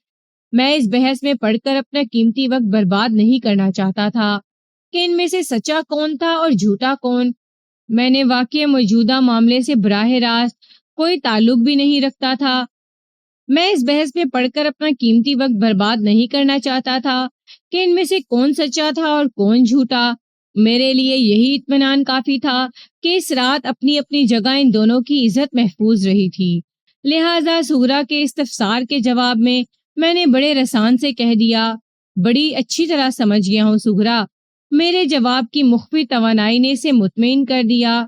میں اس بحث میں پڑھ کر اپنا قیمتی وقت برباد نہیں کرنا چاہتا تھا کہ ان میں سے سچا کون تھا اور جھوٹا کون۔ میں نے واقعی موجودہ معاملے سے براہ راست کوئی تعلق بھی نہیں رکھتا تھا۔ میں اس بحث میں پڑھ کر اپنا قیمتی وقت برباد نہیں کرنا چاہتا تھا کہ ان میں سے کون سچا تھا اور کون جھوٹا۔ میرے لیے یہی اطمینان کافی تھا کہ اس رات اپنی اپنی جگہ ان دونوں کی عزت محفوظ رہی تھی۔ لہٰذا سغرا کے استفسار کے جواب میں نے بڑے رسان سے کہہ دیا، بڑی اچھی طرح سمجھ گیا ہوں سغرا۔ میرے جواب کی مخفی توانائی نے اسے مطمئن کر دیا۔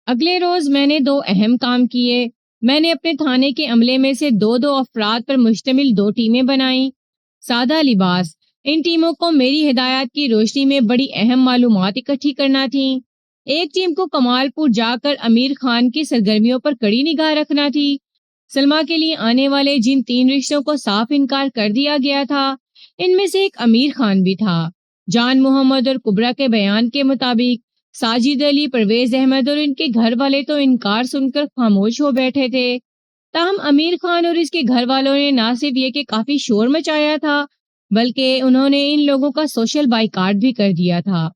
اگلے روز میں نے 2 اہم کام کیے۔ میں نے اپنے تھانے کے عملے میں سے 2 افراد پر مشتمل 2 ٹیمیں بنائیں۔ سادہ لباس، ان ٹیموں کو میری ہدایات کی روشنی میں بڑی اہم معلومات اکٹھی کرنا تھیں۔ ایک ٹیم کو کمال پور جا کر امیر خان کی سرگرمیوں پر کڑی نگاہ رکھنا تھی۔ سلمہ کے لیے آنے والے جن 3 رشتوں کو صاف انکار کر دیا گیا تھا، ان میں سے ایک امیر خان بھی تھا۔ جان محمد اور کبرا کے بیان کے مطابق ساجد علی، پرویز احمد اور ان کے گھر والے تو انکار سن کر خاموش ہو بیٹھے تھے۔ تاہم امیر خان اور اس کے گھر والوں نے نہ صرف یہ کہ کافی شور مچایا تھا، بلکہ انہوں نے ان لوگوں کا سوشل بائیکاٹ بھی کر دیا تھا۔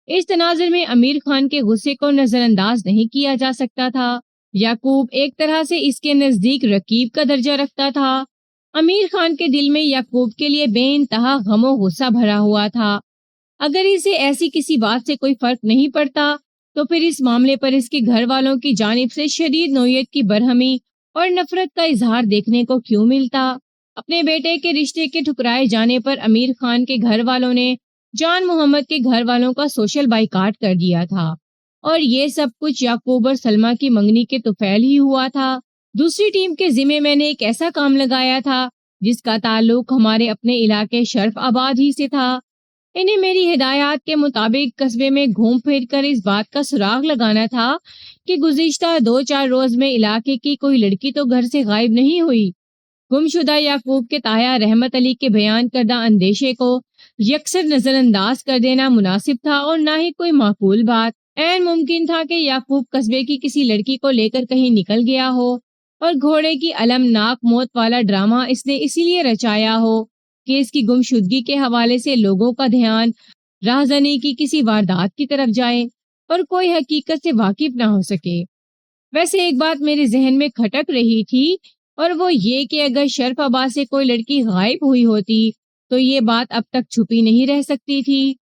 اس تناظر میں امیر خان کے غصے کو نظر انداز نہیں کیا جا سکتا تھا۔ یعقوب ایک طرح سے اس کے نزدیک رقیب کا درجہ رکھتا تھا۔ امیر خان کے دل میں یعقوب کے لیے بے انتہا غم و غصہ بھرا ہوا تھا۔ اگر اسے ایسی کسی بات سے کوئی فرق نہیں پڑتا تو پھر اس معاملے پر اس کے گھر والوں کی جانب سے شدید نوعیت کی برہمی اور نفرت کا اظہار دیکھنے کو کیوں ملتا۔ اپنے بیٹے کے رشتے کے ٹھکرائے جانے پر امیر خان کے گھر والوں نے جان محمد کے گھر والوں کا سوشل بائیکاٹ کر دیا تھا، اور یہ سب کچھ یعقوب اور سلمہ کی منگنی کے طفیل ہی ہوا تھا۔ دوسری ٹیم کے ذمے میں نے ایک ایسا کام لگایا تھا جس کا تعلق ہمارے اپنے علاقے شرف آباد ہی سے تھا۔ انہیں میری ہدایات کے مطابق قصبے میں گھوم پھر کر اس بات کا سراغ لگانا تھا کہ گزشتہ 2-4 روز میں علاقے کی کوئی لڑکی تو گھر سے غائب نہیں ہوئی۔ گمشدہ یعقوب کے تایا رحمت علی کے بیان کردہ اندیشے کو یکسر نظر انداز کر دینا مناسب تھا اور نہ ہی کوئی معقول بات۔ عین ممکن تھا کہ یعقوب قصبے کی کسی لڑکی کو لے کر کہیں نکل گیا ہو اور گھوڑے کی المناک موت والا ڈرامہ اس نے اسی لیے رچایا ہو کہ اس کی گمشدگی کے حوالے سے لوگوں کا دھیان راہزنی کی کسی واردات کی طرف جائے اور کوئی حقیقت سے واقف نہ ہو سکے۔ ویسے ایک بات میرے ذہن میں کھٹک رہی تھی، اور وہ یہ کہ اگر شرف آباد سے کوئی لڑکی غائب ہوئی ہوتی تو یہ بات اب تک چھپی نہیں رہ سکتی تھی۔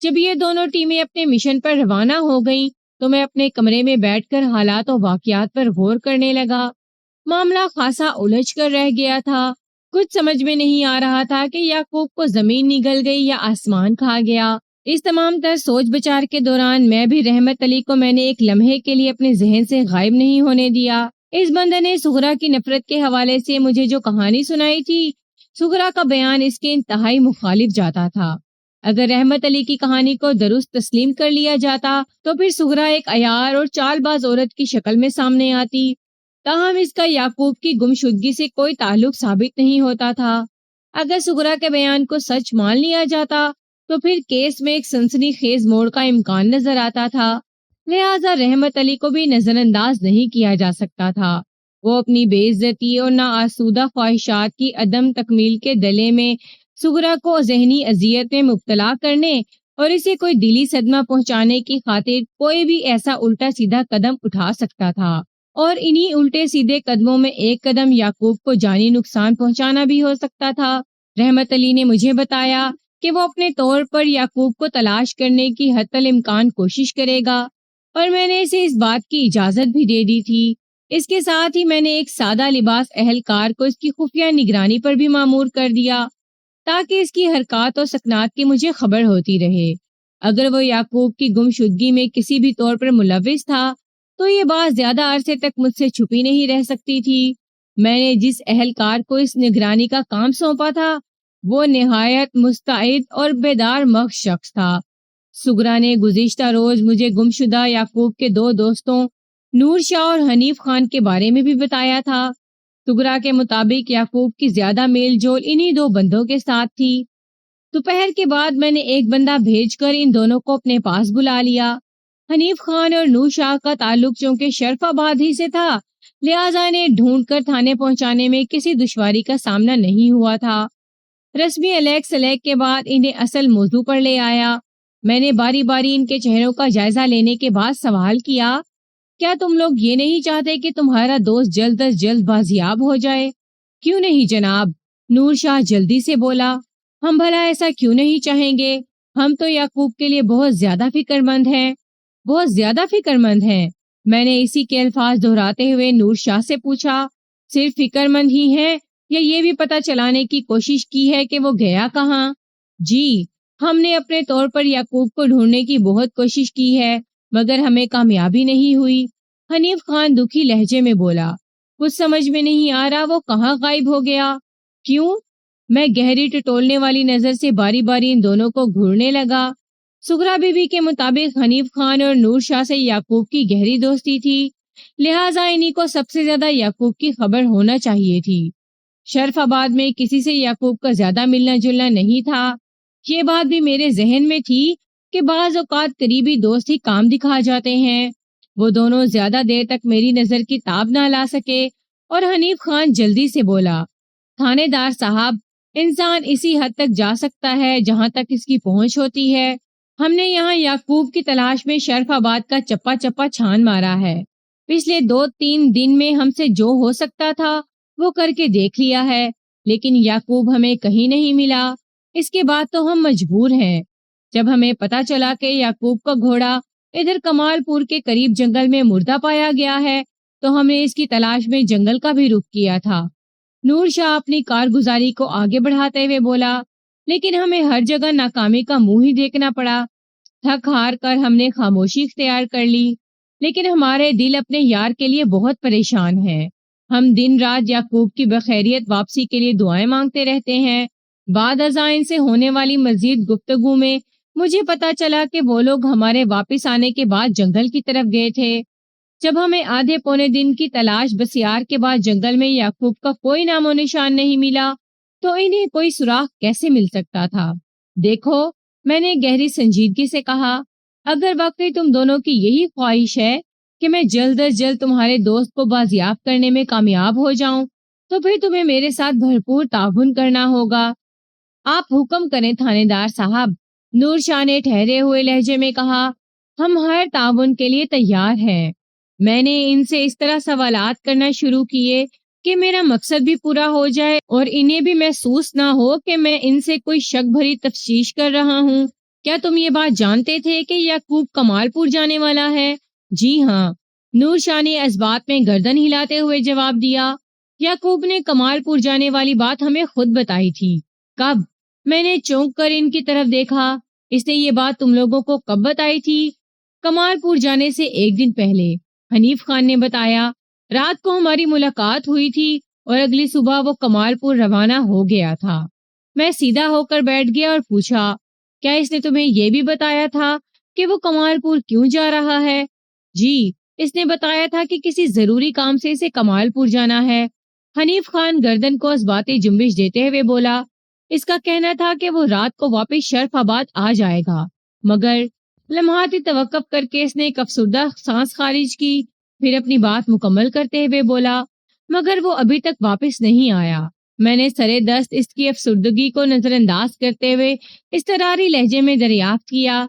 جب یہ دونوں ٹیمیں اپنے مشن پر روانہ ہو گئیں تو میں اپنے کمرے میں بیٹھ کر حالات و واقعات پر غور کرنے لگا۔ معاملہ خاصا الجھ کر رہ گیا تھا۔ کچھ سمجھ میں نہیں آ رہا تھا کہ یعقوب کو زمین نگل گئی یا آسمان کھا گیا۔ اس تمام تر سوچ بچار کے دوران میں بھی رحمت علی کو میں نے ایک لمحے کے لیے اپنے ذہن سے غائب نہیں ہونے دیا۔ اس بندہ نے سغرا کی نفرت کے حوالے سے مجھے جو کہانی سنائی تھی، سغرا کا بیان اس کے انتہائی مخالف جاتا تھا۔ اگر رحمت علی کی کہانی کو درست تسلیم کر لیا جاتا تو پھر سغرا ایک عیار اور چال باز عورت کی شکل میں سامنے آتی۔ تاہم اس کا یعقوب کی گمشدگی سے کوئی تعلق ثابت نہیں ہوتا تھا۔ اگر سغرا کے بیان کو سچ مان لیا جاتا تو پھر کیس میں ایک سنسنی خیز موڑ کا امکان نظر آتا تھا، لہٰذا رحمت علی کو بھی نظر انداز نہیں کیا جا سکتا تھا۔ وہ اپنی بے عزتی اور ناآسودہ خواہشات کی عدم تکمیل کے دلے میں سغرا کو ذہنی اذیت میں مبتلا کرنے اور اسے کوئی دلی صدمہ پہنچانے کی خاطر کوئی بھی ایسا الٹا سیدھا قدم اٹھا سکتا تھا، اور انہی الٹے سیدھے قدموں میں ایک قدم یعقوب کو جانی نقصان پہنچانا بھی ہو سکتا تھا۔ رحمت علی نے مجھے بتایا کہ وہ اپنے طور پر یعقوب کو تلاش کرنے کی حتی الامکان کوشش کرے گا، اور میں نے اسے اس بات کی اجازت بھی دے دی تھی۔ اس کے ساتھ ہی میں نے ایک سادہ لباس اہلکار کو اس کی خفیہ نگرانی پر بھی مامور کر دیا، تاکہ اس کی حرکات اور سکنات کی مجھے خبر ہوتی رہے۔ اگر وہ یعقوب کی گمشدگی میں کسی بھی طور پر ملوث تھا تو یہ بات زیادہ عرصے تک مجھ سے چھپی نہیں رہ سکتی تھی۔ میں نے جس اہلکار کو اس نگرانی کا کام سونپا تھا وہ نہایت مستعد اور بیدار مغز شخص تھا۔ سغرا نے گزشتہ روز مجھے گمشدہ یعقوب کے دو دوستوں نور شاہ اور حنیف خان کے بارے میں بھی بتایا تھا۔ سغرا کے مطابق یعقوب کی زیادہ میل جول انہی دو بندوں کے ساتھ تھی۔ دوپہر کے بعد میں نے ایک بندہ بھیج کر ان دونوں کو اپنے پاس بلا لیا۔ حنیف خان اور نور شاہ کا تعلق چونکہ شرف آباد ہی سے تھا، لہٰذا انہیں ڈھونڈ کر تھانے پہنچانے میں کسی دشواری کا سامنا نہیں ہوا تھا۔ رسمی علیق سلیق کے بعد انہیں اصل موضوع پر لے آیا۔ میں نے باری باری ان کے چہروں کا جائزہ لینے کے بعد سوال کیا، کیا تم لوگ یہ نہیں چاہتے کہ تمہارا دوست جلد از جلد بازیاب ہو جائے؟ کیوں نہیں جناب، نور شاہ جلدی سے بولا، ہم بھلا ایسا کیوں نہیں چاہیں گے؟ ہم تو یعقوب کے لیے بہت زیادہ فکر مند ہیں، بہت زیادہ فکر مند ہیں۔ میں نے اسی کے الفاظ دہراتے ہوئے نور شاہ سے پوچھا، صرف فکر مند ہی ہیں یا یہ بھی پتہ چلانے کی کوشش کی ہے کہ وہ گیا کہاں؟ جی، ہم نے اپنے طور پر یعقوب کو ڈھونڈنے کی بہت کوشش کی ہے، مگر ہمیں کامیابی نہیں ہوئی۔ حنیف خان دکھی لہجے میں بولا، کچھ سمجھ میں نہیں آ رہا وہ کہاں غائب ہو گیا؟ کیوں؟ میں گہری ٹٹولنے والی نظر سے باری باری ان دونوں کو گھورنے لگا۔ سغرا بی بی کے مطابق حنیف خان اور نور شاہ سے یعقوب کی گہری دوستی تھی، لہٰذا انہی کو سب سے زیادہ یعقوب کی خبر ہونا چاہیے تھی۔ شرف آباد میں کسی سے یعقوب کا زیادہ ملنا جلنا نہیں تھا۔ یہ بات بھی میرے ذہن میں تھی کہ بعض اوقات قریبی دوست ہی کام دکھا جاتے ہیں۔ وہ دونوں زیادہ دیر تک میری نظر کی تاب نہ لا سکے اور حنیف خان جلدی سے بولا، تھانے دار صاحب، انسان اسی حد تک جا سکتا ہے جہاں تک اس کی پہنچ ہوتی ہے۔ ہم نے یہاں یعقوب کی تلاش میں شرف آباد کا چپا چپا چھان مارا ہے۔ پچھلے 2-3 دن میں ہم سے جو ہو سکتا تھا وہ کر کے دیکھ لیا ہے، لیکن یعقوب ہمیں کہیں نہیں ملا۔ اس کے بعد تو ہم مجبور ہیں۔ جب ہمیں پتا چلا کہ یعقوب کا گھوڑا ادھر کمال پور کے قریب جنگل میں مردہ پایا گیا ہے تو ہم نے اس کی تلاش میں جنگل کا بھی رخ کیا تھا۔ نور شاہ اپنی کارگزاری کو آگے بڑھاتے ہوئے بولا، لیکن ہمیں ہر جگہ ناکامی کا منہ ہی دیکھنا پڑا۔ تھک ہار کر ہم نے خاموشی اختیار کر لی، لیکن ہمارے دل اپنے یار کے لیے بہت پریشان ہیں۔ ہم دن رات یعقوب کی بخیریت واپسی کے لیے دعائیں مانگتے رہتے ہیں۔ بعد ازاں ان سے ہونے والی مزید گفتگو میں مجھے پتا چلا کہ وہ لوگ ہمارے واپس آنے کے بعد جنگل کی طرف گئے تھے۔ جب ہمیں آدھے پونے دن کی تلاش بسیار کے بعد جنگل میں یعقوب کا کوئی نام و نشان نہیں ملا تو انہیں کوئی سراغ کیسے مل سکتا تھا؟ دیکھو، میں نے گہری سنجیدگی سے کہا، اگر واقعی تم دونوں کی یہی خواہش ہے کہ میں جلد از جلد تمہارے دوست کو بازیاب کرنے میں کامیاب ہو جاؤں تو پھر تمہیں میرے ساتھ بھرپور تعاون کرنا ہوگا۔ آپ حکم کریں تھانے دار صاحب، نور شاہ نے ٹھہرے ہوئے لہجے میں کہا، ہم ہر تعاون کے لیے تیار ہیں۔ میں نے ان سے اس طرح سوالات کرنا شروع کیے کہ میرا مقصد بھی پورا ہو جائے اور انہیں بھی محسوس نہ ہو کہ میں ان سے کوئی شک بھری تفتیش کر رہا ہوں۔ کیا تم یہ بات جانتے تھے کہ یعقوب کمال پور جانے والا ہے؟ جی ہاں، نور شاہ نے اس بات میں گردن ہلاتے ہوئے جواب دیا، یعقوب نے کمال پور جانے والی بات ہمیں خود بتائی تھی۔ کب؟ میں نے چونک کر ان کی طرف دیکھا، اس نے یہ بات تم لوگوں کو کب بتائی تھی؟ کمال پور جانے سے 1 دن پہلے، حنیف خان نے بتایا۔ رات کو ہماری ملاقات ہوئی تھی اور اگلی صبح وہ کمال پور روانہ ہو گیا تھا۔ میں سیدھا ہو کر بیٹھ گیا اور پوچھا، کیا اس نے تمہیں یہ بھی بتایا تھا کہ وہ کمال پور کیوں جا رہا ہے؟ جی، اس نے بتایا تھا کہ کسی ضروری کام سے اسے کمال پور جانا ہے۔ حنیف خان گردن کو اثباتی جنبش دیتے ہوئے بولا، اس کا کہنا تھا کہ وہ رات کو واپس شرف آباد آ جائے گا، مگر لمحاتی توقف کر کے اس نے ایک افسردہ سانس خارج کی، پھر اپنی بات مکمل کرتے ہوئے بولا، مگر وہ ابھی تک واپس نہیں آیا۔ میں نے سرے دست اس کی افسردگی کو نظر انداز کرتے ہوئے اضطراری لہجے میں دریافت کیا،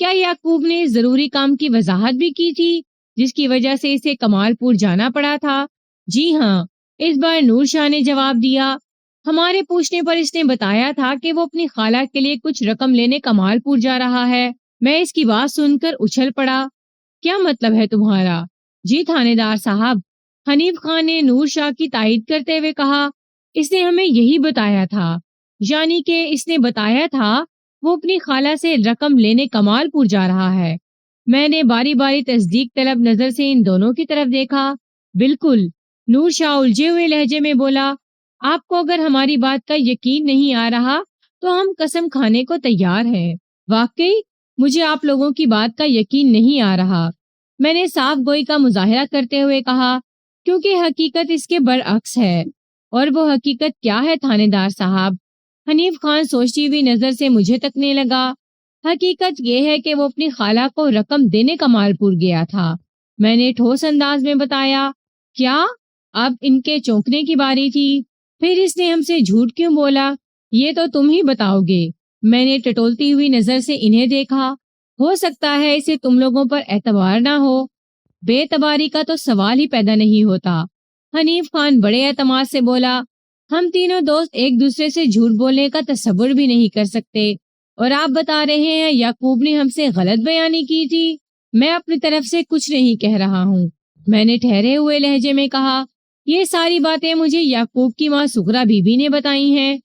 کیا یعقوب نے ضروری کام کی وضاحت بھی کی تھی جس کی وجہ سے اسے کمال پور جانا پڑا تھا؟ جی ہاں، اس بار نور شاہ نے جواب دیا۔ ہمارے پوچھنے پر اس نے بتایا تھا کہ وہ اپنی خالہ کے لیے کچھ رقم لینے کمال پور جا رہا ہے۔ میں اس کی بات سن کر اچھل پڑا۔ کیا مطلب ہے تمہارا؟ جی تھانے دار صاحب، حنیف خان نے نور شاہ کی تائید کرتے ہوئے کہا، اس نے ہمیں یہی بتایا تھا، یعنی کہ اس نے بتایا تھا وہ اپنی خالہ سے رقم لینے کمال پور جا رہا ہے۔ میں نے باری باری تصدیق طلب نظر سے ان دونوں کی طرف دیکھا۔ بالکل، نور شاہ الجھے ہوئے لہجے میں بولا، آپ کو اگر ہماری بات کا یقین نہیں آ رہا تو ہم قسم کھانے کو تیار ہیں۔ واقعی مجھے آپ لوگوں کی بات کا یقین نہیں آ رہا، میں نے صاف گوئی کا مظاہرہ کرتے ہوئے کہا، کیونکہ حقیقت اس کے برعکس ہے۔ اور وہ حقیقت کیا ہے تھانے دار صاحب؟ حنیف خان سوچتی ہوئی نظر سے مجھے تکنے لگا۔ حقیقت یہ ہے کہ وہ اپنی خالہ کو رقم دینے کمال پور گیا تھا، میں نے ٹھوس انداز میں بتایا۔ کیا؟ اب ان کے چونکنے کی باری تھی۔ پھر اس نے ہم سے جھوٹ کیوں بولا؟ یہ تو تم ہی بتاؤ گے۔ میں نے ٹٹولتی ہوئی نظر سے انہیں دیکھا۔ ہو سکتا ہے اسے تم لوگوں پر اعتبار نہ ہو۔ بے اعتباری کا تو سوال ہی پیدا نہیں ہوتا۔ حنیف خان بڑے اعتماد سے بولا، ہم تینوں دوست ایک دوسرے سے جھوٹ بولنے کا تصور بھی نہیں کر سکتے، اور آپ بتا رہے ہیں یعقوب نے ہم سے غلط بیانی کی تھی؟ میں اپنی طرف سے کچھ نہیں کہہ رہا ہوں، میں نے ٹھہرے ہوئے لہجے میں کہا۔ یہ ساری باتیں مجھے یعقوب کی ماں سغرا بی بی نے بتائی ہیں۔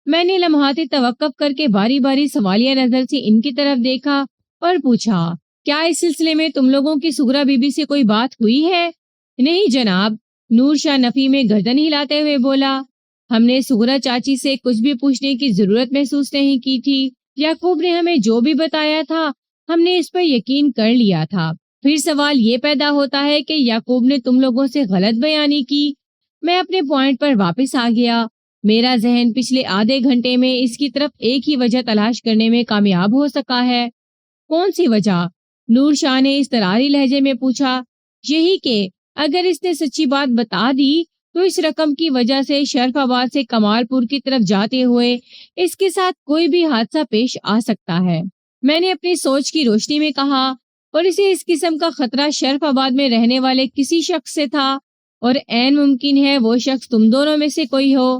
میں نے لمحاتی توقف کر کے باری باری سوالیہ نظر سے ان کی طرف دیکھا اور پوچھا، کیا اس سلسلے میں تم لوگوں کی سغرا بی بی سے کوئی بات ہوئی ہے؟ نہیں جناب، نور شاہ نفی میں گردن ہلاتے ہوئے بولا، ہم نے سغرا چاچی سے کچھ بھی پوچھنے کی ضرورت محسوس نہیں کی تھی۔ یعقوب نے ہمیں جو بھی بتایا تھا ہم نے اس پر یقین کر لیا تھا۔ پھر سوال یہ پیدا ہوتا ہے کہ یعقوب نے تم لوگوں سے غلط بیانی کی۔ میں اپنے پوائنٹ پر واپس آ گیا۔ میرا ذہن پچھلے آدھے گھنٹے میں اس کی طرف ایک ہی وجہ تلاش کرنے میں کامیاب ہو سکا ہے۔ کون سی وجہ؟ نور شاہ نے اضطراری لہجے میں پوچھا۔ یہی کہ اگر اس نے سچی بات بتا دی تو اس رقم کی وجہ سے شرف آباد سے کمال پور کی طرف جاتے ہوئے اس کے ساتھ کوئی بھی حادثہ پیش آ سکتا ہے۔ میں نے اپنی سوچ کی روشنی میں کہا، اور اسے اس قسم کا خطرہ شرف آباد میں رہنے والے کسی شخص سے تھا، اور عین ممکن ہے وہ شخص تم دونوں میں سے کوئی ہو۔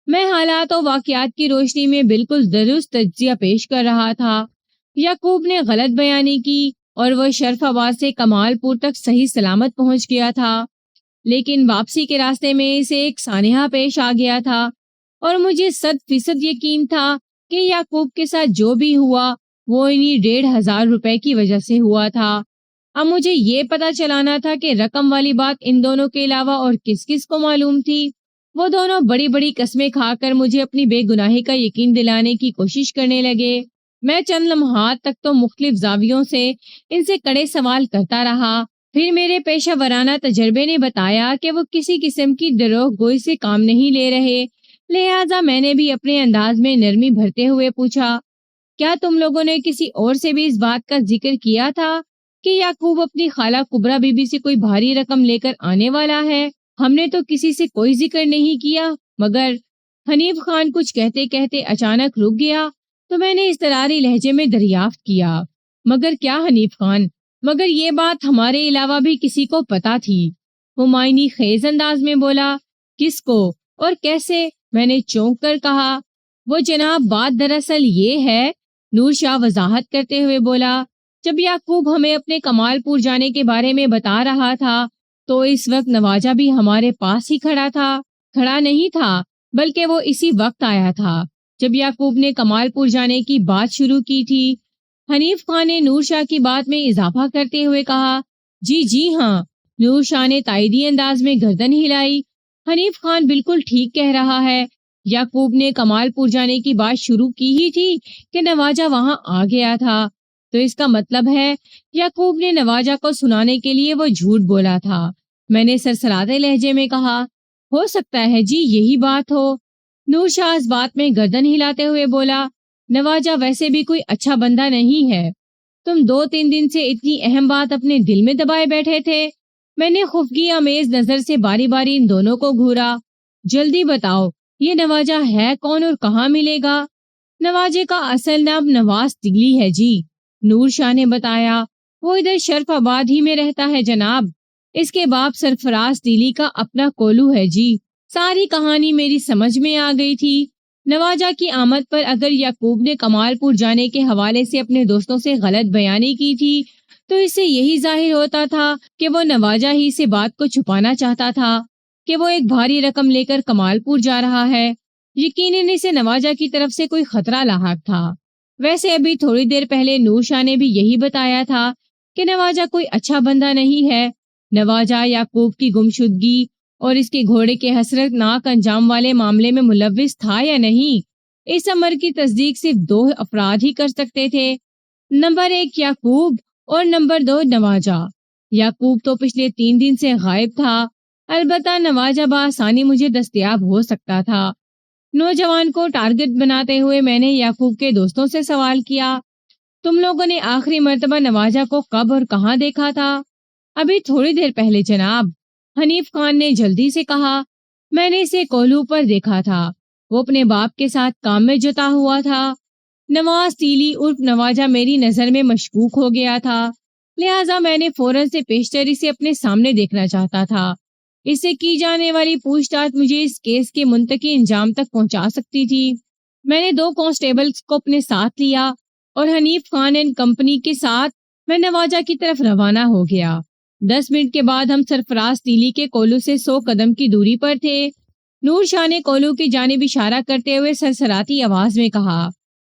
میں حالات و واقعات کی روشنی میں بالکل درست تجزیہ پیش کر رہا تھا۔ یعقوب نے غلط بیانی کی اور وہ شرف آباد سے کمال پور تک صحیح سلامت پہنچ گیا تھا، لیکن واپسی کے راستے میں اسے ایک سانحہ پیش آ گیا تھا، اور مجھے 100% یقین تھا کہ یعقوب کے ساتھ جو بھی ہوا وہ انہی 1500 روپے کی وجہ سے ہوا تھا۔ اب مجھے یہ پتا چلانا تھا کہ رقم والی بات ان دونوں کے علاوہ اور کس کس کو معلوم تھی۔ وہ دونوں بڑی بڑی قسمیں کھا کر مجھے اپنی بے گناہی کا یقین دلانے کی کوشش کرنے لگے۔ میں چند لمحات تک تو مختلف زاویوں سے ان سے کڑے سوال کرتا رہا، پھر میرے پیشہ ورانہ تجربے نے بتایا کہ وہ کسی قسم کی دروغ گوئی سے کام نہیں لے رہے، لہٰذا میں نے بھی اپنے انداز میں نرمی بھرتے ہوئے پوچھا، کیا تم لوگوں نے کسی اور سے بھی اس بات کا ذکر کیا تھا کہ یعقوب اپنی خالہ کبرا بی بی سے کوئی بھاری رقم لے کر آنے والا ہے؟ ہم نے تو کسی سے کوئی ذکر نہیں کیا، مگر حنیف خان کچھ کہتے کہتے اچانک رک گیا تو میں نے اضطراری لہجے میں دریافت کیا، مگر کیا حنیف خان؟ مگر یہ بات ہمارے علاوہ بھی کسی کو پتا تھی، وہ معنی خیز انداز میں بولا۔ کس کو اور کیسے؟ میں نے چونک کر کہا۔ وہ جناب، بات دراصل یہ ہے، نور شاہ وضاحت کرتے ہوئے بولا، جب یعقوب ہمیں اپنے کمال پور جانے کے بارے میں بتا رہا تھا تو اس وقت نواجہ بھی ہمارے پاس ہی کھڑا نہیں تھا، بلکہ وہ اسی وقت آیا تھا جب یعقوب نے کمال پور جانے کی بات شروع کی تھی۔ حنیف خان نے نور شاہ کی بات میں اضافہ کرتے ہوئے کہا، جی ہاں۔ نور شاہ نے تائیدی انداز میں گردن ہلائی۔ حنیف خان بالکل ٹھیک کہہ رہا ہے، یعقوب نے کمال پور جانے کی بات شروع کی ہی تھی کہ نواجہ وہاں آ گیا تھا، تو اس کا مطلب ہے یعقوب نے نواجہ کو سنانے کے لیے وہ جھوٹ بولا تھا۔ میں نے سرسراتے لہجے میں کہا، ہو سکتا ہے جی یہی بات ہو۔ نور شاہ اس بات میں گردن ہلاتے ہوئے بولا، نواجہ ویسے بھی کوئی اچھا بندہ نہیں ہے، تم 2-3 دن سے اتنی اہم بات اپنے دل میں دبائے بیٹھے تھے۔ میں نے خفگی آمیز نظر سے باری باری ان دونوں کو گھورا۔ جلدی بتاؤ، یہ نواجہ ہے کون اور کہاں ملے گا؟ نواجے کا اصل نام نواز تگلی ہے جی، نور شاہ نے بتایا، وہ ادھر شرف آباد ہی میں رہتا ہے جناب، اس کے باپ سرفراز تیلی کا اپنا کولو ہے جی۔ ساری کہانی میری سمجھ میں آ گئی تھی۔ نواجہ کی آمد پر اگر یعقوب نے کمال پور جانے کے حوالے سے اپنے دوستوں سے غلط بیانی کی تھی تو اس سے یہی ظاہر ہوتا تھا کہ وہ نواجہ ہی سے بات کو چھپانا چاہتا تھا کہ وہ ایک بھاری رقم لے کر کمال پور جا رہا ہے۔ یقیناً اسے نواجہ کی طرف سے کوئی خطرہ لاحق تھا۔ ویسے ابھی تھوڑی دیر پہلے نور شاہ نے بھی یہی بتایا تھا کہ نواجہ کوئی اچھا بندہ نہیں ہے۔ نواجہ یعقوب کی گمشدگی اور اس کے گھوڑے کے حسرت ناک انجام والے معاملے میں ملوث تھا یا نہیں، اس امر کی تصدیق صرف دو افراد ہی کر سکتے تھے، نمبر 1 یعقوب اور نمبر 2 نواجہ۔ یعقوب تو پچھلے 3 دن سے غائب تھا، البتہ نواجہ بآسانی مجھے دستیاب ہو سکتا تھا۔ نوجوان کو ٹارگٹ بناتے ہوئے میں نے یعقوب کے دوستوں سے سوال کیا، تم لوگوں نے آخری مرتبہ نواجہ کو کب اور کہاں دیکھا تھا؟ ابھی تھوڑی دیر پہلے جناب، حنیف خان نے جلدی سے کہا۔ میں نے اسے کولو پر دیکھا تھا، وہ اپنے باپ کے ساتھ کام میں جتا ہوا تھا۔ نواز تیلی عرف نواجہ میری نظر میں مشکوک ہو گیا تھا، لہٰذا میں نے فوراً سے پیشتر اسے اپنے سامنے دیکھنا چاہتا تھا۔ اس سے کی جانے والی پوچھ تاچھ مجھے اس کیس کے منطقی انجام تک پہنچا سکتی تھی۔ میں نے 2 کانسٹیبلز کو اپنے ساتھ لیا اور حنیف خان اینڈ کمپنی کے ساتھ میں نواجہ کی طرف روانہ ہو گیا۔ 10 منٹ کے بعد ہم سرفراز تیلی کے کولو سے 100 قدم کی دوری پر تھے۔ نور شاہ نے کولو کی جانب اشارہ کرتے ہوئے سرسراتی آواز میں کہا،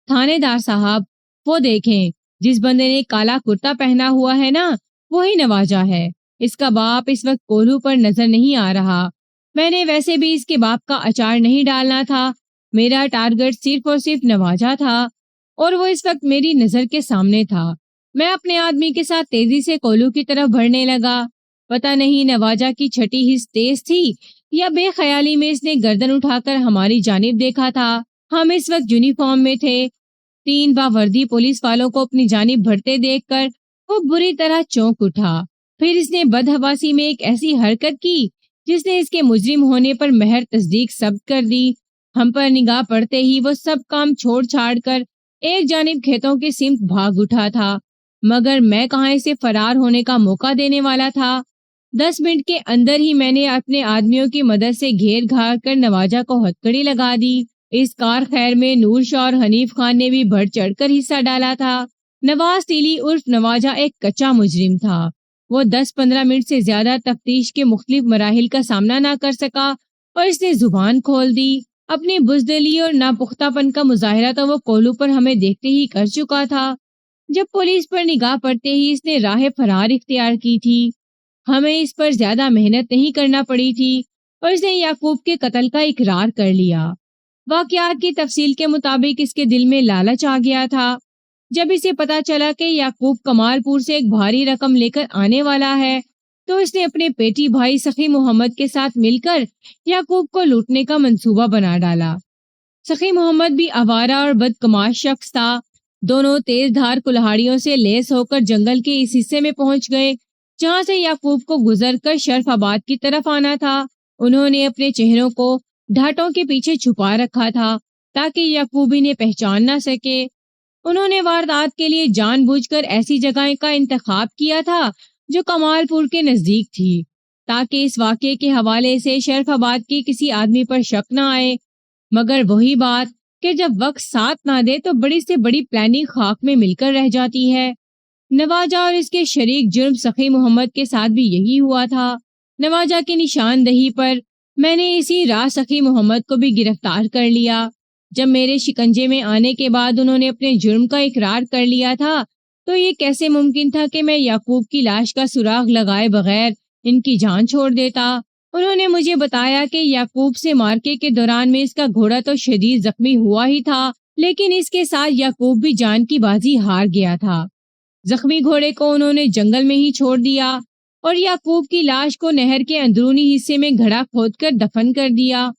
تھانے دار صاحب، وہ دیکھیں، جس بندے نے کالا کرتا پہنا ہوا ہے نا، وہی نواجہ ہے۔ اس کا باپ اس وقت کولو پر نظر نہیں آ رہا۔ میں نے ویسے بھی اس کے باپ کا اچار نہیں ڈالنا تھا، میرا ٹارگٹ صرف اور صرف نواجہ تھا اور وہ اس وقت میری نظر کے سامنے تھا۔ میں اپنے آدمی کے ساتھ تیزی سے کولو کی طرف بڑھنے لگا۔ پتہ نہیں نواجہ کی چھٹی حس تیز تھی یا بے خیالی میں اس نے گردن اٹھا کر ہماری جانب دیکھا تھا۔ ہم اس وقت یونیفارم میں تھے۔ 3 باوردی پولیس والوں کو اپنی جانب بڑھتے دیکھ کر وہ بری طرح چونک اٹھا۔ پھر اس نے بدحواسی میں ایک ایسی حرکت کی جس نے اس کے مجرم ہونے پر محض تصدیق ثبت کر دی۔ ہم پر نگاہ پڑتے ہی وہ سب کام چھوڑ چھاڑ کر ایک جانب کھیتوں کے سمت بھاگ اٹھا تھا، مگر میں کہاں اسے فرار ہونے کا موقع دینے والا تھا۔ 10 منٹ کے اندر ہی میں نے اپنے آدمیوں کی مدد سے گھیر گھار کر نواجہ کو ہتکڑی لگا دی۔ اس کار خیر میں نور شاہ اور حنیف خان نے بھی بڑھ چڑھ کر حصہ ڈالا تھا۔ نواز تیلی عرف نواجہ ایک کچا مجرم تھا۔ وہ 10-15 منٹ سے زیادہ تفتیش کے مختلف مراحل کا سامنا نہ کر سکا اور اس نے زبان کھول دی۔ اپنی بزدلی اور ناپختہ پن کا مظاہرہ تو وہ کولو پر ہمیں دیکھتے ہی کر چکا تھا۔ جب پولیس پر نگاہ پڑتے ہی اس نے راہ فرار اختیار کی تھی۔ ہمیں اس پر زیادہ محنت نہیں کرنا پڑی تھی اور اس نے یعقوب کے قتل کا اقرار کر لیا۔ واقعات کی تفصیل کے مطابق اس کے دل میں لالچ آ گیا تھا۔ جب اسے پتا چلا کہ یعقوب کمال پور سے ایک بھاری رقم لے کر آنے والا ہے تو اس نے اپنے پیٹی بھائی سخی محمد کے ساتھ مل کر یعقوب کو لوٹنے کا منصوبہ بنا ڈالا۔ سخی محمد بھی آوارہ اور بدقماش شخص تھا۔ دونوں تیز دھار کلہاڑیوں سے لیس ہو کر جنگل کے اس حصے میں پہنچ گئے جہاں سے یعقوب کو گزر کر شرف آباد کی طرف آنا تھا۔ انہوں نے اپنے چہروں کو ڈھاٹوں کے پیچھے چھپا رکھا تھا تاکہ یعقوب انہیں پہچان نہ سکے۔ انہوں نے واردات کے لیے جان بوجھ کر ایسی جگہ کا انتخاب کیا تھا جو کمال پور کے نزدیک تھی تاکہ اس واقعے کے حوالے سے شرف آباد کے کسی آدمی پر شک نہ آئے۔ مگر وہی بات کہ جب وقت ساتھ نہ دے تو بڑی سے بڑی پلاننگ خاک میں مل کر رہ جاتی ہے۔ نواجہ اور اس کے شریک جرم سخی محمد کے ساتھ بھی یہی ہوا تھا۔ نواجہ کی نشاندہی پر میں نے اسی راہ سخی محمد کو بھی گرفتار کر لیا۔ جب میرے شکنجے میں آنے کے بعد انہوں نے اپنے جرم کا اقرار کر لیا تھا تو یہ کیسے ممکن تھا کہ میں یعقوب کی لاش کا سراغ لگائے بغیر ان کی جان چھوڑ دیتا۔ انہوں نے مجھے بتایا کہ یعقوب سے مارکے کے دوران میں اس کا گھوڑا تو شدید زخمی ہوا ہی تھا، لیکن اس کے ساتھ یعقوب بھی جان کی بازی ہار گیا تھا۔ زخمی گھوڑے کو انہوں نے جنگل میں ہی چھوڑ دیا اور یعقوب کی لاش کو نہر کے اندرونی حصے میں گھڑا کھود کر دفن کر دیا۔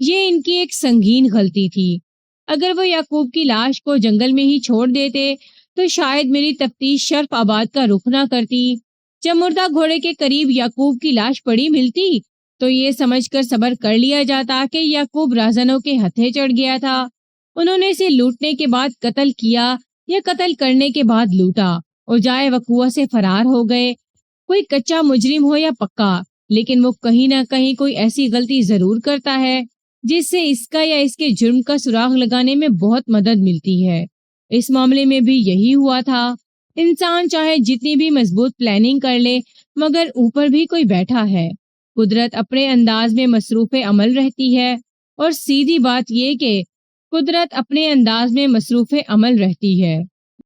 یہ ان کی ایک سنگین غلطی تھی۔ اگر وہ یعقوب کی لاش کو جنگل میں ہی چھوڑ دیتے تو شاید میری تفتیش شرف آباد کا رخ نہ کرتی۔ جب مردہ گھوڑے کے قریب یعقوب کی لاش پڑی ملتی تو یہ سمجھ کر صبر کر لیا جاتا کہ یعقوب راہزنوں کے ہتھے چڑھ گیا تھا۔ انہوں نے اسے لوٹنے کے بعد قتل کیا یا قتل کرنے کے بعد لوٹا اور جائے وقوع سے فرار ہو گئے۔ کوئی کچا مجرم ہو یا پکا، لیکن وہ کہیں نہ کہیں کوئی ایسی غلطی ضرور کرتا ہے جس سے اس کا یا اس کے جرم کا سراغ لگانے میں بہت مدد ملتی ہے۔ اس معاملے میں بھی یہی ہوا تھا۔ انسان چاہے جتنی بھی مضبوط پلاننگ کر لے مگر اوپر بھی کوئی بیٹھا ہے۔ قدرت اپنے انداز میں مصروف عمل رہتی ہے، اور سیدھی بات یہ کہ قدرت اپنے انداز میں مصروف عمل رہتی ہے۔